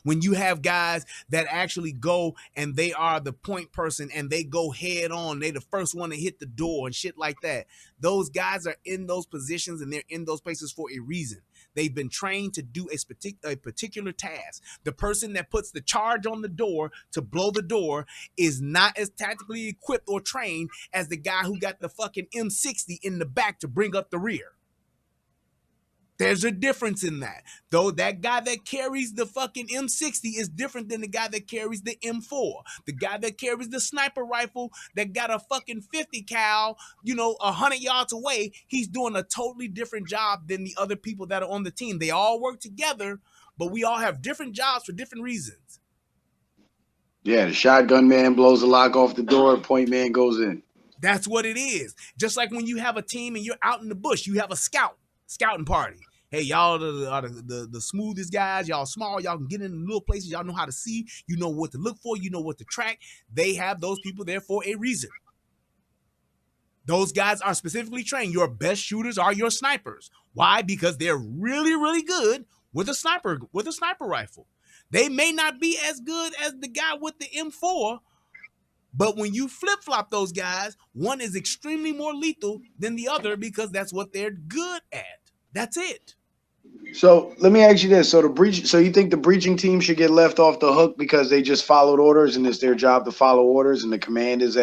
when you have guys that actually go and they are the point person and they go head on, they the first one to hit the door and shit like that, those guys are in those positions and they're in those places for a reason. They've been trained to do a particular task. The person that puts the charge on the door to blow the door is not as tactically equipped or trained as the guy who got the fucking M60 in the back to bring up the rear. There's a difference in that. Though that guy that carries the fucking M60 is different than the guy that carries the M4. The guy that carries the sniper rifle that got a fucking 50 cal, 100 yards away, he's doing a totally different job than the other people that are on the team. They all work together, but we all have different jobs for different reasons. Yeah, the shotgun man blows the lock off the door, point man goes in. That's what it is. Just like when you have a team and you're out in the bush, you have a scouting party. Hey, y'all are the smoothest guys. Y'all small. Y'all can get in little places. Y'all know how to see. You know what to look for. You know what to track. They have those people there for a reason. Those guys are specifically trained. Your best shooters are your snipers. Why? Because they're really, really good with a sniper rifle. They may not be as good as the guy with the M4, but when you flip-flop those guys, one is extremely more lethal than the other because that's what they're good at. That's it. So let me ask you this: so you think the breaching team should get left off the hook because they just followed orders and it's their job to follow orders, and the command is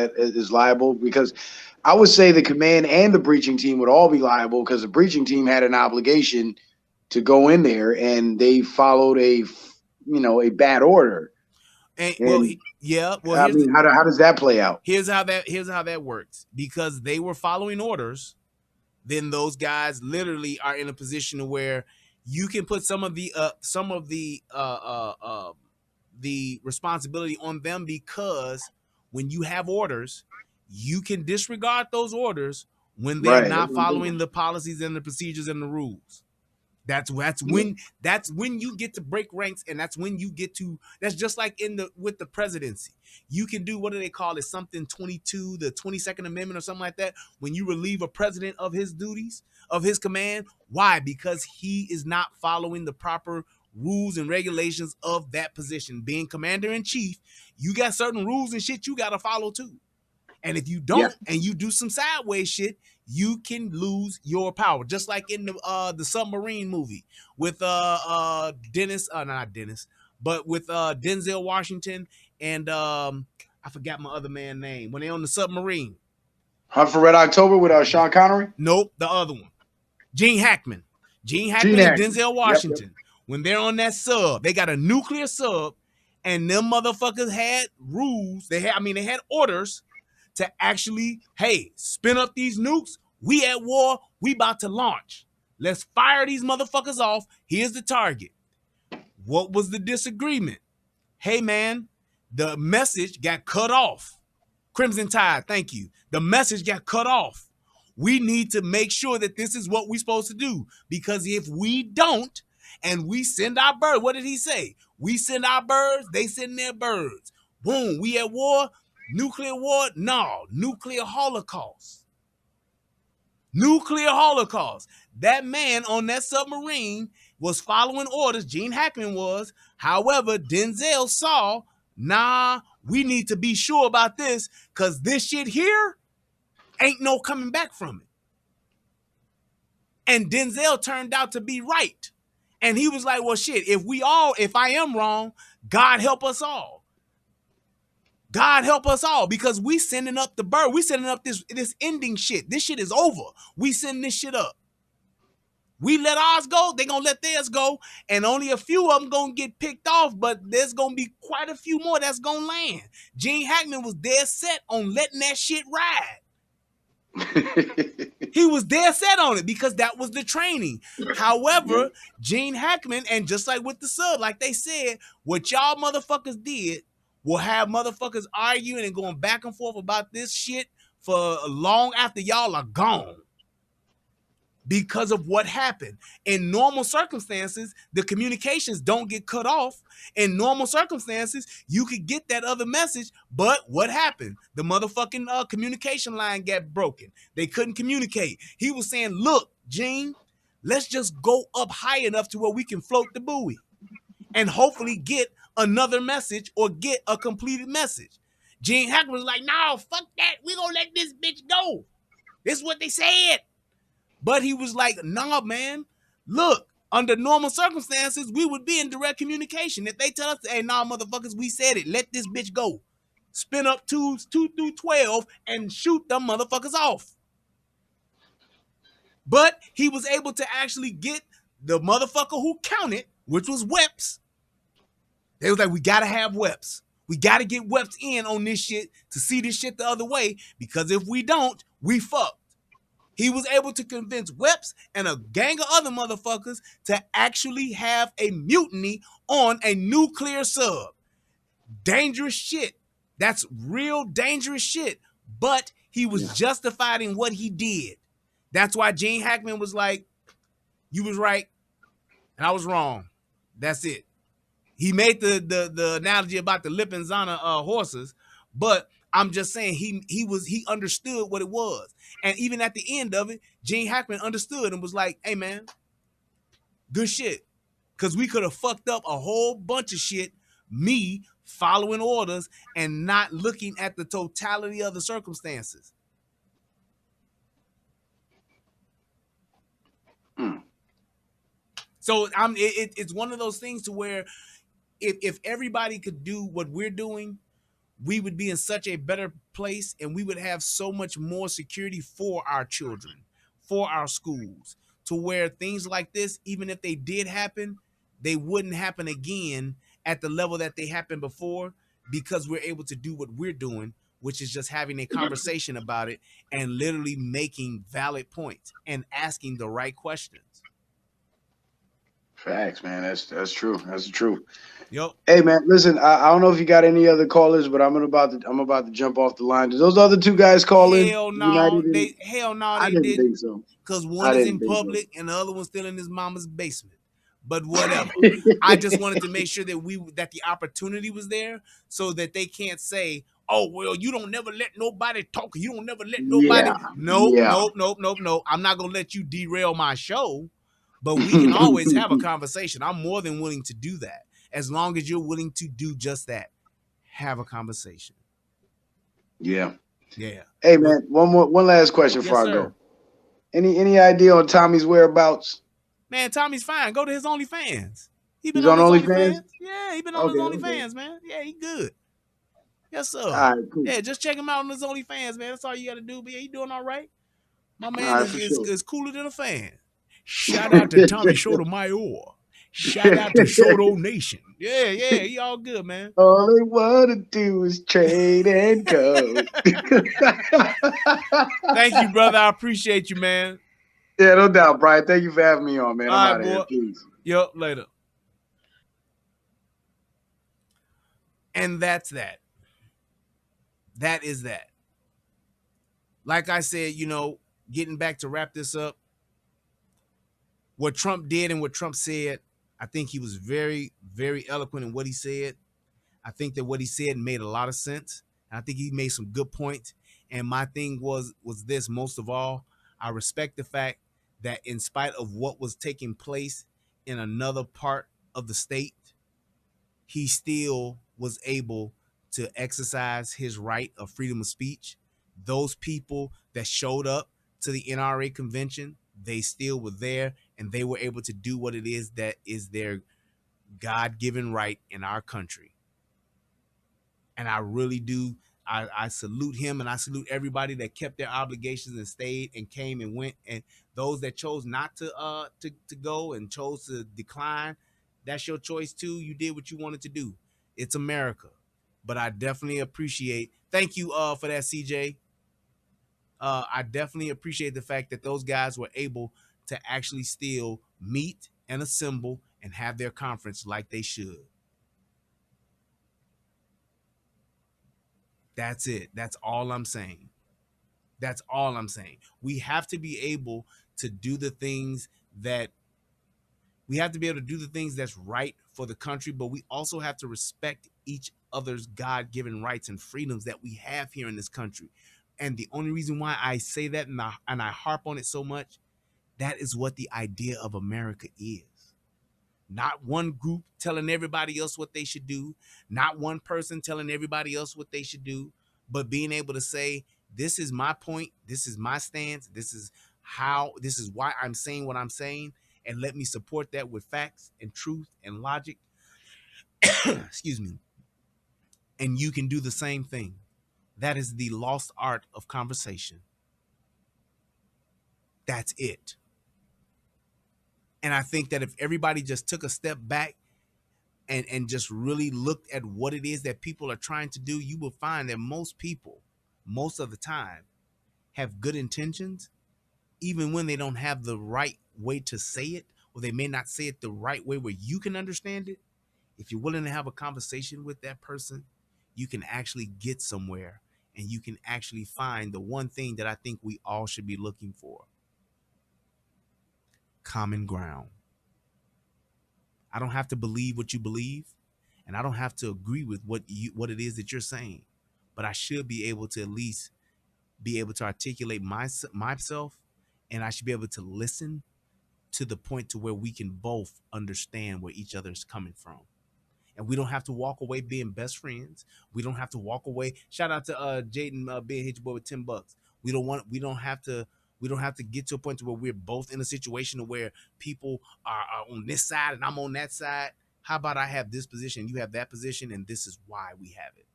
liable? Because I would say the command and the breaching team would all be liable because the breaching team had an obligation to go in there and they followed a bad order. How does that play out? Here's how that works. Because they were following orders, then those guys literally are in a position where you can put some of the responsibility on them, because when you have orders, you can disregard those orders when they're not following the policies and the procedures and the rules. That's when you get to break ranks, and that's when you get to. That's just like with the presidency. You can do, what do they call it? Something 22, the 22nd Amendment or something like that. When you relieve a president of his duties, of his command. Why? Because he is not following the proper rules and regulations of that position. Being commander in chief, you got certain rules and shit you got to follow too. And if you don't, and you do some sideways shit, you can lose your power. Just like in the submarine movie with Dennis, not Dennis, but with Denzel Washington and I forgot my other man's name when they on the submarine. Hunt for Red October with Sean Connery? Nope, the other one. Gene Hackman and Denzel Washington. Yep. When they're on that sub, they got a nuclear sub, and them motherfuckers had rules. They had orders to actually, hey, spin up these nukes. We at war. We about to launch. Let's fire these motherfuckers off. Here's the target. What was the disagreement? Hey, man, the message got cut off. Crimson Tide, thank you. The message got cut off. We need to make sure that this is what we're supposed to do, because if we don't, and we send our birds, what did he say? We send our birds, they send their birds. Boom, we at war. Nuclear war? No, nuclear holocaust. Nuclear holocaust. That man on that submarine was following orders. Gene Hackman was. However, Denzel saw, nah, we need to be sure about this, because this shit here ain't no coming back from it. And Denzel turned out to be right. And he was like, well, shit, if I am wrong, God help us all. God help us all, because we sending up the bird. We sending up this ending shit. This shit is over. We sending this shit up. We let ours go, they gonna let theirs go, and only a few of them gonna get picked off, but there's gonna be quite a few more that's gonna land. Gene Hackman was dead set on letting that shit ride. He was dead set on it because that was the training. However, Gene Hackman, and just like with the sub, like they said, what y'all motherfuckers did will have motherfuckers arguing and going back and forth about this shit for long after y'all are gone. Because of what happened. In normal circumstances, the communications don't get cut off. In normal circumstances, you could get that other message, but what happened? The motherfucking communication line got broken. They couldn't communicate. He was saying, look, Gene, let's just go up high enough to where we can float the buoy and hopefully get another message or get a completed message. Gene Hackman was like, no, fuck that. We gonna let this bitch go. This is what they said. But he was like, nah, man, look, under normal circumstances, we would be in direct communication. If they tell us, hey, nah, motherfuckers, we said it. Let this bitch go. Spin up 2 through 12 and shoot them motherfuckers off. But he was able to actually get the motherfucker who counted, which was Weps. They was like, we got to have Weps. We got to get Weps in on this shit to see this shit the other way, because if we don't, we fucked. He was able to convince Weps and a gang of other motherfuckers to actually have a mutiny on a nuclear sub. Dangerous shit. That's real dangerous shit. But he was justified in what he did. That's why Gene Hackman was like, you was right and I was wrong. That's it. He made the analogy about the Lipinzana horses, but I'm just saying he understood what it was. And even at the end of it, Gene Hackman understood and was like, hey, man, good shit. Because we could have fucked up a whole bunch of shit, me following orders and not looking at the totality of the circumstances. So it's one of those things to where if everybody could do what we're doing, we would be in such a better place, and we would have so much more security for our children, for our schools, to where things like this, even if they did happen, they wouldn't happen again at the level that they happened before, because we're able to do what we're doing, which is just having a conversation about it and literally making valid points and asking the right questions. Facts, man. That's true. That's true. Yep. Hey, man, listen. I don't know if you got any other callers, but I'm about to jump off the line. Did those other two guys call in? Hell no, United? And I they didn't didn't. think so. Because one I is didn't in think so. public and the other one's still in his mama's basement. But whatever. I just wanted to make sure that the opportunity was there so that they can't say, oh, well, you don't never let nobody talk. You don't never let nobody. Yeah. Nope, Yeah. nope, nope, nope, nope. I'm not going to let you derail my show, but we can always have a conversation. I'm more than willing to do that as long as you're willing to do just that. Have a conversation. Yeah. Yeah. Hey, man, one last question Yes, before I sir. go. Any idea on Tommy's whereabouts? Man, Tommy's fine. Go to his OnlyFans. He been He's on on his OnlyFans? OnlyFans. Yeah, he been on his Okay, okay. OnlyFans, man. Yeah, he good. Yes, sir. All right, cool. Yeah, just check him out on his OnlyFans, man. That's all you got to do. But yeah, he doing all right. My All man right, for sure. is cooler than a fan. Shout out to Tommy Sotomayor. Shout out to Soto Nation. Yeah, he all good, man. All they want to do is trade and go. Thank you, brother. I appreciate you, man. Yeah, no doubt, Brian. Thank you for having me on, man. All I'm right, out of here. boy. Peace. Yep, later. And that's that. That is that. Like I said, getting back to wrap this up, what Trump did and what Trump said, I think he was very, very eloquent in what he said. I think that what he said made a lot of sense. I think he made some good points. And my thing was this, most of all, I respect the fact that in spite of what was taking place in another part of the state, he still was able to exercise his right of freedom of speech. Those people that showed up to the NRA convention, they still were there and they were able to do what it is that is their God-given right in our country. And I really do. I salute him and I salute everybody that kept their obligations and stayed and came and went. And those that chose not to go and chose to decline, that's your choice too. You did what you wanted to do. It's America. But I definitely appreciate. Thank you for that, CJ. I definitely appreciate the fact that those guys were able to actually still meet and assemble and have their conference like they should. That's it. That's all I'm saying. That's all I'm saying. We have to be able to do the things that's right for the country, but we also have to respect each other's God-given rights and freedoms that we have here in this country. And the only reason why I say that and I harp on it so much, that is what the idea of America is. Not one group telling everybody else what they should do, not one person telling everybody else what they should do, but being able to say, this is my point, this is my stance, this is why I'm saying what I'm saying, and let me support that with facts and truth and logic. Excuse me. And you can do the same thing. That is the lost art of conversation. That's it. And I think that if everybody just took a step back and just really looked at what it is that people are trying to do, you will find that most people, most of the time, have good intentions, even when they don't have the right way to say it, or they may not say it the right way where you can understand it. If you're willing to have a conversation with that person, you can actually get somewhere and you can actually find the one thing that I think we all should be looking for. Common ground. I don't have to believe what you believe, and I don't have to agree with what it is that you're saying, but I should be able to at least be able to articulate myself, and I should be able to listen to the point to where we can both understand where each other is coming from. And we don't have to walk away being best friends. We don't have to walk away. Shout out to Jaden being hit your boy with $10. We don't have to get to a point to where we're both in a situation where people are on this side and I'm on that side. How about I have this position, you have that position, and this is why we have it.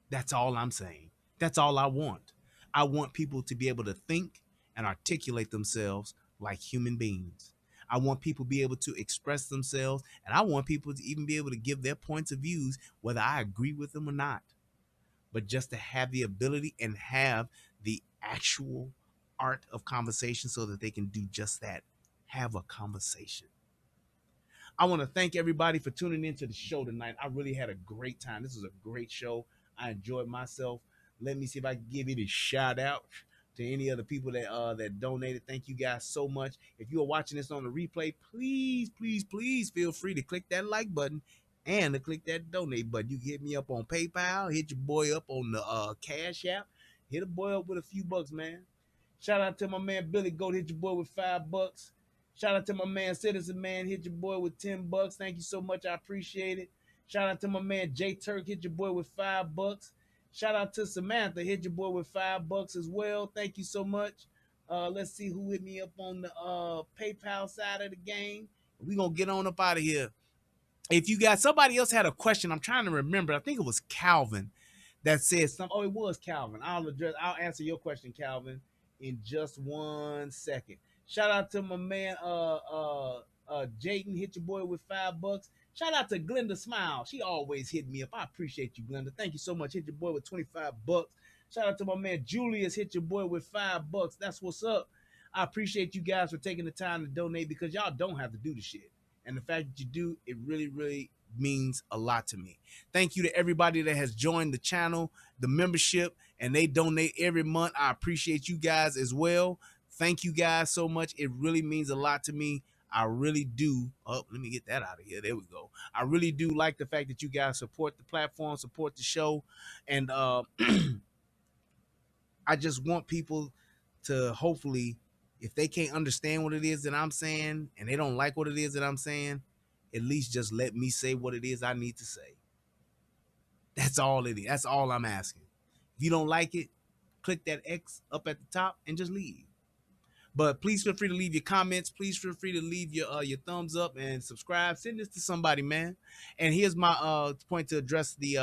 That's all I'm saying. That's all I want. I want people to be able to think and articulate themselves like human beings. I want people to be able to express themselves, and I want people to even be able to give their points of views, whether I agree with them or not. But just to have the ability and have the actual art of conversation so that they can do just that, have a conversation. I want to thank everybody for tuning into the show tonight. I really had a great time. This was a great show. I enjoyed myself. Let me see if I can give it a shout out to any of the people that donated. Thank you guys so much. If you are watching this on the replay, please, please, please feel free to click that like button and to click that donate button. You can hit me up on PayPal, hit your boy up on the Cash App, hit a boy up with a few bucks, man. Shout out to my man Billy Goat, hit your boy with $5. Shout out to my man Citizen Man, hit your boy with $10. Thank you so much, I appreciate it. Shout out to my man Jay Turk, hit your boy with $5. Shout out to Samantha, hit your boy with $5 as well. Thank you so much. Let's see who hit me up on the PayPal side of the game. We're gonna get on up out of here. If you got somebody else had a question, I'm trying to remember. I think it was Calvin that said something. Oh, it was Calvin. I'll answer your question, Calvin, in just 1 second. Shout out to my man Jayden, hit your boy with $5. Shout out to Glenda Smile. She always hit me up. I appreciate you, Glenda. Thank you so much. Hit your boy with $25. Shout out to my man Julius, hit your boy with $5. That's what's up. I appreciate you guys for taking the time to donate because y'all don't have to do the shit. And the fact that you do, it really, really means a lot to me. Thank you to everybody that has joined the channel, the membership, and they donate every month. I appreciate you guys as well. Thank you guys so much. It really means a lot to me. I really do. Oh, let me get that out of here. There we go. I really do like the fact that you guys support the platform, support the show. And I just want people to hopefully, if they can't understand what it is that I'm saying and they don't like what it is that I'm saying, at least just let me say what it is I need to say. That's all it is. That's all I'm asking. If you don't like it, click that X up at the top and just leave. But please feel free to leave your comments. Please feel free to leave your thumbs up and subscribe. Send this to somebody, man. And here's my point to address the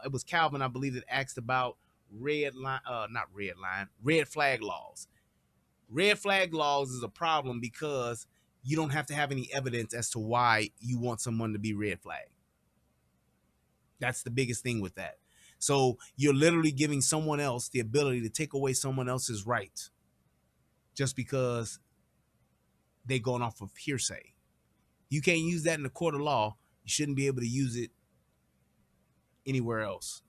it was Calvin, I believe, that asked about red flag laws. Red flag laws is a problem because you don't have to have any evidence as to why you want someone to be red flag. That's the biggest thing with that. So you're literally giving someone else the ability to take away someone else's rights just because they're going off of hearsay. You can't use that in the court of law. You shouldn't be able to use it anywhere else.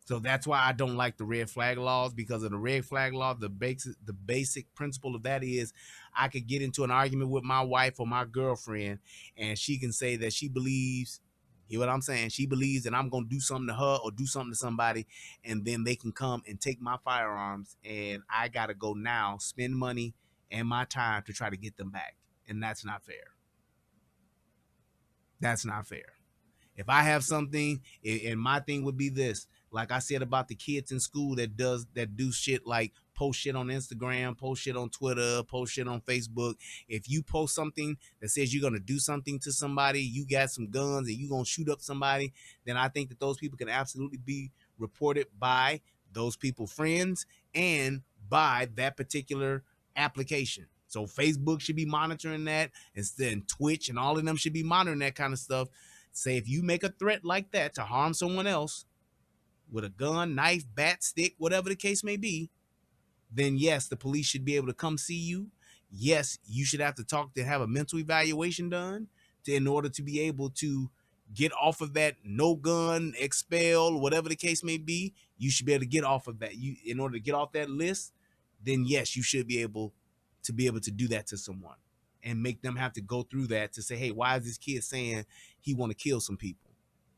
So that's why I don't like the red flag laws, because of the red flag law. The basic principle of that is I could get into an argument with my wife or my girlfriend, and she can say that she believes, hear what I'm saying? She believes that I'm going to do something to her or do something to somebody, and then they can come and take my firearms, and I got to go now, spend money and my time to try to get them back. And that's not fair. That's not fair. If I have something, and my thing would be this, like I said about the kids in school that do shit like post shit on Instagram, post shit on Twitter, post shit on Facebook. If you post something that says you're going to do something to somebody, you got some guns and you're going to shoot up somebody, then I think that those people can absolutely be reported by those people friends and by that particular application. So Facebook should be monitoring that, and then Twitch and all of them should be monitoring that kind of stuff. Say if you make a threat like that to harm someone else with a gun, knife, bat, stick, whatever the case may be, then yes, the police should be able to come see you. Yes, you should have to have a mental evaluation done in order to be able to get off of that no gun, expel, whatever the case may be. You should be able to get off of that. In order to get off that list, then yes, you should be able to do that to someone and make them have to go through that to say, hey, why is this kid saying he want to kill some people?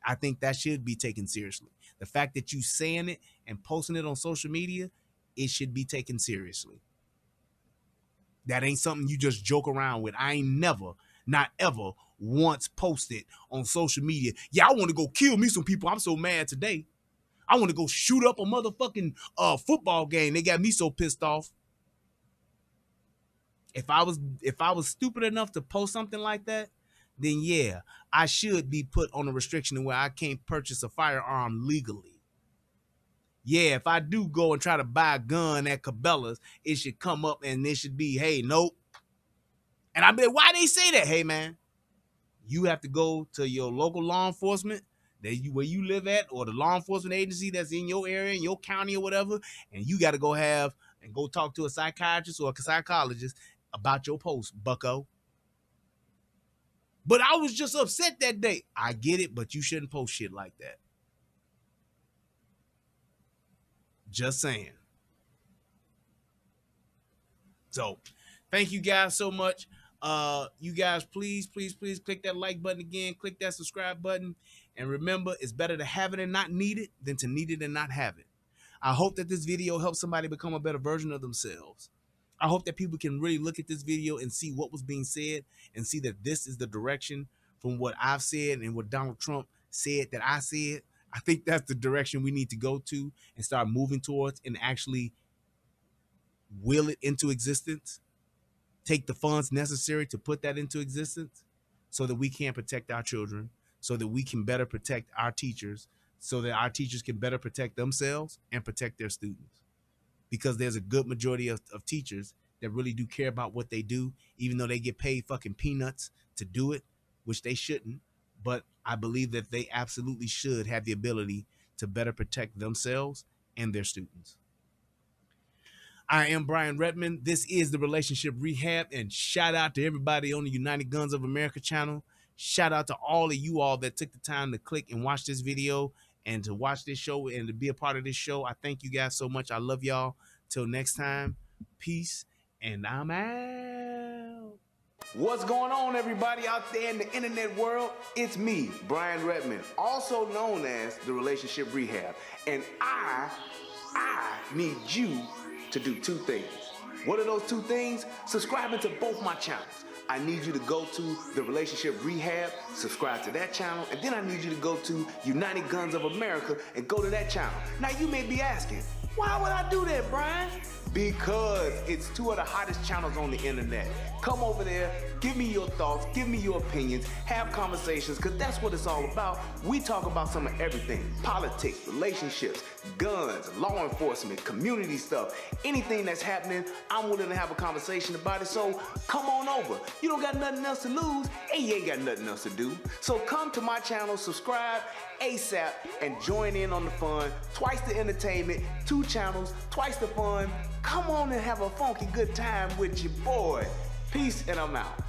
I think that should be taken seriously. The fact that you saying it and posting it on social media, it should be taken seriously. That ain't something you just joke around with. I ain't never, not ever, once posted on social media, yeah, I want to go kill me some people. I'm so mad today. I want to go shoot up a motherfucking football game. They got me so pissed off. If I was stupid enough to post something like that, then yeah, I should be put on a restriction where I can't purchase a firearm legally. Yeah, if I do go and try to buy a gun at Cabela's, it should come up and it should be, hey, nope. And I'd be like, why they say that? Hey, man, you have to go to your local law enforcement where you live at, or the law enforcement agency that's in your area, in your county or whatever, and you got to go have and go talk to a psychiatrist or a psychologist about your post, bucko. But I was just upset that day. I get it, but you shouldn't post shit like that. Just saying. So, thank you guys so much. You guys, please click that like button again. Click that subscribe button. And remember, it's better to have it and not need it than to need it and not have it. I hope that this video helps somebody become a better version of themselves. I hope that people can really look at this video and see what was being said and see that this is the direction from what I've said and what Donald Trump said that I said. I think that's the direction we need to go to and start moving towards and actually will it into existence. Take the funds necessary to put that into existence so that we can protect our children, so that we can better protect our teachers, so that our teachers can better protect themselves and protect their students. Because there's a good majority of teachers that really do care about what they do, even though they get paid fucking peanuts to do it, which they shouldn't. But I believe that they absolutely should have the ability to better protect themselves and their students. I am Brian Redmond. This is the Relationship Rehab, and shout out to everybody on the United Guns of America channel. Shout out to all of you all that took the time to click and watch this video and to watch this show and to be a part of this show. I thank you guys so much. I love y'all. Till next time, peace, and I'm out. What's going on, everybody out there in the internet world? It's me, Brian Redmond, also known as the Relationship Rehab, and I need you to do two things. What are those two things? Subscribing to both my channels. I need you to go to the Relationship Rehab, subscribe to that channel, and then I need you to go to United Guns of America and go to that channel. Now you may be asking, why would I do that, Brian? Because it's two of the hottest channels on the internet. Come over there, give me your thoughts, give me your opinions, have conversations, because that's what it's all about. We talk about some of everything: politics, relationships, guns, law enforcement, community stuff, anything that's happening. I'm willing to have a conversation about it, so come on over. You don't got nothing else to lose, and you ain't got nothing else to do. So come to my channel, subscribe ASAP, and join in on the fun. Twice the entertainment, 2 channels, twice the fun. Come on and have a funky good time with your boy. Peace, and I'm out.